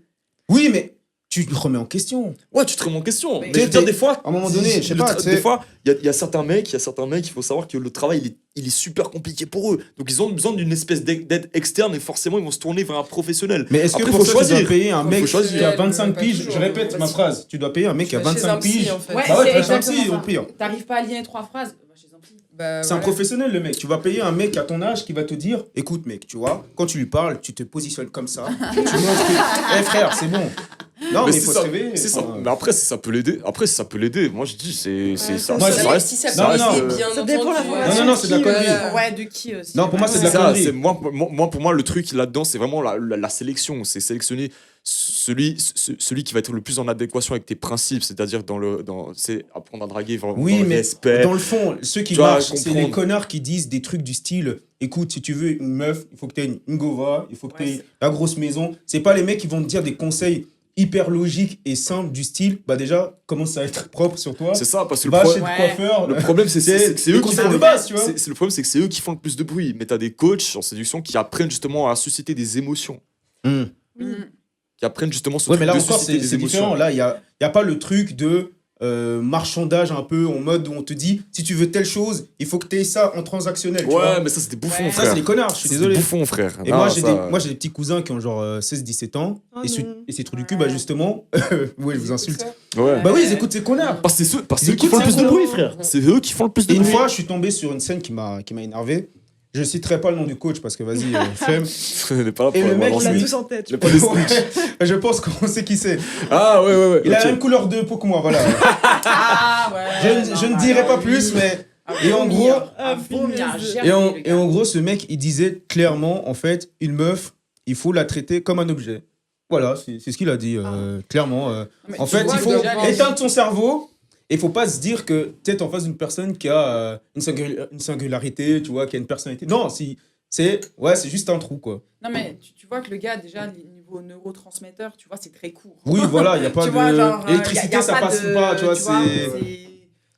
Oui, mais tu te remets en question. Ouais, tu te remets en question. Mais Mais je veux dire, t'es- des fois, à un moment donné, je sais pas, tu sais. des fois, il y a certains mecs, il faut savoir que le travail il est super compliqué pour eux. Donc ils ont besoin d'une espèce d'aide externe et forcément ils vont se tourner vers un professionnel. Mais est-ce que Après, pour faut ça, tu dois choisir. payer un Faut mec choisir. qui a 25 Pas piges toujours, Je répète pas ma si- phrase. Tu dois payer un mec qui a Tu vas chez 25 un psy, piges. en fait. Ouais, Bah ouais, c'est tu vas chez un exactement psy, ça. au pire. T'arrives pas à lier 3 phrases, va chez un psy. Bah, C'est un voilà. professionnel, le mec. Tu vas payer un mec à ton âge qui va te dire écoute, mec, tu vois, quand tu lui parles, tu te positionnes comme ça. Tu montres que. Eh frère, c'est bon. Non, mais il c'est faut ça, se réveiller. c'est ça. Enfin, Mais après ça peut l'aider. Moi je dis c'est ça. Moi, ça je- reste. Si ça Non, peut non. aider, bien Ça dépend de la entendu. formation. Non, c'est de la Qui, connerie. Ouais, de qui aussi. Non, pour moi, c'est de la Ça, connerie. c'est pour moi le truc là-dedans, c'est vraiment la sélection. C'est sélectionner celui qui va être le plus en adéquation avec tes principes, c'est-à-dire c'est apprendre à draguer vraiment Oui, dans le mais respect. dans le fond, ceux qui Tu vas marchent, c'est les comprendre. connards qui disent des trucs du style écoute, si tu veux une meuf, il faut que tu aies une gova, il faut que tu aies Ouais, la grosse maison. C'est pas les mecs qui vont te dire des conseils hyper logiques et simples du style bah déjà, commence à être propre sur toi. C'est ça, parce que Va chez le Ouais. coiffeur. le problème, c'est C'est eux des qui conseils font de le base, tu vois. Le problème, c'est que c'est eux qui font le plus de bruit. Mais t'as des coachs en séduction qui apprennent justement à susciter des émotions. Hmm. Qui apprennent justement ce Ouais, truc mais là de encore, susciter des c'est émotions. différent. Là, il y a pas le truc de marchandage un peu en mode où on te dit si tu veux telle chose, il faut que tu aies ça en transactionnel. tu vois. Ouais, mais ça, c'est des bouffons, Ouais. Ça, frère. c'est des connards, je suis C'est désolé. des bouffons, frère. Et Non, moi, ça- j'ai des petits cousins qui ont genre 16-17 ans. Oh et, non. ces trous du cul, bah justement, ouais, je vous insulte. Ouais. Bah oui, ils écoutent ces connards. Parce que c'est Ils eux qui écoutent font le ça, plus de gros. bruit, frère. C'est eux qui font le plus de Et une bruit. fois, je suis tombé sur une scène qui m'a énervé. Je citerai pas le nom du coach parce que vas-y, flemme. On n'est pas là pour Et le la mec, On balancer. l'a lui- tous en tête. Il y a pas des snitch. Ouais, je pense qu'on sait qui c'est. Ah ouais. Il a ok. la même couleur de peau que moi, voilà. Ah ouais. Je ne dirai pas plus, mais. Et en gros, et en gros, ce mec, il disait clairement, en fait, une meuf, il faut la traiter comme un objet. Voilà, c'est ce qu'il a dit, clairement. En fait, il faut éteindre son cerveau. Et il faut pas se dire que tu es en face d'une personne qui a une singularité, tu vois, qui a une personnalité. Non, c'est juste un trou, quoi. Non, mais tu vois que le gars, déjà, niveau neurotransmetteur, tu vois, c'est très court. Oui, voilà, il n'y a pas Tu de... vois, genre, L'électricité, y a ça pas passe de- pas, tu vois, vois, c'est...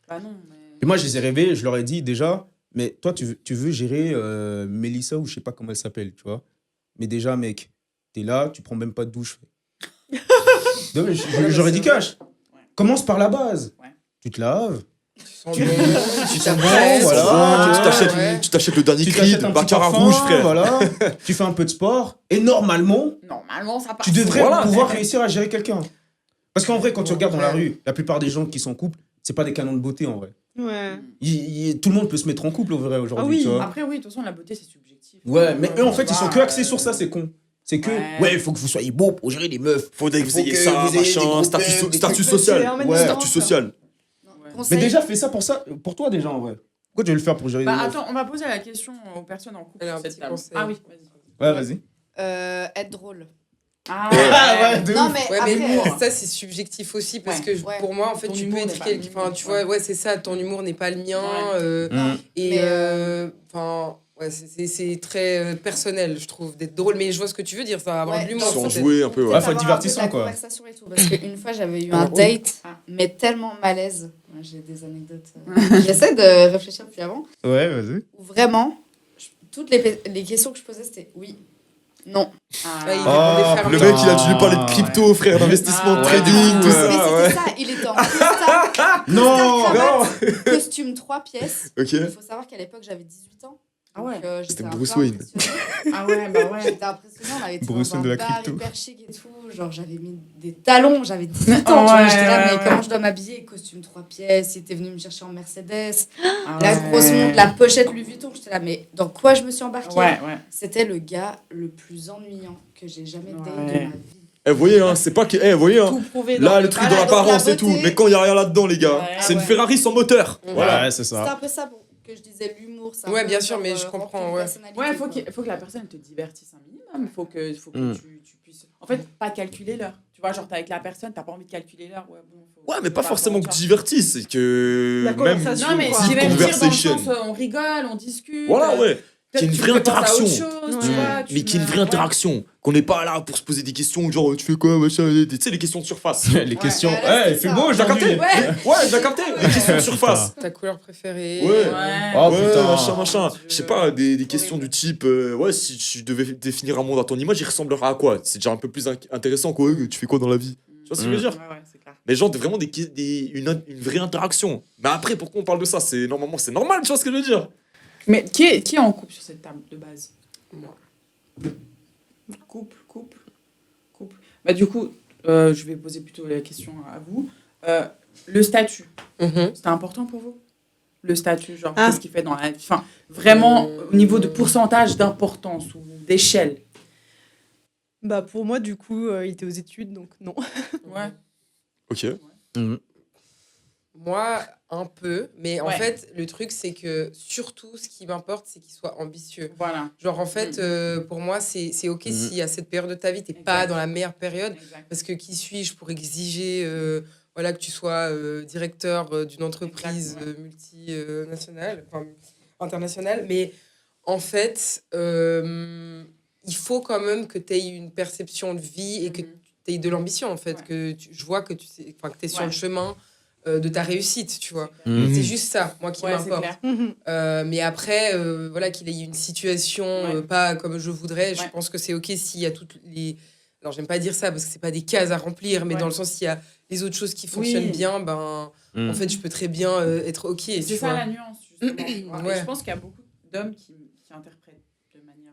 Bah non, mais... Et moi, je les ai rêvés, je leur ai dit déjà, mais toi, tu veux gérer Mélissa ou je sais pas comment elle s'appelle, tu vois. Mais déjà, mec, t'es là, tu prends même pas de douche. Non, mais j'aurais dit cash. Commence par la base. Ouais. Tu te laves, Tu Tu sens bon, t'apprêtes, voilà. Tu t'achètes le dernier Tu cri, t'achètes le un petit baccarat parfum, rouge, frère. voilà. Tu fais un peu de sport. Et normalement, Normalement, ça passe. tu devrais Voilà. pouvoir réussir à gérer quelqu'un. Parce qu'en vrai, quand tu regardes dans la Ouais. rue, la plupart des gens qui sont en couple, c'est pas des canons de beauté en vrai. Ouais. Tout le monde peut se mettre en couple au vrai aujourd'hui, Ah oui. tu vois. Après, oui, de toute façon, la beauté, c'est subjectif. Ouais, mais eux en fait, Tu ils sont vois, que axés sur ça, c'est con. C'est que, Ouais. il faut que vous soyez beau pour gérer les meufs. Faudrait que Il vous faut ayez que ça, vous ayez des machin, gros statut, pecs, des statut trucs. social. C'est Ouais. Statut social. Mais Conseil, déjà, fais ça pour toi déjà en vrai. Pourquoi tu veux le faire pour gérer les Bah meufs? attends, on va poser la question aux personnes en couple. Elle a un sur cette petit table. conseil. Ah oui, vas-y. Ouais, vas-y. être drôle. Ah ouais, de Non, ouf. mais Ouais, mais après, ça, c'est subjectif aussi, parce Ouais. que Ouais. pour moi, en fait, Ton tu peux humour être n'est pas quelqu'un. le Enfin, mien, tu ouais. vois, ouais, c'est ça, ton humour n'est pas le mien. Ouais. Et Mais, enfin, ouais, c'est très personnel, je trouve, d'être drôle. Mais je vois ce que tu veux dire, ça va avoir Ouais. de l'humour. Sans peut-être. jouer un peu, ouais. Ouais, faut être avoir un peu de divertissant, la quoi. conversation et tout. Parce qu'une fois, j'avais eu un Alors, oui. date, mais tellement malaise. Moi, j'ai des anecdotes. J'essaie de réfléchir depuis avant. Ouais, vas-y. Où vraiment, toutes les questions que je posais, c'était oui, non. Ah, il Ah. répondait fermé. Le mec, il a dû lui parler de crypto, frère, d'investissement, Ah, de ouais. trading, tout Mais ça, c'était ouais. ça, il était en costard, Non, cravate, costume 3 pièces. Ok. Il faut savoir qu'à l'époque, j'avais 18 ans. Ah ouais. Donc, j'étais C'était un Bruce peu Wayne. impressionnée. Ah ouais, bah ouais. J'étais impressionnée, on avait été Bruce dans un Wayne de la bar crypto. hyper chic et tout. Genre, j'avais mis des talons, j'avais 18 ans. tu vois, Ouais, j'étais là, ouais, mais comment je dois m'habiller? Costume 3 pièces, il était venu me chercher en Mercedes. Ah La ouais. grosse montre, la pochette Louis Vuitton. J'étais là, mais dans quoi je me suis embarquée? Ouais, ouais. C'était le gars le plus ennuyant que j'ai jamais daté de Ouais. ma vie. Eh, vous voyez, hein, c'est pas que. Eh, vous voyez, hein. Tout prouvé Là, dans le truc de Voilà, donc l'apparence la et tout. beauté. Mais quand il y a rien là-dedans, les gars, Ouais, c'est une ouais. Ferrari sans moteur. Voilà. Ouais, c'est C'était ça. un peu ça que je disais, l'humour. c'est un Ouais, peu bien sûr, genre, mais je remplir comprends, une ouais. personnalité, Ouais, quoi. faut que la personne te divertisse un minimum. Faut que Mm. tu puisses. En fait, pas calculer l'heure. Tu vois, genre, t'es avec la personne, t'as pas envie de calculer l'heure. Ouais, bon, Ouais, mais pas forcément que tu divertisse, c'est que. La Même. conversation. Non, mais Quoi. se divertir dans le Conversation. sens, on rigole, on discute. Voilà, ouais. Qu'il y ait une Peut-être vraie que tu peux penser à autre interaction. chose, tu Ouais. vois, tu Mais qu'il y ait une vraie me- interaction. Qu'on n'est pas là pour se poser des questions, genre tu fais quoi, machin, tu sais, les questions de surface. Les questions. Ouais, là, Ouais, c'est il fait ça. beau T'as capté? aujourd'hui. Ouais, j'ai capté. Les questions de surface. Ta couleur préférée. Ouais. Ouais. Oh, Ouais, putain. machin. Dieu. Je sais pas, des questions du type, ouais, si tu devais définir un monde à ton image, il ressemblerait à quoi? C'est déjà un peu plus intéressant, quoi. Tu fais quoi dans la vie? Tu vois ce que je veux dire? Ouais, c'est clair. Les gens, vraiment une vraie interaction. Mais après, pourquoi on parle de ça? Normalement, c'est normal, tu vois ce que je veux dire? Mais qui est en couple sur cette table de base? Moi. Couple. Bah, du coup, je vais poser plutôt la question à vous. Le statut, Mhm. c'était important pour vous? Le statut, genre, Ah. qu'est-ce qu'il fait dans la vie? Enfin, vraiment, Euh, au niveau de pourcentage d'importance ou d'échelle. Bah, pour moi, du coup, il était aux études, donc non. Ouais. Ok. Moi, un peu. Mais en Ouais. fait, le truc, c'est que surtout, ce qui m'importe, c'est qu'il soit ambitieux. Voilà. Genre, en fait, pour moi, c'est OK si à cette période de ta vie, t'es pas Exact. dans la meilleure période. Exact. Parce que qui suis-je pour exiger voilà, que tu sois directeur d'une entreprise Exact, multinationale, enfin, internationale. Mais en fait, il faut quand même que tu aies une perception de vie et que tu aies de l'ambition, en fait. Ouais. Que je vois que tu es sur Ouais. le chemin de ta réussite, tu vois. Mhm. C'est juste ça, moi, qui Ouais, c'est m'importe. clair. Mais après, voilà, qu'il ait une situation Ouais. pas comme je voudrais, je Ouais. pense que c'est OK s'il y a toutes les... Alors, j'aime pas dire ça parce que c'est pas des cases à remplir, mais Ouais. dans le sens, s'il y a les autres choses qui fonctionnent Oui. bien, ben, Mhm. en fait, je peux très bien être OK. C'est tu ça vois. la nuance, justement. tu vois. Et Ouais. je pense qu'il y a beaucoup d'hommes qui interprètent de manière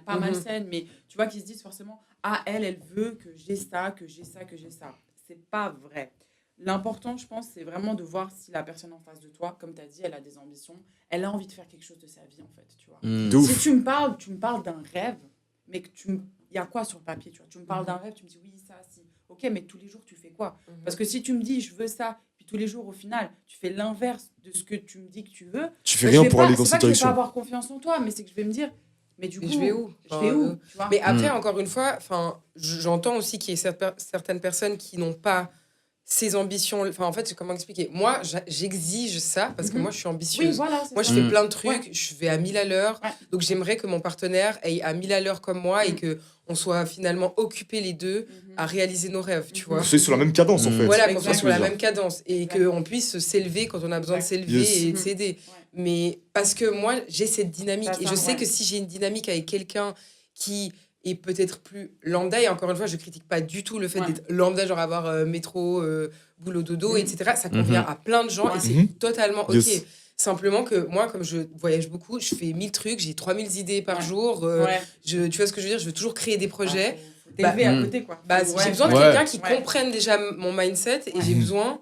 pas Mhm. malsaine, mais tu vois, qui se disent forcément ah, elle veut que j'ai ça, que j'ai ça, que j'ai ça. C'est pas vrai. L'important, je pense, c'est vraiment de voir si la personne en face de toi, comme tu as dit, elle a des ambitions, elle a envie de faire quelque chose de sa vie, en fait, tu vois. De ouf. Si tu me parles d'un rêve, mais que il y a quoi sur le papier, tu vois. Tu me parles d'un rêve, tu me dis oui, ça, si. Ok, mais tous les jours, tu fais quoi? Parce que si tu me dis je veux ça, puis tous les jours, au final, tu fais l'inverse de ce que tu me dis que tu veux, Tu fais bah, rien je vais pour pas- aller dans c'est pas cette que je vais pas direction. avoir confiance en toi, mais c'est que je vais me dire, mais du coup, Je vais où? Je vais où, tu vois. Mais après, encore une fois, j'entends aussi qu'il y ait certaines personnes qui n'ont pas ces ambitions. Enfin, en fait, comment expliquer? Moi, j'exige ça parce que Mhm. moi, je suis ambitieuse. Oui, voilà, c'est Moi, je ça. fais plein de trucs, Ouais. je vais à 1000 à l'heure. Ouais. Donc, j'aimerais que mon partenaire aille à 1000 à l'heure comme moi et Mm. que on soit finalement occupés les deux Mhm. à réaliser nos rêves, tu Mhm. vois. Vous soyez sur la même cadence, en Mhm. fait. Voilà, qu'on Exact. soit sur la Exact. même cadence et Exact. qu'on puisse s'élever quand on a besoin de Exact. s'élever Yes. et de Mhm. s'aider. Ouais. Mais parce que moi, j'ai cette dynamique Ça, et je sais ouais. que si j'ai une dynamique avec quelqu'un qui est peut-être plus lambda. Et encore une fois, je critique pas du tout le fait d'être lambda, genre avoir métro, boulot, dodo, etc. Ça convient à plein de gens et c'est totalement OK. Yes. Simplement que moi, comme je voyage beaucoup, je fais 1000 trucs, j'ai 3000 idées par jour. Tu vois ce que je veux dire? Je veux toujours créer des projets. T'élever à côté, quoi. J'ai besoin de quelqu'un qui comprenne déjà mon mindset et j'ai besoin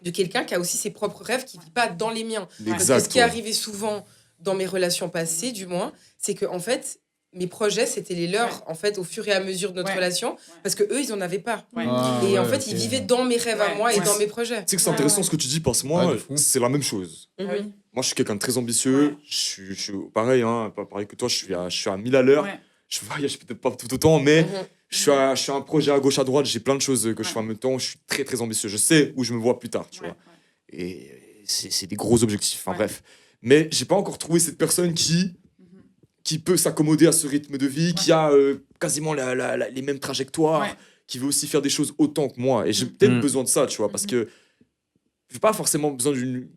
de quelqu'un qui a aussi ses propres rêves, qui ne vit pas dans les miens. Parce que ce qui est arrivé souvent dans mes relations passées, du moins, c'est que en fait, mes projets, c'était les leurs, en fait, au fur et à mesure de notre relation, parce que eux, ils en avaient pas. Et en fait, ils vivaient dans mes rêves à moi et dans mes projets. Tu sais que c'est intéressant ce que tu dis, parce que moi, c'est la même chose. Moi, je suis quelqu'un de très ambitieux. Je suis pareil, hein, pas pareil que toi, je suis à 1000 à l'heure. Je voyage peut-être pas tout autant, mais je suis un projet à gauche, à droite. J'ai plein de choses que je fais en même temps. Je suis très, très ambitieux. Je sais où je me vois plus tard, tu vois. Et c'est des gros objectifs, enfin bref. Mais j'ai pas encore trouvé cette personne qui peut s'accommoder à ce rythme de vie, qui a quasiment les mêmes trajectoires, qui veut aussi faire des choses autant que moi. Et j'ai peut-être besoin de ça, tu vois, parce que j'ai pas forcément besoin d'une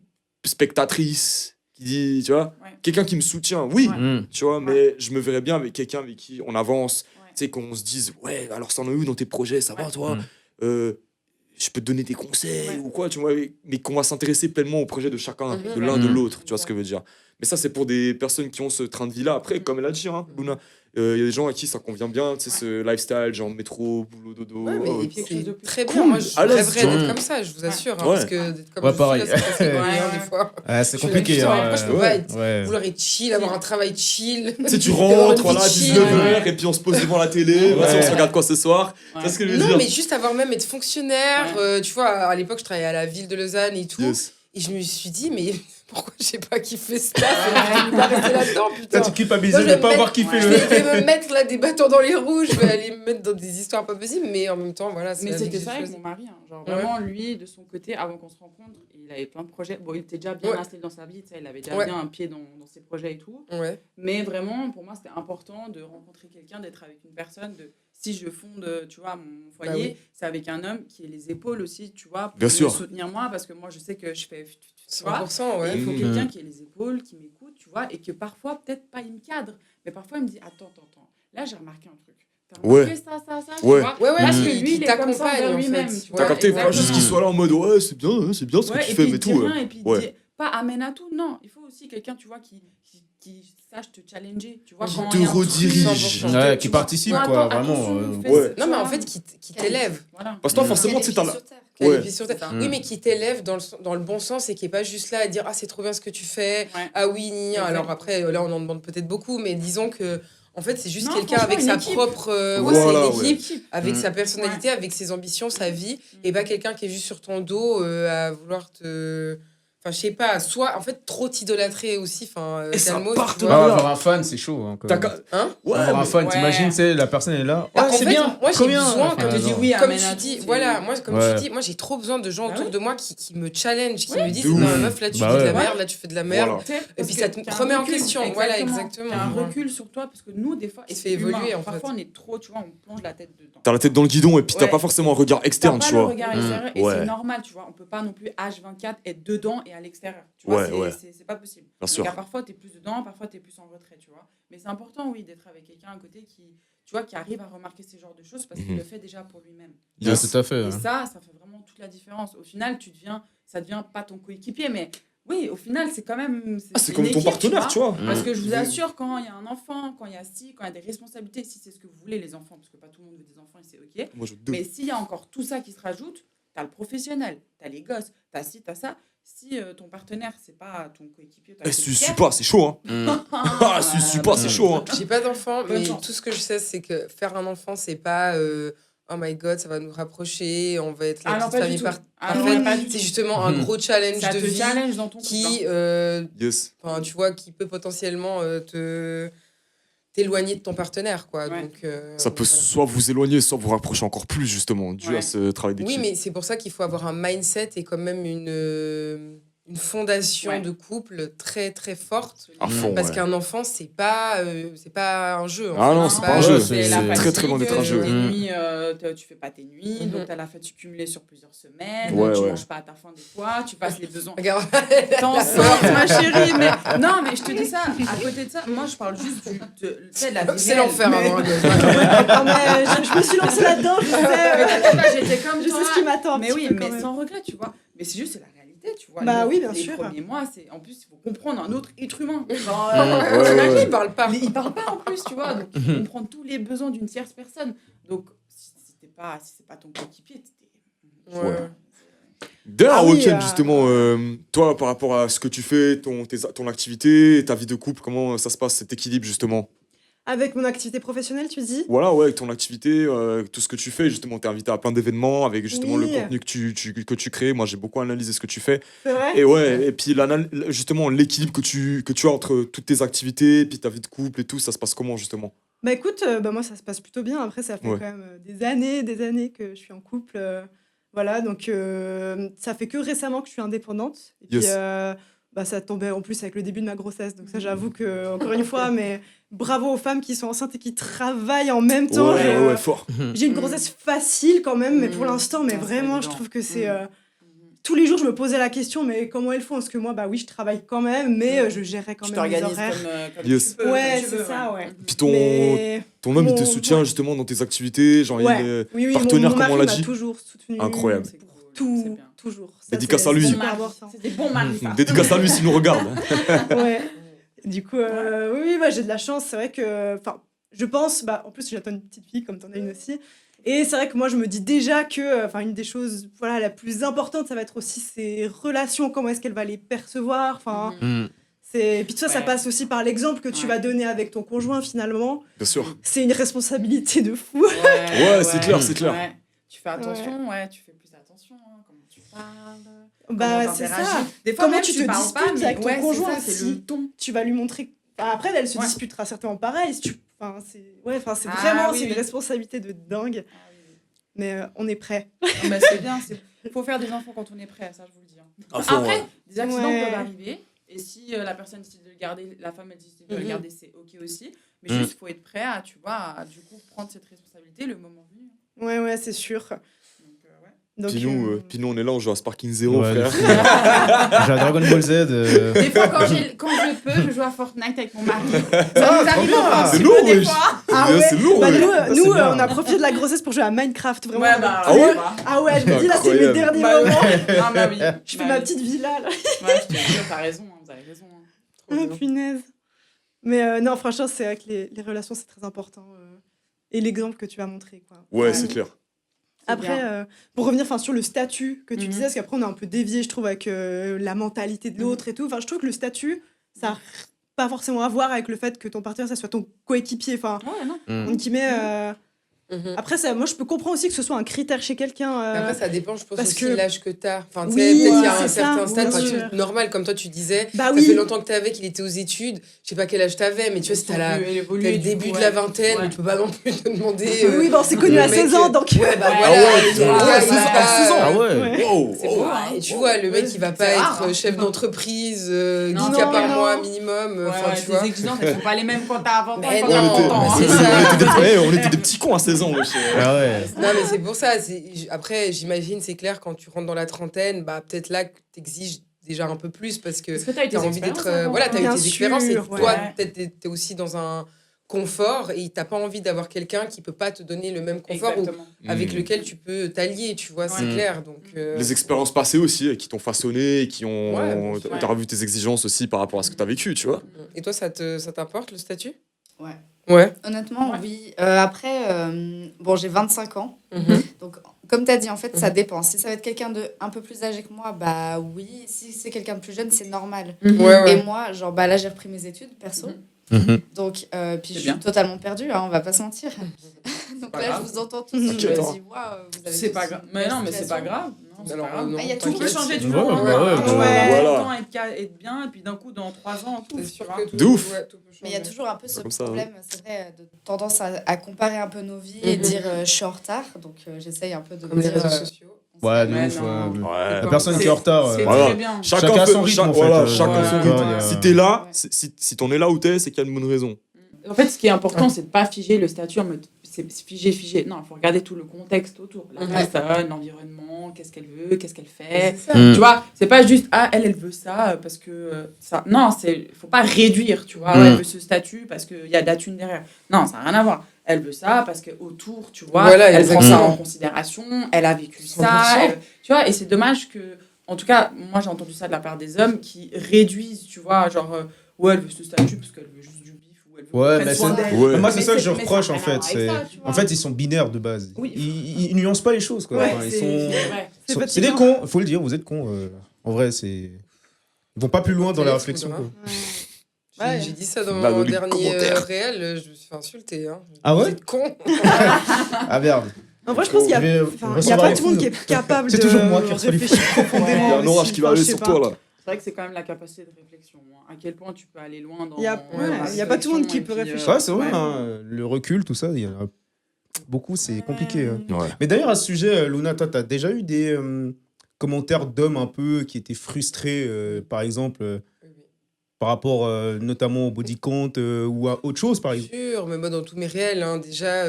spectatrice qui dit, tu vois, quelqu'un qui me soutient, oui, tu vois, mais je me verrais bien avec quelqu'un avec qui on avance, tu sais, qu'on se dise, ouais, alors ça en est où dans tes projets, ça va, toi je peux te donner des conseils ou quoi, tu vois, mais qu'on va s'intéresser pleinement au projet de chacun, de l'un de l'autre, tu vois ce que je veux dire. Mais ça, c'est pour des personnes qui ont ce train de vie-là. Après, comme elle a dit, hein, Luna, y a des gens à qui ça convient bien, tu sais, ce lifestyle, genre métro, boulot, dodo. Et puis c'est très bien. Moi, je rêverais d'être comme ça, je vous assure. Hein, parce que d'être comme pareil. Là, c'est des fois. C'est compliqué. Moi, je peux pas vouloir être chill, avoir un travail chill. Tu sais, tu rentres, voilà, à 19h, et puis on se pose devant la télé, on se regarde quoi ce soir. C'est ce que je veux dire. Non, mais juste avoir même être fonctionnaire. Tu vois, à l'époque, je travaillais à la ville de Lausanne et tout. Et je me suis dit, mais pourquoi j'ai pas kiffé ça? Je vais pas rester là-dedans, putain. Tu culpabilises de pas avoir kiffé Je vais me mettre là des bâtons dans les roues, je vais aller me mettre dans des histoires pas possibles, mais en même temps, voilà. Mais c'était ça avec mon mari. Hein. Genre vraiment, lui, de son côté, avant qu'on se rencontre, il avait plein de projets. Bon, il était déjà bien installé dans sa vie, tu sais, il avait déjà bien un pied dans ses projets et tout. Mais vraiment, pour moi, c'était important de rencontrer quelqu'un, d'être avec une personne, si je fonde, tu vois, mon foyer, c'est avec un homme qui ait les épaules aussi, tu vois, pour me soutenir moi, parce que moi, je sais que je fais... 100%, il faut quelqu'un qui ait les épaules, qui m'écoute, tu vois, et que parfois, peut-être pas il me cadre, mais parfois il me dit, attends, là, j'ai remarqué un truc. T'as remarqué ça, tu vois parce que lui, il est comme ça envers lui-même. T'as capté, pas juste qu'il soit là en mode, ouais, c'est bien ce que tu fais, mais tout. Et puis, pas amène à tout, non. Il faut aussi quelqu'un, tu vois, qui sache te challenger, tu vois, quand te redirige, qui participe, quoi, vraiment. Non, mais en fait, qui t'élève. Parce que toi, forcément, tu sais, t'as la... Oui, mais qui t'élève dans le bon sens et qui est pas juste là à dire, ah, c'est trop bien ce que tu fais, ah oui, alors après, là, on en demande peut-être beaucoup, mais disons que en fait, c'est juste quelqu'un avec sa propre... c'est une équipe, avec sa personnalité, avec ses ambitions, sa vie, et pas quelqu'un qui est juste sur ton dos à vouloir te... Enfin, je sais pas, soit en fait trop t'idolâtrer aussi. Et ça part avoir un fan, c'est chaud. Avoir un fan, t'imagines, la personne est là. En fait, bien. Moi, j'ai besoin, comme tu dis, moi, j'ai trop besoin de gens autour de moi qui me challenge, qui me disent, non, meuf, là, tu fais de la merde, là, tu fais de la merde. Et puis ça te remet en question. Voilà, exactement. T'as un recul sur toi, parce que nous, des fois, et c'est évolué, en fait. Parfois, on est trop, tu vois, on plonge la tête dedans. T'as la tête dans le guidon, et puis t'as pas forcément un regard externe, tu vois. T'as pas le regard extérieur, et c'est normal, tu vois. On peut pas non plus H24 être dedans et à l'extérieur. Tu vois, c'est pas possible. Donc, parfois, t'es plus dedans, parfois, t'es plus en retrait, tu vois. Mais c'est important, oui, d'être avec quelqu'un à côté qui, tu vois, qui arrive à remarquer ces genres de choses parce qu'il le fait déjà pour lui-même. Tout à fait. Et ça fait vraiment toute la différence. Au final, ça devient pas ton coéquipier, mais oui, au final, c'est quand même... C'est comme ton partenaire, tu vois. Parce que je vous assure, quand il y a un enfant, quand il y a des responsabilités, si c'est ce que vous voulez, les enfants, parce que pas tout le monde veut des enfants et c'est OK. Mais s'il y a encore tout ça qui se rajoute, t'as le professionnel, t'as les gosses, t'as ci, t'as ça. Si ton partenaire, c'est pas ton coéquipier... Suce pas, c'est chaud, hein. Suce pas, c'est chaud, hein. J'ai pas d'enfant, mais tout ce que je sais, c'est que faire un enfant, c'est pas... oh my god, ça va nous rapprocher, on va être la petite famille parfaite. C'est justement un gros challenge de vie challenge dans ton qui, tu vois, qui peut potentiellement t'éloigner de ton partenaire, quoi. Donc, ça peut soit vous éloigner, soit vous rapprocher encore plus, justement, dû à ce travail d'équipe. Oui, mais c'est pour ça qu'il faut avoir un mindset et quand même une une fondation Ouais. de couple très très forte. À fond, Parce ouais. qu'un enfant, c'est pas un jeu. Ah non, c'est pas un jeu, c'est c'est très, très loin d'être un jeu. Tes nuits, tu fais pas tes nuits, Mhm. donc t'as la fatigue cumulée sur plusieurs semaines, Ouais, tu ouais. manges pas à ta faim des fois, tu passes les besoins. Regarde. T'en sortes, ma chérie, mais non, mais je te dis ça. À côté de ça, moi, je parle juste tu sais, de la vie C'est réelle. l'enfer. Mais- Hein, Non, mais je me suis lancée là-dedans, je sais, J'étais comme je toi. sais ce qui m'attend. un Mais petit oui, peu mais quand même. sans regret, tu vois. Mais c'est juste, c'est la réalité, tu vois. Bah oui, bien les sûr. premiers mois, c'est en plus, il faut comprendre un autre être humain. Genre, ouais. Il parle pas. il parle pas en plus, tu vois. Donc, il faut comprendre tous les besoins d'une tierce personne. Donc, si c'est pas ton coéquipier, Ouais. D'ailleurs, Ah oui, Weekend, justement, toi, par rapport à ce que tu fais, ton activité, ta vie de couple, comment ça se passe, cet équilibre, justement? Avec mon activité professionnelle, tu dis? Voilà, ouais, avec ton activité, tout ce que tu fais, justement, t'es invité à plein d'événements, avec justement le Oui. contenu que tu crées. Moi, j'ai beaucoup analysé ce que tu fais. C'est vrai? Et ouais, et puis justement, l'équilibre que tu as entre toutes tes activités, puis ta vie de couple et tout, ça se passe comment, justement? Bah écoute, moi ça se passe plutôt bien. Après, ça fait Ouais. quand même des années que je suis en couple. Voilà, donc ça fait que récemment que je suis indépendante. Et puis, Yes. bah, ça tombait en plus avec le début de ma grossesse. Donc ça, j'avoue que, encore une fois, mais bravo aux femmes qui sont enceintes et qui travaillent en même temps. Ouais, fort. J'ai une grossesse facile quand même, mais pour Mm. l'instant, mais Ah, c'est vraiment, je évident. trouve que c'est... Mm. tous les jours, je me posais la question, mais comment elles font? Parce que moi, bah oui, je travaille quand même, mais je gérais quand Tu même mes t'organises horaires. comme Yes. tu peux. Ouais, comme tu c'est veux, ça, ouais. Puis Mais... ton homme, il te Mon- soutient ouais. justement dans tes activités, genre Ouais. il est Oui, partenaire, mon comme on mari l'a m'a dit. toujours soutenu. Incroyable. C'est cool, c'est Tout, bien. toujours. Ça, Dédicace c'est à lui. super Mari. important. C'est des bons maris, ça. Dédicace à lui s'il nous regarde. Ouais. Du coup, oui, bah, j'ai de la chance. C'est vrai que, enfin, je pense, bah, en plus, j'attends une petite fille, comme t'en as une aussi. Et c'est vrai que moi, je me dis déjà que, enfin, une des choses, voilà, la plus importante, ça va être aussi ses relations, comment est-ce qu'elle va les percevoir. Enfin, et puis ça Ouais. passe aussi par l'exemple que tu Ouais. vas donner avec ton conjoint, finalement. Bien sûr. C'est une responsabilité de fou. Ouais, c'est clair, c'est clair. Ouais. Tu fais attention, tu fais plus attention, comment tu parles. Bah, comment c'est t'interagis. ça. Des fois, Comment même, tu te parles pas, disputes mais avec ton ouais, c'est conjoint ça, c'est aussi. le ton. Tu vas lui montrer. Enfin, après, elle se Ouais. disputera certainement pareil. Si tu... enfin, c'est Ah, vraiment oui, c'est une oui. responsabilité de dingue. Mais on est prêt. Bah, c'est bien, il faut faire des enfants quand on est prêt, ça je vous le dis. Hein. À fond, Après, ouais. des accidents Ouais. peuvent arriver, et si la personne décide de le garder, la femme elle décide de le Mhm. garder, c'est ok aussi. Mais Mhm. juste, il faut être prêt à, tu vois, à, du coup, prendre cette responsabilité le moment venu. Ouais, c'est sûr. Donc, ouais. Donc, Puis nous, on est là, on joue à Sparking Zero, Ouais, frère. J'ai un Dragon Ball Z. Des fois, quand je peux, je joue à Fortnite avec mon mari. Ça Ah, nous arrive trop bien. un C'est petit lourd, peu des wesh. fois. Ah ouais. C'est lourd, Bah, ouais. nous, c'est bien. on a profité de la grossesse pour jouer à Minecraft, vraiment. Ouais, bah, Ah ouais Ah ouais, je me dis là, c'est mes Incroyable. derniers Bah, moments. Non, bah oui. Je Bah fais ma oui. petite villa là. Ouais, je te jure, t'as raison, hein, vous avez raison. Hein. Trop Ah, bien. punaise. Mais non, franchement, c'est vrai que les relations, c'est très important. Et l'exemple que tu as montré, quoi. Ouais, c'est clair. C'est Après, bien. pour revenir sur le statut que tu Mhm. disais, parce qu'après on a un peu dévié, je trouve, avec la mentalité de l'autre et tout. Enfin, je trouve que le statut, ça n'a pas forcément à voir avec le fait que ton partenaire, ça soit ton coéquipier. Enfin, Ouais, non. on guillemets. Mhm. Après, moi, je peux comprendre aussi que ce soit un critère chez quelqu'un. Mais Après, ça dépend, je pense, parce aussi que- de l'âge que t'as. Enfin, tu Oui, sais, peut-être qu'il y a c'est un ça, certain stade. bien Enfin, sûr. normal, comme toi, tu disais. Bah Ça oui. fait longtemps que t'es avec, il était aux études. Je sais pas quel âge t'avais, mais tu vois, si t'as t'as le début de la vingtaine, Ouais. tu peux pas non plus te demander. Oui, bon, on s'est connus le à mec, 16 ans, donc. Ouais, bah Ouais. voilà. Ah ouais, et putain, voilà, ouais, il 16 va ans, pas- 16 ans. Ah ouais. Wow. C'est beau, hein. Et tu vois, le mec, il va pas C'est être rare, hein. chef d'entreprise, Non, 10 cas non, par non. mois minimum. Enfin, tu vois. tes exigences, elles sont pas les mêmes quand t'as 20 ans Mais et quand non, t'as 30 ans. mais hein. c'est ça. On était des petits cons à 16 ans, wesh. Ah ouais. Non, mais c'est pour ça. Après, j'imagine, c'est clair, quand tu rentres dans la trentaine, bah, peut-être là que t'exiges déjà un peu plus parce que Est-ce que t'as eu t'as tes envie d'être. expériences avant, Voilà, t'as eu Bien tes expériences et sûr, toi, ouais. peut-être, t'es aussi dans un confort et t'as pas envie d'avoir quelqu'un qui peut pas te donner le même confort ou Exactement. avec Mm. lequel tu peux t'allier, tu vois, c'est Ouais. clair. Donc, Les expériences passées aussi, qui t'ont façonné, et qui ont. Ouais, bien sûr. T'as revu tes exigences aussi par rapport à ce que t'as vécu, tu vois. Et toi, ça t'importe le statut? Ouais. Ouais. Honnêtement, Ouais. oui. Après, bon, j'ai 25 ans. Mhm. Donc, comme tu as dit, en fait, ça Mhm. dépend. Si ça va être quelqu'un de un peu plus âgé que moi, bah oui. Si c'est quelqu'un de plus jeune, c'est normal. Ouais, ouais. Et moi, genre, bah là, j'ai repris mes études perso. Mhm. Donc, puis je bien. suis totalement perdue, hein, on va pas se mentir. Donc pas là, grave. je vous entends tous. T'inquiète, Je hein. me dis, waouh, vous avez C'est tous pas une grave. Mais non, mais c'est pas situation. grave. Non, c'est Alors, pas grave. non, Ah, il y a Tout peut t'inquiète. changer du Ouais, jour au ouais, lendemain. ouais, ouais. Voilà. Être bien, et puis d'un coup, dans 3 ans, tout. C'est sûr tu vois. que tout, De ouf. ouais, tout peut Mais il y a changer. toujours un peu ce comme ça, problème, c'est vrai, de tendance à comparer un peu nos vies et Mhm. dire je suis en retard. Donc j'essaye un peu de Comme me les dire réseaux sociaux. Ouais, de Ouais, ouf. non. Ouais. La personne qui est en retard. C'est Voilà. très bien. Chacun son rythme, en fait. Voilà, chacun son Ouais. rythme. Ouais. Si t'es là, Ouais. si t'en es là où t'es, c'est qu'il y a une bonne raison. En fait, ce qui est important, c'est de pas figer le statut en mode c'est figé. Non, il faut regarder tout le contexte autour. La Ouais. personne, l'environnement, qu'est-ce qu'elle veut, qu'est-ce qu'elle fait. C'est ça. Mm. Tu vois, c'est pas juste elle veut ça parce que ça. Non, faut pas réduire, tu vois. Mm. Elle veut ce statut parce qu'il y a de la thune derrière. Non, ça n'a rien à voir. Elle veut ça parce que autour, tu vois, Voilà, elle prend ça exactement. en considération, elle a vécu 100%. ça. Tu vois, et c'est dommage que, en tout cas, moi j'ai entendu ça de la part des hommes qui réduisent, tu vois, genre, ouais, elle veut ce statut parce qu'elle veut juste du bif ou elle veut Ouais, qu'on prenne mais soin c'est- d'elle. Ouais. Moi, c'est Mais ça que je mais ça reproche, a en rien à fait. voir avec C'est... ça, tu vois. En fait, ils sont binaires de base. Oui. Ils nuancent pas les choses, quoi. Ouais, Enfin, ils c'est sont... vrai. C'est des cons, il faut le dire, vous êtes cons. En vrai, c'est... Ils vont pas plus loin dans la réflexion, quoi. J'ai dit ça dans Là, dans mon les dernier commentaires. réel, je me suis fait insulter. Hein. Ah ouais Vous êtes con. Ah merde. En vrai, je pense qu'il y Je vais a, enfin, il y a recevoir pas les tout le monde fous. qui est capable C'est de toujours moi qui reçois les réfléchir profondément. Il y a un aussi. orage qui va Enfin, arriver je sais sur pas. toi, là. C'est vrai que c'est quand même la capacité de réflexion. Hein. À quel point tu peux aller loin dans. Il y a- dans la il y a pas tout le monde qui réflexion peut et puis, réfléchir. Ouais, c'est vrai, ouais. hein, le recul, tout ça, il y en a beaucoup, c'est compliqué. Hein. Ouais. Mais d'ailleurs, à ce sujet, Luna, toi, t'as déjà eu des commentaires d'hommes un peu qui étaient frustrés, par exemple, par rapport notamment au body count ou à autre chose, par exemple. Sûr, mais moi dans tous mes réels, hein, déjà,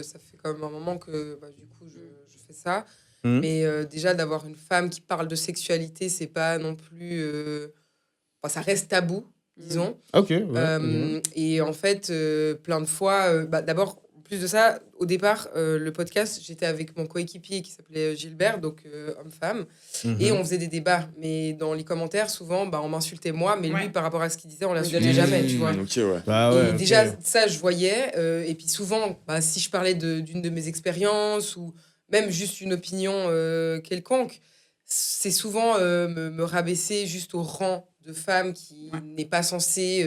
ça fait quand même un moment que du coup je fais ça. Mhm. Mais déjà d'avoir une femme qui parle de sexualité, c'est pas non plus. Enfin, ça reste tabou, disons. Ok, ouais. Et en fait, plein de fois, d'abord, en plus de ça, au départ, le podcast, j'étais avec mon coéquipier qui s'appelait Gilbert, donc homme-femme, Mhm. et on faisait des débats. Mais dans les commentaires, souvent, on m'insultait moi, mais lui, Ouais. par rapport à ce qu'il disait, on l'insultait donnait jamais, jamais. tu vois. Ok, ouais. Bah Et ouais, ok. déjà, ça, je voyais. Et puis souvent, si je parlais d'une de mes expériences ou même juste une opinion quelconque, c'est souvent me rabaisser juste au rang de femme qui Ouais. n'est pas censée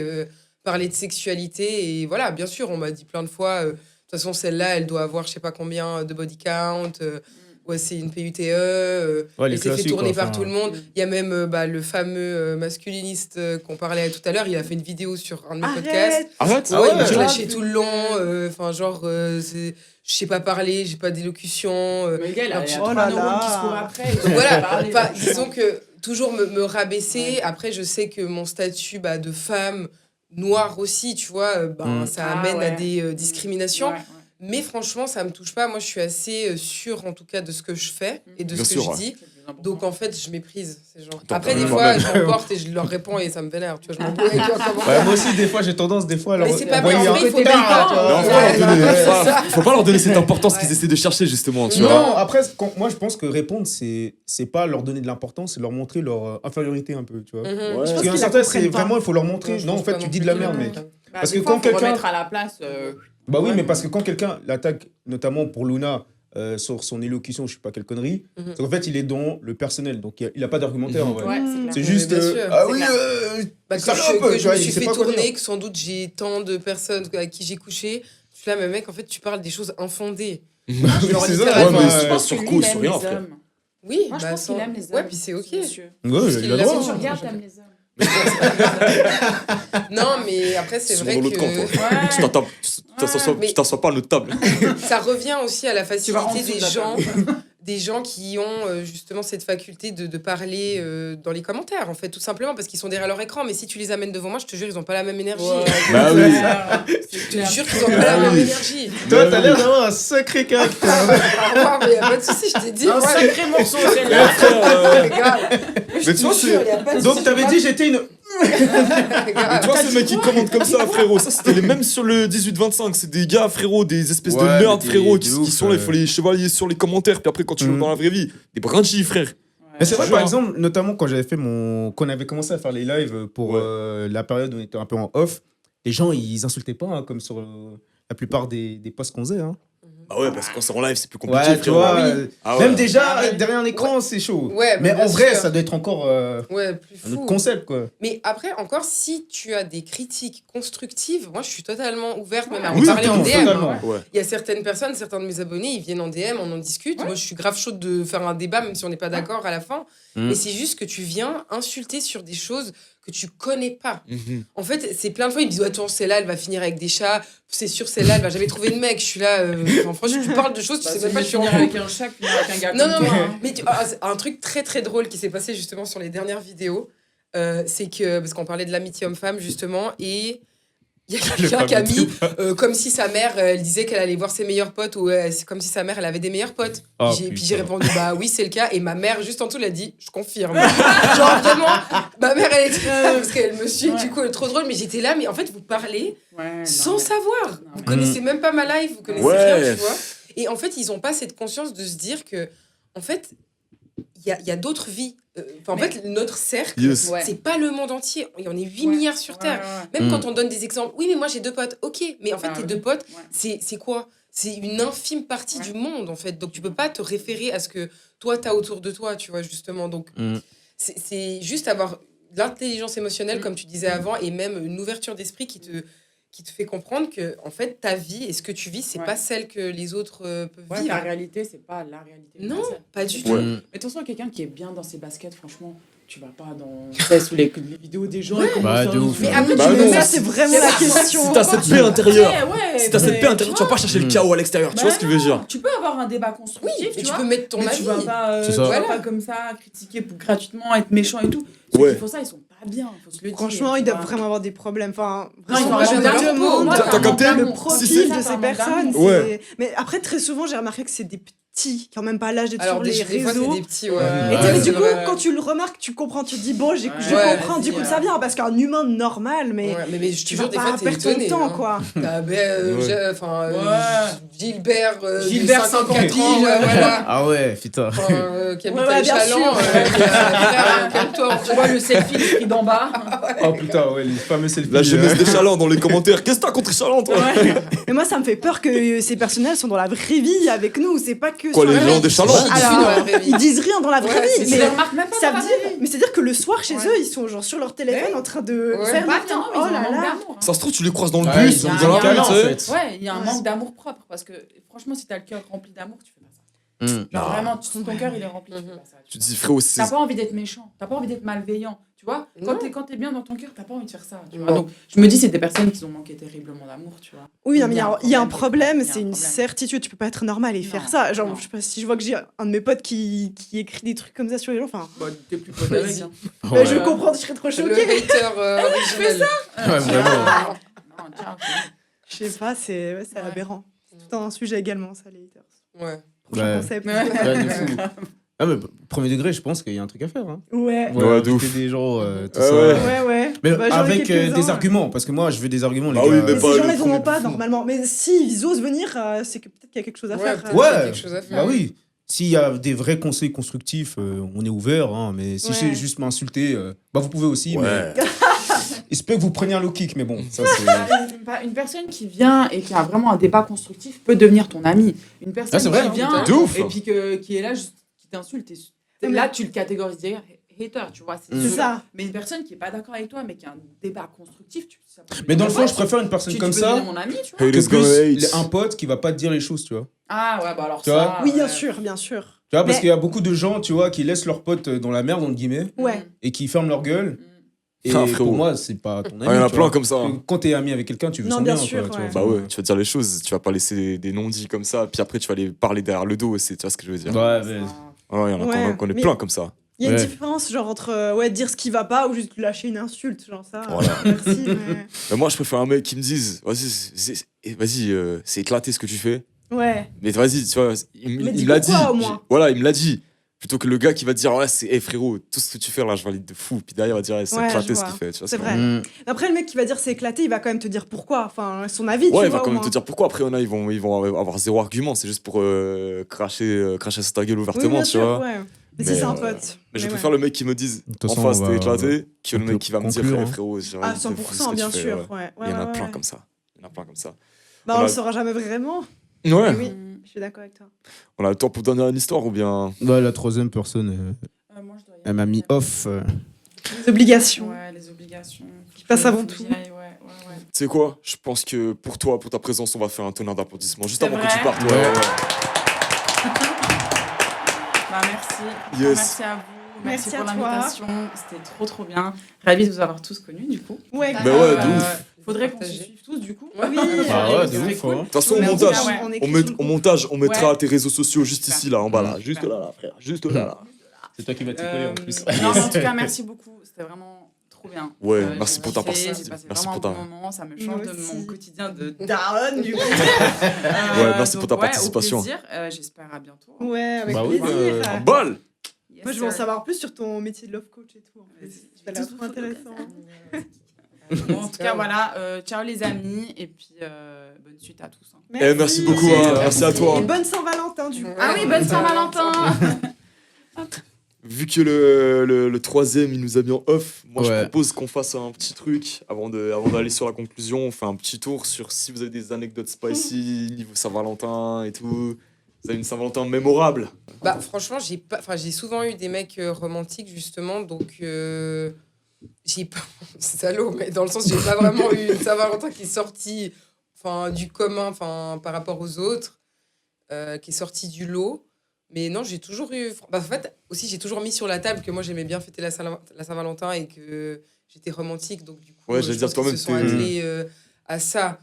parler de sexualité. Et voilà, bien sûr, on m'a dit plein de fois, de toute façon, celle-là, elle doit avoir je sais pas combien de body count. Ouais, c'est une PUTE. Ouais, les Elle s'est fait classiques, tourner quoi, par enfin. tout le monde. Il y a même le fameux masculiniste qu'on parlait tout à l'heure. Il a fait une vidéo sur un de mes podcasts. Arrête. Ouais, il m'a ouais. lâché tout le long. Enfin, genre, je sais pas parler, j'ai pas d'élocution. Mais le gars, il y a Oh 3 là neurones là. qui se courent après. Donc voilà, Parler, enfin, tu disons vois. que toujours me rabaisser. Ouais. Après, je sais que mon statut de femme noire aussi, tu vois, ça Ah, amène à ouais. des discriminations. Ouais, ouais. Mais franchement, ça me touche pas. Moi, je suis assez sûre, en tout cas, de ce que je fais et de Bien ce sûr, que ouais. je dis. C'est le plus important. Donc, en fait, je méprise ces gens. Attends, Après, des ouais, fois, moi-même. je m'emporte et je leur réponds et ça me vénère. Tu vois, je m'embrouille avec eux en commentaire. Ouais, moi aussi, des fois, j'ai tendance, à leur Mais c'est pas envoyer bien, un mais il faut côté pas. bas, tu vois. Non, faut pas leur donner cette importance qu'ils essaient de chercher, justement, tu Non. vois. Non, après, moi, je pense que répondre, c'est pas leur donner de l'importance, c'est leur montrer leur infériorité un peu, tu vois. Mhm. Ouais. Parce pense qu'un qu'ils certain, la c'est comprennent pas. vraiment, il faut leur montrer. je Non, en pense fait, pas tu non dis de plus la qu'ils merde, la mec. comprennent. Parce des que fois, quand faut quelqu'un- remettre à la place. Bah oui, Ouais. mais parce que quand quelqu'un l'attaque, notamment pour Luna, sur son élocution, je sais pas quelle connerie, Mhm. c'est qu'en fait, il est dans le personnel, donc il a pas d'argumentaire en vrai. Ouais, c'est clair. C'est Oui, juste, bien sûr. ah C'est oui, clair. Que salope, je tu vois, me il suis sait fait pas quoi tourner, dire. que sans doute j'ai tant de personnes avec qui j'ai couché. Je suis là, mais mec, en fait, tu parles des choses infondées. Genre, C'est ça, littéralement, ouais, mais Je c'est pense sur que lui, coup, il sur aime rien, les frère. hommes. Oui, Moi, je pense qu'il aime les hommes. Ouais, puis c'est ok. ce monsieur. Ouais, Parce il qu'il a l'a le fait droit. sur- Regarde, t'aimes les hommes. Non, mais après, c'est Ils sont vrai dans l'autre camp, toi. que Ouais. Tu t'assois pas à notre table. ça revient aussi à la Tu vas en facilité dessous de la des gens qui ont justement cette faculté de parler dans les commentaires, en fait, tout simplement parce qu'ils sont derrière leur écran. Mais si tu les amènes devant moi, je te jure, ils ont pas la même énergie. Bah oui. Je te jure qu'ils ont pas la même énergie. Toi, t'as l'air d'avoir un sacré caractère. Ah, mais y a pas de souci, je t'ai dit. Un ouais. sacré morceau, celle-là. Regarde. Mais tu vois, Je te jure, y a pas de donc souci, t'avais je dit j'étais une. Mais tu vois, ces mecs qui commentent comme ça, frérot, ça c'était les mêmes sur le 18-25. C'est des gars, frérot, des espèces de Ouais, nerds, mais frérot, de qui ouf, sont là, il faut les chevalier sur les commentaires. Puis après, quand tu vas Mhm. dans la vraie vie, des brunchies, frère. Mais c'est vrai, Je par jure. exemple, notamment quand j'avais fait quand on avait commencé à faire les lives pour Ouais. la période où on était un peu en off, les gens ils insultaient pas hein, comme sur la plupart des posts qu'on faisait. Hein. Bah ouais, parce que quand c'est en live, c'est plus compliqué, Ouais, tu frérot. vois, Ah ouais. même déjà Ah ouais. derrière un écran c'est chaud. Ouais, mais bien en vrai, sûr. ça doit être encore Ouais, plus un autre fou. concept quoi. Mais après, encore, si tu as des critiques constructives, moi, je suis totalement ouverte même à en Oui, parler en totalement, DM. totalement. Ouais. Il y a certaines personnes, certains de mes abonnés, ils viennent en DM, on en discute. Moi, je suis grave chaude de faire un débat, même si on n'est pas d'accord à la fin. Mm. Mais c'est juste que tu viens insulter sur des choses que tu connais pas. Mhm. En fait, c'est plein de fois, ils me disent, attends, celle-là, elle va finir avec des chats. C'est sûr, celle-là, elle va jamais trouver de mec. Je suis là, franchement, tu parles de choses, tu sais même pas, je suis en finir couple. avec un chat, finir avec un gars Non, comme non, toi. non. Mais un truc très très drôle qui s'est passé justement sur les dernières vidéos, c'est que, parce qu'on parlait de l'amitié homme-femme justement, et il y a quelqu'un qui a mis comme si sa mère, elle disait qu'elle allait voir ses meilleurs potes, ou c'est comme si sa mère, elle avait des meilleurs potes. Ah, Puis j'ai putain. répondu, bah oui, c'est le cas. Et ma mère, juste en dessous, elle a dit, je confirme. Genre vraiment, ma mère, elle était là, parce qu'elle me suit, du coup, elle est trop drôle. Mais j'étais là, mais en fait, vous parlez Ouais, sans non, savoir. non, Vous mais- connaissez même pas ma life, vous connaissez Ouais. rien, tu vois. Et en fait, ils ont pas cette conscience de se dire que, en fait, il y a d'autres vies. En Mais- fait, notre cercle, Yes. Ouais. c'est pas le monde entier. Il y en a 8 Ouais, milliards sur ouais, Terre. ouais, Même quand on donne des exemples, oui, mais moi j'ai 2 potes, ok, mais en fait, Bah tes oui. 2 potes, ouais. c'est quoi? C'est une infime partie Ouais. du monde, en fait. Donc, tu peux pas te référer à ce que toi, t'as autour de toi, tu vois, justement. Donc, c'est juste avoir de l'intelligence émotionnelle, comme tu disais avant, et même une ouverture d'esprit qui te fait comprendre que, en fait, ta vie et ce que tu vis, c'est Ouais. pas celle que les autres peuvent Ouais, vivre. la réalité, c'est pas la réalité. de Non, personne. pas du C'est tout. Ouais. Mais attention, quelqu'un qui est bien dans ses baskets, franchement, tu vas pas dans. Tu sais, sous les vidéos des gens. et comment Bah, ça de nous ouf. fait- Mais après, Bah tu non. me Ça, mets c'est vraiment la question. Si t'as cette paix intérieure, si t'as cette paix mais intérieure, tu vas pas chercher le chaos à l'extérieur. Tu Bah vois ce que je veux non, dire? Tu peux avoir un débat constructif, Oui, et tu vois, peux mettre ton mais avis. tu vas pas, C'est tu ça. vas Voilà. pas comme ça critiquer gratuitement, être méchant et tout. Ceux Ouais. qui font ça, ils sont pas bien, faut se le dire. Franchement, tu ils doivent vois. vraiment avoir des problèmes. Enfin, Non, ils ont moi, je un me manque d'amour. demande Moi, T'as capté? le Si, profil c'est de ça, ces t'as un personnes. manque d'amour. Ouais. Mais après, très souvent, j'ai remarqué que c'est des petits qui ont même pas l'âge d'être Alors, sur des les fois, c'est réseaux. des petits, ouais. Et Ouais, mais c'est du coup, vrai. quand tu le remarques, tu comprends, tu te dis, bon, je Ouais, comprends du coup vas-y, de ça vient, parce qu'un humain normal, mais Ouais, mais je te tu jure, vas des pas fois, t'es perdre ton étonné. temps, hein. quoi. Ah ben, Ouais. enfin, Ouais. Gilbert, Gilbert, 54 50 ans, ans, ouais. voilà. Ah ouais, putain. Enfin, qui habite Ouais, à ouais, bien Échalon, sûr. frère, calme-toi. Tu vois le selfie pris d'en bas. Oh putain, ouais, les fameux selfies. La jeunesse des chalands dans les commentaires. Qu'est-ce que t'as contre les chalands, toi? Mais moi, ça me fait peur que ces personnels sont dans la vraie vie avec nous, c'est pas que Quoi, sur les la- gens des chalands? Qui disent dans la vraie vie. Ils disent rien dans la vraie Ouais, vie, c'est Tu mais les remarques même pas ça dans la veut vraie dire, vie. mais c'est-à-dire que le soir chez Ouais. eux, ils sont genre sur leur téléphone Ouais. en train de Ouais. faire Pas le bien, temps. mais ils Oh ont un là manque là. d'amour. hein. Ça se trouve, tu les croises dans le Ouais, bus, ils ont dans un la câlin, rue, en tu sais. fait. Ouais, il y a un Ouais. manque d'amour propre parce que franchement, si t'as le cœur rempli d'amour, tu fais pas ça. Genre Non. vraiment, ton cœur il est rempli, tu fais Mhm. pas ça. Tu te dis, frérot, c'est. T'as pas envie d'être méchant, t'as pas envie d'être malveillant, tu vois. Non. Quand t'es bien dans ton cœur, t'as pas envie de faire ça, tu vois. Non. Donc je me dis, c'est des personnes qui ont manqué terriblement d'amour, tu vois. Oui, non, mais il y a un problème, il y a un c'est une problème. certitude. Tu peux pas être normal et Non, faire ça. Genre, non. je sais pas si je vois que j'ai un de mes potes qui écrit des trucs comme ça sur les gens. Enfin, Bah, t'es plus pote avec, Vas-y. hein. Ouais. je comprends, je serais trop Le choquée. hater originel. Ouais, vraiment. Non, tiens, Je sais pas, c'est Ouais. aberrant. C'est tout un sujet également, ça, les haters. Ouais. Prochain Ouais. concept. Ouais. Ouais, de fou. Ah, mais premier degré, je pense qu'il y a un truc à faire. Hein. Ouais. Ouais, inviter de ouf. des gens, tout Ouais, ça. ouais. Ouais, ouais. Mais Bah, j'en ai avec quelques-uns. des arguments, parce que moi, je veux des arguments, Bah les oui, gars. mais Mais pas ces gens, le ils en ont premier pas fou. normalement. Mais si ils osent venir, c'est que peut-être qu'il y a quelque chose à Ouais, faire. peut-être qu'il y a Ouais. quelque chose à faire. Bah oui. S'il y a des vrais conseils constructifs, on est ouvert. Hein, mais si Ouais. c'est juste m'insulter, bah vous pouvez aussi. Ouais. Mais il se peut que vous preniez un low kick, mais bon, ça c'est. Une personne qui vient et qui a vraiment un débat constructif peut devenir ton ami. Une personne Ah, c'est vrai, qui hein, vient de ouf. et puis qui est là, juste, qui t'insulte. Mais- Là, tu le catégorises hater, tu vois. C'est sûr. ça. Mais une personne qui est pas d'accord avec toi, mais qui a un débat constructif, ça peut Mais dans le devenir- fond, je préfère une personne tu comme peux ça devenir mon ami, tu vois. Hey, que let's go, plus hate. un pote qui va pas te dire les choses, tu vois. Ah ouais, bah alors Tu ça. vois Oui, bien ouais. sûr, bien sûr. Tu vois, parce Mais- qu'il y a beaucoup de gens, tu vois, qui laissent leurs potes dans la merde, entre guillemets, Ouais. et qui ferment leur gueule. Mm. Et Ah, frérot. pour moi, c'est pas ton ami. Ah, il y en a tu plein vois. comme ça. Parce que quand t'es ami avec quelqu'un, tu veux Non, son bien bien. sûr, quoi, tu ouais. vois. Bah ouais, tu vas dire les choses, tu vas pas laisser des non-dits comme ça, puis après tu vas les parler derrière le dos aussi, tu vois ce que je veux dire? Ouais, mais- Ouais, il y en a Ouais, qu'on est mais- plein comme ça. Il y a une Ouais. différence genre entre dire ce qui va pas ou juste lâcher une insulte, genre ça. Voilà. Merci, mais... Mais moi, je préfère un mec qui me dise, vas-y, c'est éclaté ce que tu fais. Ouais. Mais vas-y, tu vois, Mais il dis me l'a dit. pourquoi, au moins. Voilà, il me l'a dit. Plutôt que le gars qui va te dire, ouais, frérot, tout ce que tu fais là, je valide de fou. Puis derrière, il va dire, c'est Ouais, éclaté je ce vois. qu'il fait. Tu vois, C'est ce vrai. Mm. Après, le mec qui va dire c'est éclaté, il va quand même te dire pourquoi. Enfin, son avis, tu Ouais, vois. il va au quand même moins. te dire pourquoi. Après, ils vont avoir zéro argument. C'est juste pour cracher sur ta gueule Oui, ouvertement, bien tu sûr, vois. ouais. Mais si Mais, c'est un pote. Mais je ouais. préfère le mec qui me dise, De toute en façon, face, on t'es va- éclaté, que le on peut mec qui va me dire, conclure, hein. frérot, j'ai Ah, valide de fou ce 100%, que bien tu fais, sûr. ouais. Ouais. Il y en a ouais, plein ouais. comme ça. Il y en a plein comme ça. Bah, On on a- le saura jamais vraiment. Ouais. Mais oui, Mm. je suis d'accord avec toi. On a le temps pour donner une histoire ou bien. Ouais, la troisième personne, Moi, je dois y elle m'a aller. mis off. Les obligations. Ouais, les obligations. Qui passe avant Faut que tout. j'y aille, ouais. Tu sais quoi? Je pense que pour toi, pour ta présence, on va faire un tonnerre d'applaudissements juste C'est avant que vrai tu partes. Ouais. Bah, merci. Yes. Merci à vous. Merci pour à toi. l'invitation. C'était trop bien. Ravi de vous avoir tous connus, du coup. Ouais, Bah ouais, de ouf. Faudrait qu'on se Partager. suive tous, du coup. Oui. Ah ouais, Ce de serait ouf, cool. hein. De toute façon, au Mais en tout montage, cas, ouais. au montage, on mettra Ouais. tes réseaux sociaux juste Super. ici, là, en bas, là. Mm. Juste là, frère. Juste là. C'est toi qui vas t'y coller en plus. Non, mais en tout cas, merci beaucoup. C'était vraiment trop bien. Ouais, J'ai merci pour ta kiffé, participation. J'ai passé Merci vraiment pour un ta- bon moment. Ça me Moi change de aussi. mon quotidien de daronne, du coup. merci pour ta donc, participation. Au plaisir. J'espère à bientôt. Ouais, avec Bah oui, plaisir. Un bol Yes, Moi, je veux en sir. savoir plus sur ton métier de love coach et tout. En fait. Vas-y. Ça a l'air trop intéressant. Bon, en tout cas, voilà. Ciao les amis. Et puis, bonne suite à tous. Hein. Merci beaucoup, hein. Merci à toi. Et bonne Saint-Valentin, du coup. Ah oui, bonne Saint-Valentin. Vu que le troisième, il nous a mis en off, moi je Ouais. propose qu'on fasse un petit truc avant d'aller sur la conclusion. On fait un petit tour sur si vous avez des anecdotes spicy, niveau Saint-Valentin et tout. Vous avez une Saint-Valentin mémorable. Bah franchement, j'ai souvent eu des mecs romantiques justement, donc j'ai pas c'est salaud, mais dans le sens j'ai pas vraiment eu une Saint-Valentin qui est sortie du commun, par rapport aux autres, qui est sortie du lot. Mais non, j'ai toujours eu. En fait, aussi, j'ai toujours mis sur la table que moi, j'aimais bien fêter la Saint-Valentin et que j'étais romantique. Donc, du coup, Ouais, j'allais je dire, pense toi-même, qu'ils se sont t'es- attelés à ça.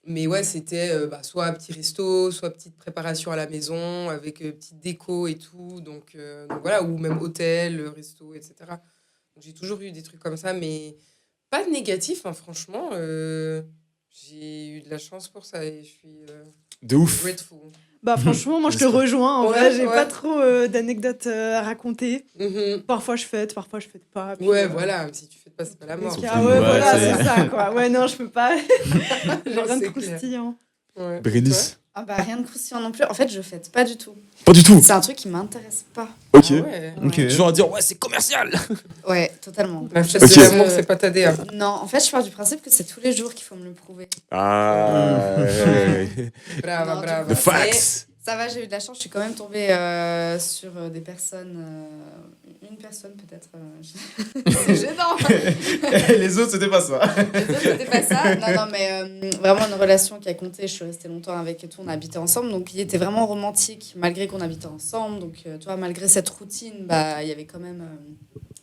Mais ouais, c'était soit petit resto, soit petite préparation à la maison, avec petite déco et tout. Donc voilà, ou même hôtel, resto, etc. Donc, j'ai toujours eu des trucs comme ça, mais pas de négatif, hein, franchement. J'ai eu de la chance pour ça et je suis De ouf. grateful. Bah franchement, moi je te J'espère. rejoins. En Ouais, vrai, j'ai ouais. pas trop d'anecdotes à raconter. Mhm. Parfois je fête pas. Puis, Ouais, voilà, si tu fais pas, c'est pas la mort. Ah ouais, Ouais, voilà, c'est- c'est ça quoi. Ouais, non, je peux pas. J'ai Non, rien de c'est clair. croustillant. Ouais. Bérénice. Ah bah rien de croustillant non plus. En fait, je fête pas du tout. Pas du tout. C'est un truc qui m'intéresse pas. Ok. Ah ouais. Ok. Du genre à dire, ouais, c'est commercial. Ouais, totalement. La fête Ok. de l'amour, c'est pas ta DA. Non, en fait, je pars du principe que c'est tous les jours qu'il faut me le prouver. Ah, ouais. Brava, Non, brava. The facts. Ça va, j'ai eu de la chance. Je suis quand même tombée sur des personnes. Une personne peut-être. C'est gênant. Les autres, c'était pas ça. Les autres, c'était pas ça. Non, mais vraiment une relation qui a compté. Je suis restée longtemps avec et tout. On a habité ensemble. Donc, il était vraiment romantique, malgré qu'on habitait ensemble. Donc, tu vois, malgré cette routine, bah, il y avait quand même.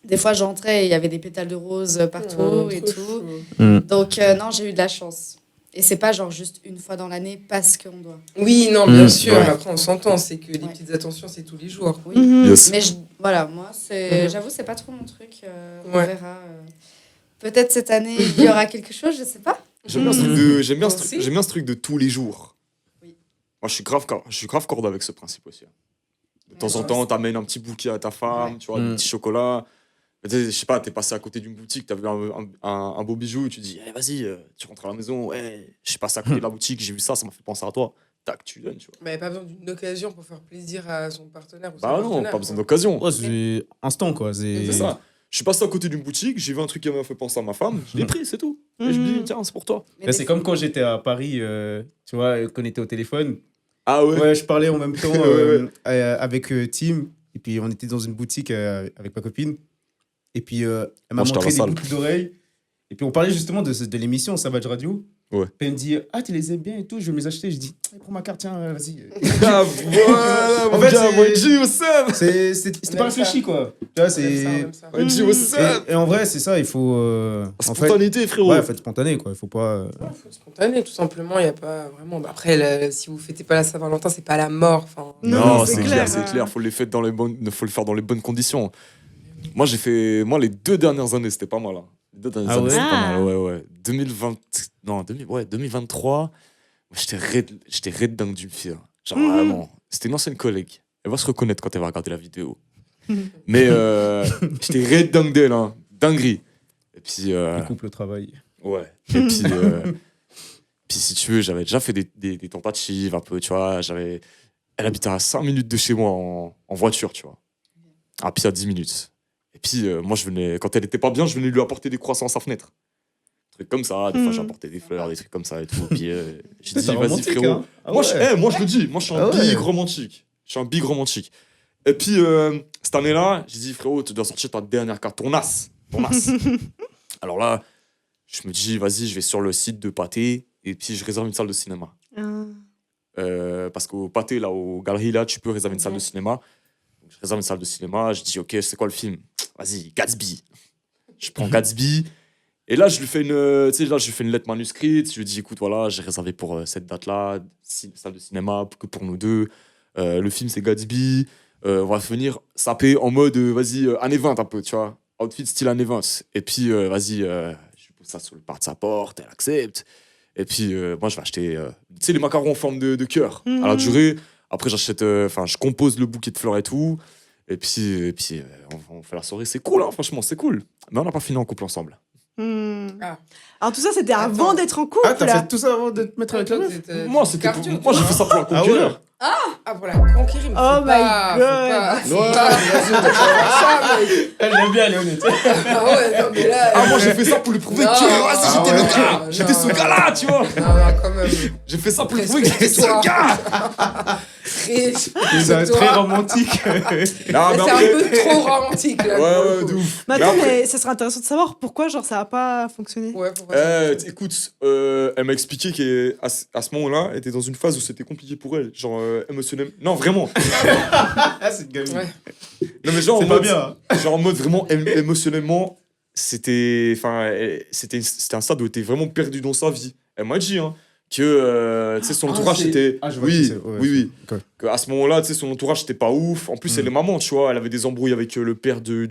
Des fois, j'entrais et il y avait des pétales de rose partout Oh, et trop tout. chou. Donc, non, j'ai eu de la chance. Et c'est pas genre juste une fois dans l'année parce qu'on doit. Oui, non, bien Mm, sûr. ouais. Après, on s'entend. C'est que les Ouais. petites attentions, c'est tous les jours. Oui. Mhm. Yes. Mais voilà, moi, c'est, Mhm. j'avoue, c'est pas trop mon truc. On Ouais. verra. Peut-être cette année, il y aura quelque chose, je sais pas. J'aime bien ce truc de, Moi aussi. j'aime bien ce truc de tous les jours. Oui. Moi, je suis grave corde avec ce principe aussi. De temps en Ouais. temps, t'amènes un petit bouquet à ta femme, Ouais. tu vois, Mm. des petits chocolats. Mais tu sais, je sais pas, t'es passé à côté d'une boutique, t'as vu un beau bijou, et tu dis, vas-y, tu rentres à la maison, ouais, je suis passé à côté de la boutique, j'ai vu ça, ça m'a fait penser à toi. Tac, tu donnes, tu vois. Mais pas besoin d'une occasion pour faire plaisir à son partenaire ou sa Bah non, partenaire, pas besoin quoi. d'occasion. Ouais, c'est instant, quoi. C'est ça. Je suis passé à côté d'une boutique, j'ai vu un truc qui m'a fait penser à ma femme, je l'ai pris, c'est tout. Et je lui dis, tiens, c'est pour toi. Mais Là, des c'est fois- comme quand j'étais à Paris, tu vois, qu'on était au téléphone. Ah ouais, Ouais, je parlais en même temps Ouais, avec Tim. Et puis, on était dans une boutique avec ma copine. Et puis, elle m'a Moi, j'étais à montré la des salle. boucles d'oreilles. Et puis, on parlait justement de l'émission Savage Radio. Ouais. Puis, elle me dit, ah, tu les aimes bien et tout, je vais me les acheter. Je dis, prends ma carte, tiens, vas-y. Ah, voilà, En mon fait, gars, c'est- moi, G, what's up? C'était On pas aime ça. réfléchi, quoi. Tu vois, On aime ça, on c'est. aime ça. Ouais, G, what's up? Et en vrai, c'est ça, il faut. En fait, Spontanéité, frérot. ouais, faut être spontané, quoi. Il faut pas. Ouais, faut être spontané, tout simplement. Il y a pas vraiment. Bah, après, si vous fêtez pas la Saint-Valentin, c'est pas la mort. Enfin, Non, Non, c'est c'est clair, clair, c'est hein. clair. Faut les faire dans les bonnes, faut le faire dans les bonnes conditions. Moi, les 2 dernières années, c'était pas mal. Hein. Les 2 dernières Ah années, ouais? c'était pas Ah. mal. Ouais. 2023. J'étais red dingue d'une fille. Hein. Genre Mhm. vraiment. C'était une ancienne collègue. Elle va se reconnaître quand elle va regarder la vidéo. Mais j'étais red dingue d'elle, hein. Dinguerie. Et puis, Le couple au travail. ouais. Et puis, puis si tu veux, j'avais déjà fait des tentatives un peu, tu vois. Elle habitait à 5 minutes de chez moi en voiture, tu vois. À pied à 10 minutes. Et puis, moi, quand elle était pas bien, je venais lui apporter des croissants à sa fenêtre. Des trucs comme ça. Des fois, j'apportais des fleurs, des trucs comme ça et tout. Puis, j'ai dit, C'est vas-y, romantique, frérot. hein. Ah Moi, ouais. moi, je le dis, moi, je suis un Ah ouais. big romantique. Je suis un big romantique. Et puis, cette année-là, j'ai dit, frérot, tu dois sortir ta dernière carte, ton as. Ton as. Alors là, je me dis, vas-y, je vais sur le site de Pathé et puis je réserve une salle de cinéma. Ah. Parce qu'au Pathé, là, aux galeries, là, tu peux réserver une salle de cinéma. Donc, je réserve une salle de cinéma, je dis ok, c'est quoi le film? Vas-y, Gatsby. Je prends Gatsby. Et là, je lui fais une lettre manuscrite. Je lui dis écoute, voilà, j'ai réservé pour cette date-là, salle de cinéma, que pour nous deux. Le film, c'est Gatsby. On va venir saper en mode, vas-y, années 20 un peu, tu vois. Outfit style années 20. Et puis, vas-y, je pose ça sur le pas de sa porte, elle accepte. Et puis, moi, je vais acheter, tu sais, les macarons en forme de cœur à la durée. Après, je compose le bouquet de fleurs et tout. Et puis on fait la soirée. C'est cool, hein, franchement, c'est cool. Mais on n'a pas fini en couple ensemble. Ah. Alors tout ça, c'était avant d'être en couple. Ah, t'as là. fait tout ça avant de te mettre avec la meuf? Moi, j'ai fait ça pour la conquérir. Ah, pour la conquérir. mais Oh faut my pas, God. faut pas. Elle l'aime bien, elle est honnête. Ah ouais, non, mais là. Ah, moi, j'ai fait ça pour lui prouver Non, que vas-y, j'étais le non, gars. non, J'étais ce non. gars-là, tu vois. Non, quand même. J'ai fait ça pour lui prouver que j'étais ce gars. C'est très romantique. Non, mais C'est après- un peu trop romantique là. pour le Ouais, coup. de ouf. Mais attends, Mais après- mais ça serait intéressant de savoir pourquoi genre ça a pas fonctionné. Ouais, pourquoi ça- Écoute, elle m'a expliqué qu'à ce moment-là, elle était dans une phase où c'était compliqué pour elle. Genre, émotionnellement. Non, vraiment. Ah, c'est une gamine. Ouais. Non, mais genre, C'est en pas mode, bien. genre en mode vraiment émotionnellement, c'était un stade où elle était vraiment perdue dans sa vie. Elle m'a dit que tu sais, son entourage c'était. Ah, je vois qui Oui, c'est, ouais, oui. ok. Qu'à ce moment-là, tu sais, son entourage c'était pas ouf. En plus, elle est maman, tu vois. Elle avait des embrouilles avec le père du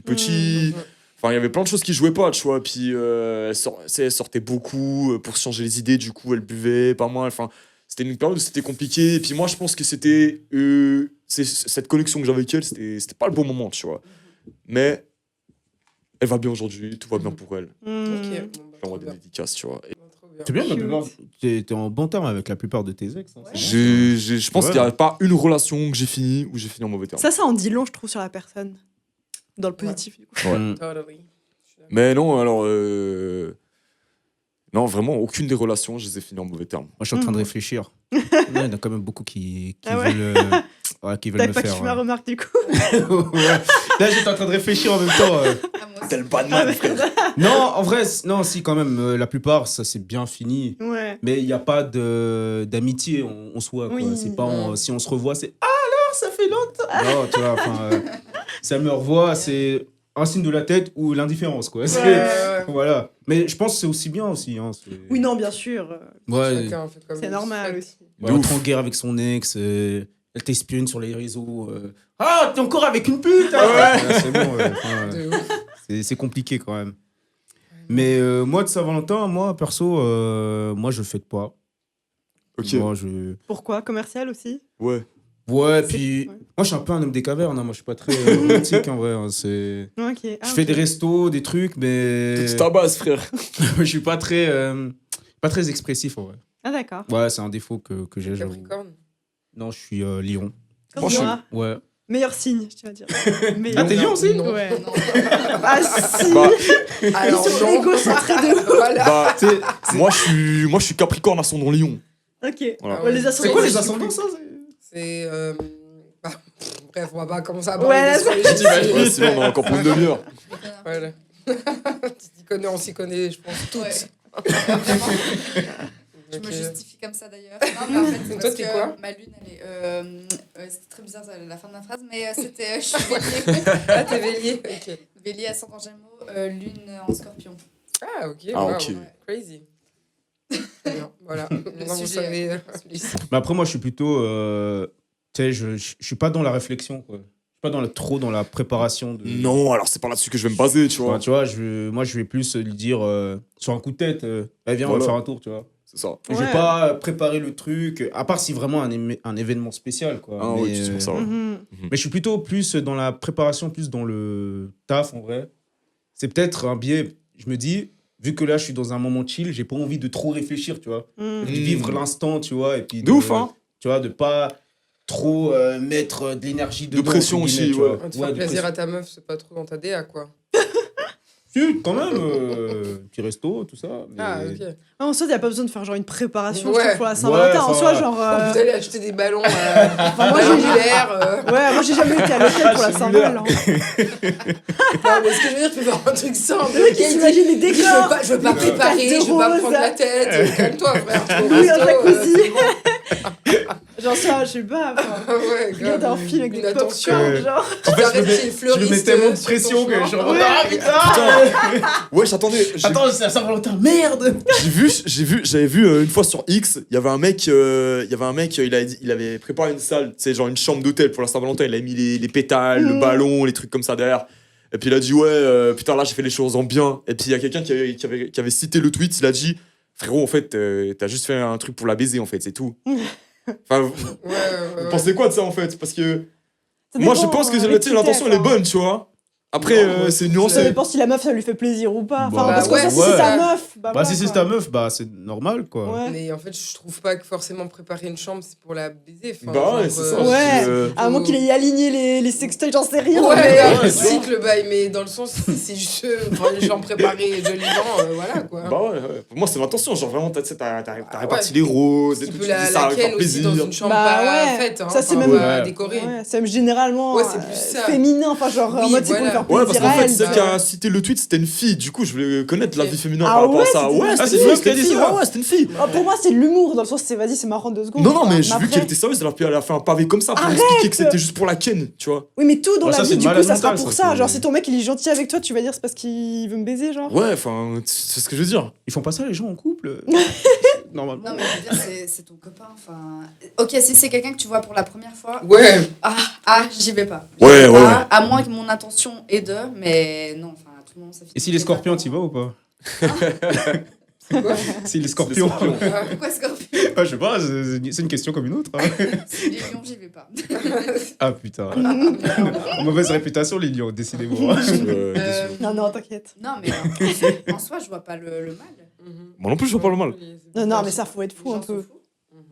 petit. Enfin, il y avait plein de choses qui jouaient pas, tu vois. Puis elle sortait beaucoup pour se changer les idées. Du coup, elle buvait pas mal. Enfin, c'était une période où c'était compliqué. Et puis moi, je pense que c'était cette connexion que j'avais avec elle, c'était pas le bon moment, tu vois. Mais elle va bien aujourd'hui, tout va bien pour elle. Ok. Bon, bah, J'envoie trop des bien. dédicaces, tu vois. Et Trop bien. C'est bien, la Cute. plupart. T'es en bon terme avec la plupart de tes ex. Hein. je pense Ouais. qu'il n'y a pas une relation que j'ai finie où j'ai fini en mauvais terme. Ça en dit long, je trouve, sur la personne. Dans le positif, du coup. Ouais. Totally. Mais non, alors. Non, vraiment, aucune des relations, je les ai finies en mauvais terme. Moi, je suis en train de réfléchir. Ouais, il y en a quand même beaucoup qui Ah ouais. veulent, qui veulent T'as me pas faire. kiffé ma remarque, du coup. Ouais. Là, j'étais en train de réfléchir en même temps. Ah, moi aussi. T'es le Batman, frère. Non, en vrai, non, si, quand même, la plupart, ça s'est bien fini. Ouais. Mais il n'y a pas d'amitié en soi. Quoi. Oui. C'est pas si on se revoit, c'est ah alors, ça fait longtemps. Non, tu vois, si elle me revoit, c'est un signe de la tête ou l'indifférence, quoi. C'est- Ouais. Voilà. Mais je pense que c'est aussi bien aussi. Hein, c'est- Oui, non, bien sûr. Ouais. Chacun fait comme C'est il normal souhaite. aussi. Ouais, être en guerre avec son ex, elle t'espionne sur les réseaux. Ah, t'es encore avec une pute hein. Ouais, c'est bon, De ouf. c'est compliqué quand même. Mais moi, de Saint-Valentin, moi, perso, moi, je fête pas. Ok. Moi, je... Pourquoi? Commercial aussi? Ouais. Ouais, C'est- puis ouais. moi, je suis un peu un homme des cavernes. Hein. Moi, je suis pas très romantique, en vrai. Hein. C'est... Ok. Je fais des restos, des trucs, mais C'est ta base, frère. je suis pas très expressif, en vrai. Ah, d'accord. Ouais, c'est un défaut que j'ai, j'avoue. Capricorne. Non, je suis Lion. Comme moi. Ouais. Meilleur signe, je tiens à dire. Ah, t'es Lion aussi? Non. Ouais. Non. Ah, si! Bah, Alors, Ils sont non. égocentrés de ouf. Voilà. bah, moi, je suis Capricorne ascendant Lion. Ok. Voilà. Ouais, les C'est ascendants, quoi je les sais ascendants, plus. ça C'est. Bah, bref, on va pas commencer à Ouais, parler là, de ça- astrologie. Ouais, sinon, on a encore pour une demi-heure. Voilà. Tu t'y connais, on s'y connaît, je pense, toutes. Ouais. Vraiment. Je Ok. me justifie comme ça d'ailleurs. Non, mais en fait, c'est Toi, parce t'es que quoi ma lune, elle est. C'était très bizarre la fin de ma phrase, mais c'était. Je suis bélier. Ah, t'es bélier. Ok. Bélier ascendant Gémeaux, lune en scorpion. Ah, ok. Ah, wow. ok. Crazy. Très bien, voilà. Maintenant, vous sujet, savez. Mais après, moi, je suis plutôt. Tu sais, je suis pas dans la réflexion, quoi. Je suis pas trop dans la préparation. De... Non, alors c'est pas là-dessus que je vais me baser, tu vois. Enfin, tu vois, moi, je vais plus lui dire sur un coup de tête, viens, on va Voilà. faire un tour, tu vois. C'est ça. Je vais pas préparer le truc, à part si vraiment un événement spécial, quoi. Ah mais, oui, c'est pour ça, ouais. Mhm. mais je suis plutôt plus dans la préparation, plus dans le taf, en vrai. C'est peut-être un biais. Je me dis, vu que là, je suis dans un moment chill, j'ai pas envie de trop réfléchir, tu vois. Mhm. De vivre l'instant, tu vois. Et puis De ouf, hein. Tu vois, de pas trop mettre de l'énergie dedans. pression entre guillemets, aussi, tu vois. Te faire de plaisir pression. à ta meuf, c'est pas trop dans ta DA, quoi. Si, quand même, petit resto, tout ça. mais- Ah, ok. En soi, il n'y a pas besoin de faire genre une préparation Ouais. je trouve, pour la Saint-Valentin. En enfin, soi, genre. Vous allez acheter des ballons moi, j'ai- angulaires. Ouais, moi j'ai jamais été à l'hôtel pour la Cellulaire. Saint-Valentin. Non, mais ce que je veux dire, tu peux faire un truc simple. Le mec, il s'imagine les Je veux décors. pas, je veux pas les préparer, je veux pas me roses. prendre la tête. Calme-toi, frère. Tu vas au Oui, un resto, jacuzzi. c'est bon. Genre ça, je sais pas. Ouais, Regarde un film avec Une des attention. popcorn, genre. En fait, Arrête chez le je fleuriste, me mets tellement de sur pression ton que je suis en mode, Ouais. ah putain. Wesh, attendez. Attends, c'est la Saint-Valentin, merde. J'avais vu une fois sur X, il y avait un mec, il avait préparé une salle, tu sais, genre une chambre d'hôtel pour la Saint-Valentin, il avait mis les pétales, le ballon, les trucs comme ça derrière. Et puis il a dit, ouais, putain, là j'ai fait les choses en bien. Et puis il y a quelqu'un qui avait cité le tweet, il a dit, frérot, en fait, t'as juste fait un truc pour la baiser, en fait, c'est tout. Enfin, vous pensez quoi de ça, en fait? Parce que Ça moi, je dépend, pense que avec qui l'intention, t'es, elle est enfin. bonne, tu vois. Après, c'est Ça nuancé. dépend si la meuf, ça lui fait plaisir ou pas. Enfin, Bah, parce que ouais, ça, si ouais. c'est ta meuf, Bah, voilà, si c'est quoi. ta meuf, bah, c'est normal, quoi. Ouais. Mais en fait, je trouve pas que forcément préparer une chambre, c'est pour la baiser. Enfin, Bah ouais, genre, c'est ça. Ouais. À moins qu'il ait aligné les sextoys, j'en sais rien. Ouais, mais- un cycle, le bail, mais dans le sens, c'est juste les gens préparés joliment, voilà quoi. Bah ouais. Pour moi, c'est l'intention. Genre vraiment, t'as Ah réparti ouais. les roses et Tu tout. peux Tu dis ça la avec ken aussi plaisir. dans une chambre Bah pas ouais. faite, hein, Ça, c'est enfin, même- pas Ouais. décorée. Ouais, c'est généralement Ouais, c'est plus ça. féminin, enfin genre en Oui, mode c'est pour voilà. faire Ouais, plaisir parce qu'en à fait, elle. celle bah qui ouais. a cité le tweet, c'était une fille. Du coup, je voulais connaître la Ok. vie féminine Ah par rapport à ouais, ça. c'était- Ouais, Ah, c'était c'est une une fille, fille qui a dit ça. Ouais, c'était une fille. Ah, pour moi, c'est de l'humour, dans le sens c'est vas-y, c'est marrant 2 secondes. Non, non, quoi. mais j'ai vu après- qu'elle était sérieuse. Elle a fait un pavé comme ça pour Arrête expliquer que c'était juste pour la ken, tu vois. Oui, mais tout dans Ouais, la ça, vie, c'est du coup, malade ça sera mental, pour ça, ça. c'est- Genre, si ton mec il est gentil avec toi, tu vas dire c'est parce qu'il veut me baiser, genre. Ouais, enfin, c'est ce que je veux dire. Ils font pas ça, les gens en couple Normalement. Non, mais je veux dire, c'est ton copain. Enfin, ok, si c'est quelqu'un que tu vois pour la première fois, Ouais, j'y vais pas. Ouais, J'y vais ouais. pas, à moins que mon intention est de, mais non, enfin, tout le monde, ça finit. Et si les scorpions, t'y vas ou pas quoi Si les scorpions. Pourquoi scorpion? Ah, je sais pas, c'est une question comme une autre. hein. Si les lions, j'y vais pas. Ah putain. Mauvaise réputation, les lions, décidément. Désolé. Non, t'inquiète. Non, mais en soi, je vois pas le mal. Moi non plus, je vois pas le mal. Non, mais ça, faut être fou Les un gens s'en peu. foutent.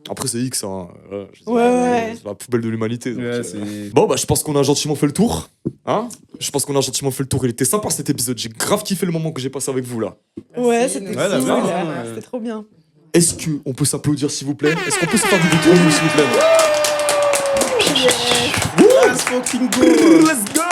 Après, c'est X, hein. Je veux dire, Ouais. C'est la poubelle de l'humanité. donc, Ouais, c'est- Bon, bah, je pense qu'on a gentiment fait le tour. Hein? Je pense qu'on a gentiment fait le tour. Il était sympa cet épisode. J'ai grave kiffé le moment que j'ai passé avec vous là. Ouais, c'était Ouais, la cool, merde, là. hein. C'était trop bien. Est-ce qu'on peut s'applaudir s'il vous plaît? Est-ce qu'on peut se faire des détournements s'il vous plaît? Let's fucking go. Let's go!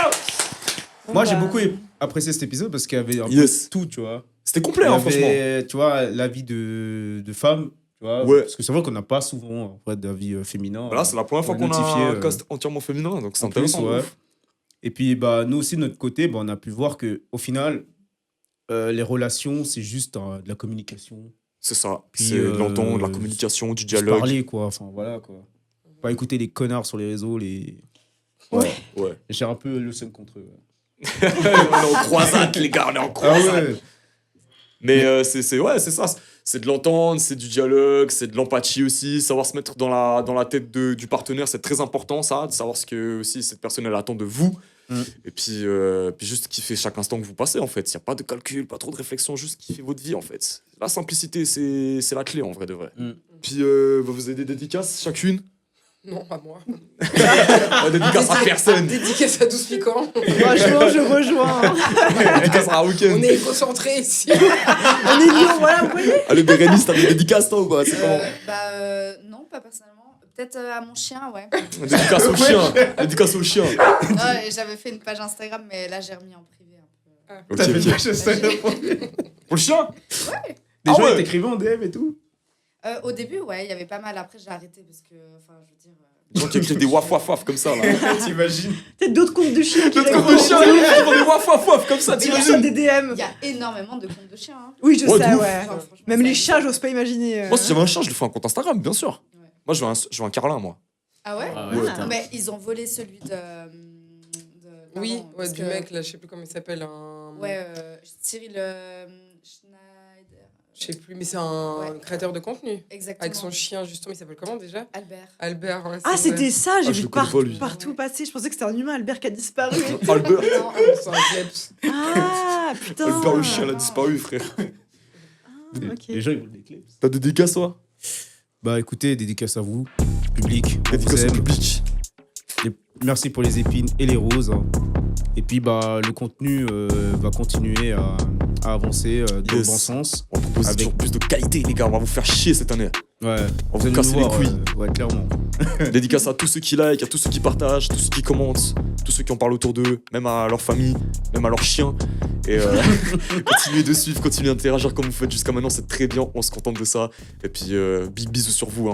Moi, j'ai Bah. beaucoup apprécié cet épisode parce qu'il y avait un Yes. peu tout, tu vois. C'était Il complet, y hein, franchement. avait, tu vois, la vie de femme, tu vois. Ouais. Parce que c'est vrai qu'on n'a pas souvent en fait, d'avis féminin. Voilà, c'est la première fois qu'on a notifié, un cast entièrement féminin, donc c'est en plus, intéressant. ouais. Et puis, bah, nous aussi, de notre côté, bah, on a pu voir que au final, les relations, c'est juste de la communication. C'est ça. Puis, C'est de l'entendre, de la communication, du Se dialogue. parler, quoi. Enfin, voilà, quoi. Pas écouter les connards sur les réseaux, les... Ouais. J'ai un peu le seum contre eux. On est en croisade, les gars, on est en Ah croisade. ouais. Mais c'est ça. C'est de l'entendre, c'est du dialogue, c'est de l'empathie aussi. Savoir se mettre dans la tête du partenaire, c'est très important, ça. De savoir ce que aussi cette personne elle attend de vous. Et puis juste kiffer chaque instant que vous passez, en fait. Il n'y a pas de calcul, pas trop de réflexion, juste kiffer votre vie, en fait. La simplicité, c'est la clé, en vrai de vrai. Puis vous avez des dédicaces, chacune. Non, pas moi. Dédicace à personne. Dédicace à 12 piquants. Franchement, je rejoins. Dédicace à Weekend. On est éco-centrés ici. On est lions, voilà, vous voyez. Allez, Bérénice, t'as des dédicaces, toi, ou quoi? C'est comment? Non, pas personnellement. Peut-être à mon chien, ouais. Dédicace au chien. Dédicace au chien. Non, et j'avais fait une page Instagram, mais là, j'ai remis en privé un peu. Ok, T'as fait ok. une page Instagram. Pour le chien? Des Ah gens ouais. ils t'écrivaient en DM et tout. Au début, ouais, il y avait pas mal. Après, j'ai arrêté parce que, enfin, je veux dire. Les gens qui écrivent des waf waf waf comme ça, là. T'imagines? Peut-être d'autres comptes de chiens qui Comme le chien, ils font des waf waf waf comme ça, Ils reçoivent t'imagines? des DM. Il y a énormément de comptes de chiens. Hein. Oui, je Ouais, sais, de ouf. ouais. Genre, franchement, Même ça les existe. chats, j'ose pas imaginer. Moi, si j'avais un chien, je le fais un compte Instagram, bien sûr. Ouais. Moi, je veux un Carlin, moi. Ah ouais? Ah ouais, putain. Mais ils ont volé celui de. Oui, pardon, ouais, parce du que- mec, là, je sais plus comment il s'appelle. Un... Ouais, Cyril Schneider. Je sais plus, mais c'est un Ouais. créateur de contenu. Exactement. Avec son chien, justement, il s'appelle comment déjà? Albert. Albert. Ouais, Ah, c'est c'était vrai. ça, j'ai Ah, je vu le connais pas, lui. partout passer. Je pensais que c'était un humain, Albert, qui a disparu. Albert. Non, C'est un kleps. Ah, putain. Albert le chien, il a disparu, frère. Ah, ok. Les gens ils veulent des clés. T'as des dédicaces, toi? Bah écoutez, dédicace à vous, public. On vous Dédicaces au aime. public. Merci pour les épines et les roses. hein. Et puis bah le contenu va continuer à avancer dans le Yes. bon sens. On propose Avec- toujours plus de qualité, les gars. On va vous faire chier cette année. Ouais. On va allez vous casser nous les voir, couilles. ouais, clairement. Dédicace à tous ceux qui like, à tous ceux qui partagent, tous ceux qui commentent, tous ceux qui en parlent autour d'eux, même à leur famille, même à leurs chiens. Et continuez de suivre, continuez d'interagir comme vous faites jusqu'à maintenant, c'est très bien, on se contente de ça. Et puis big bisous sur vous. Hein.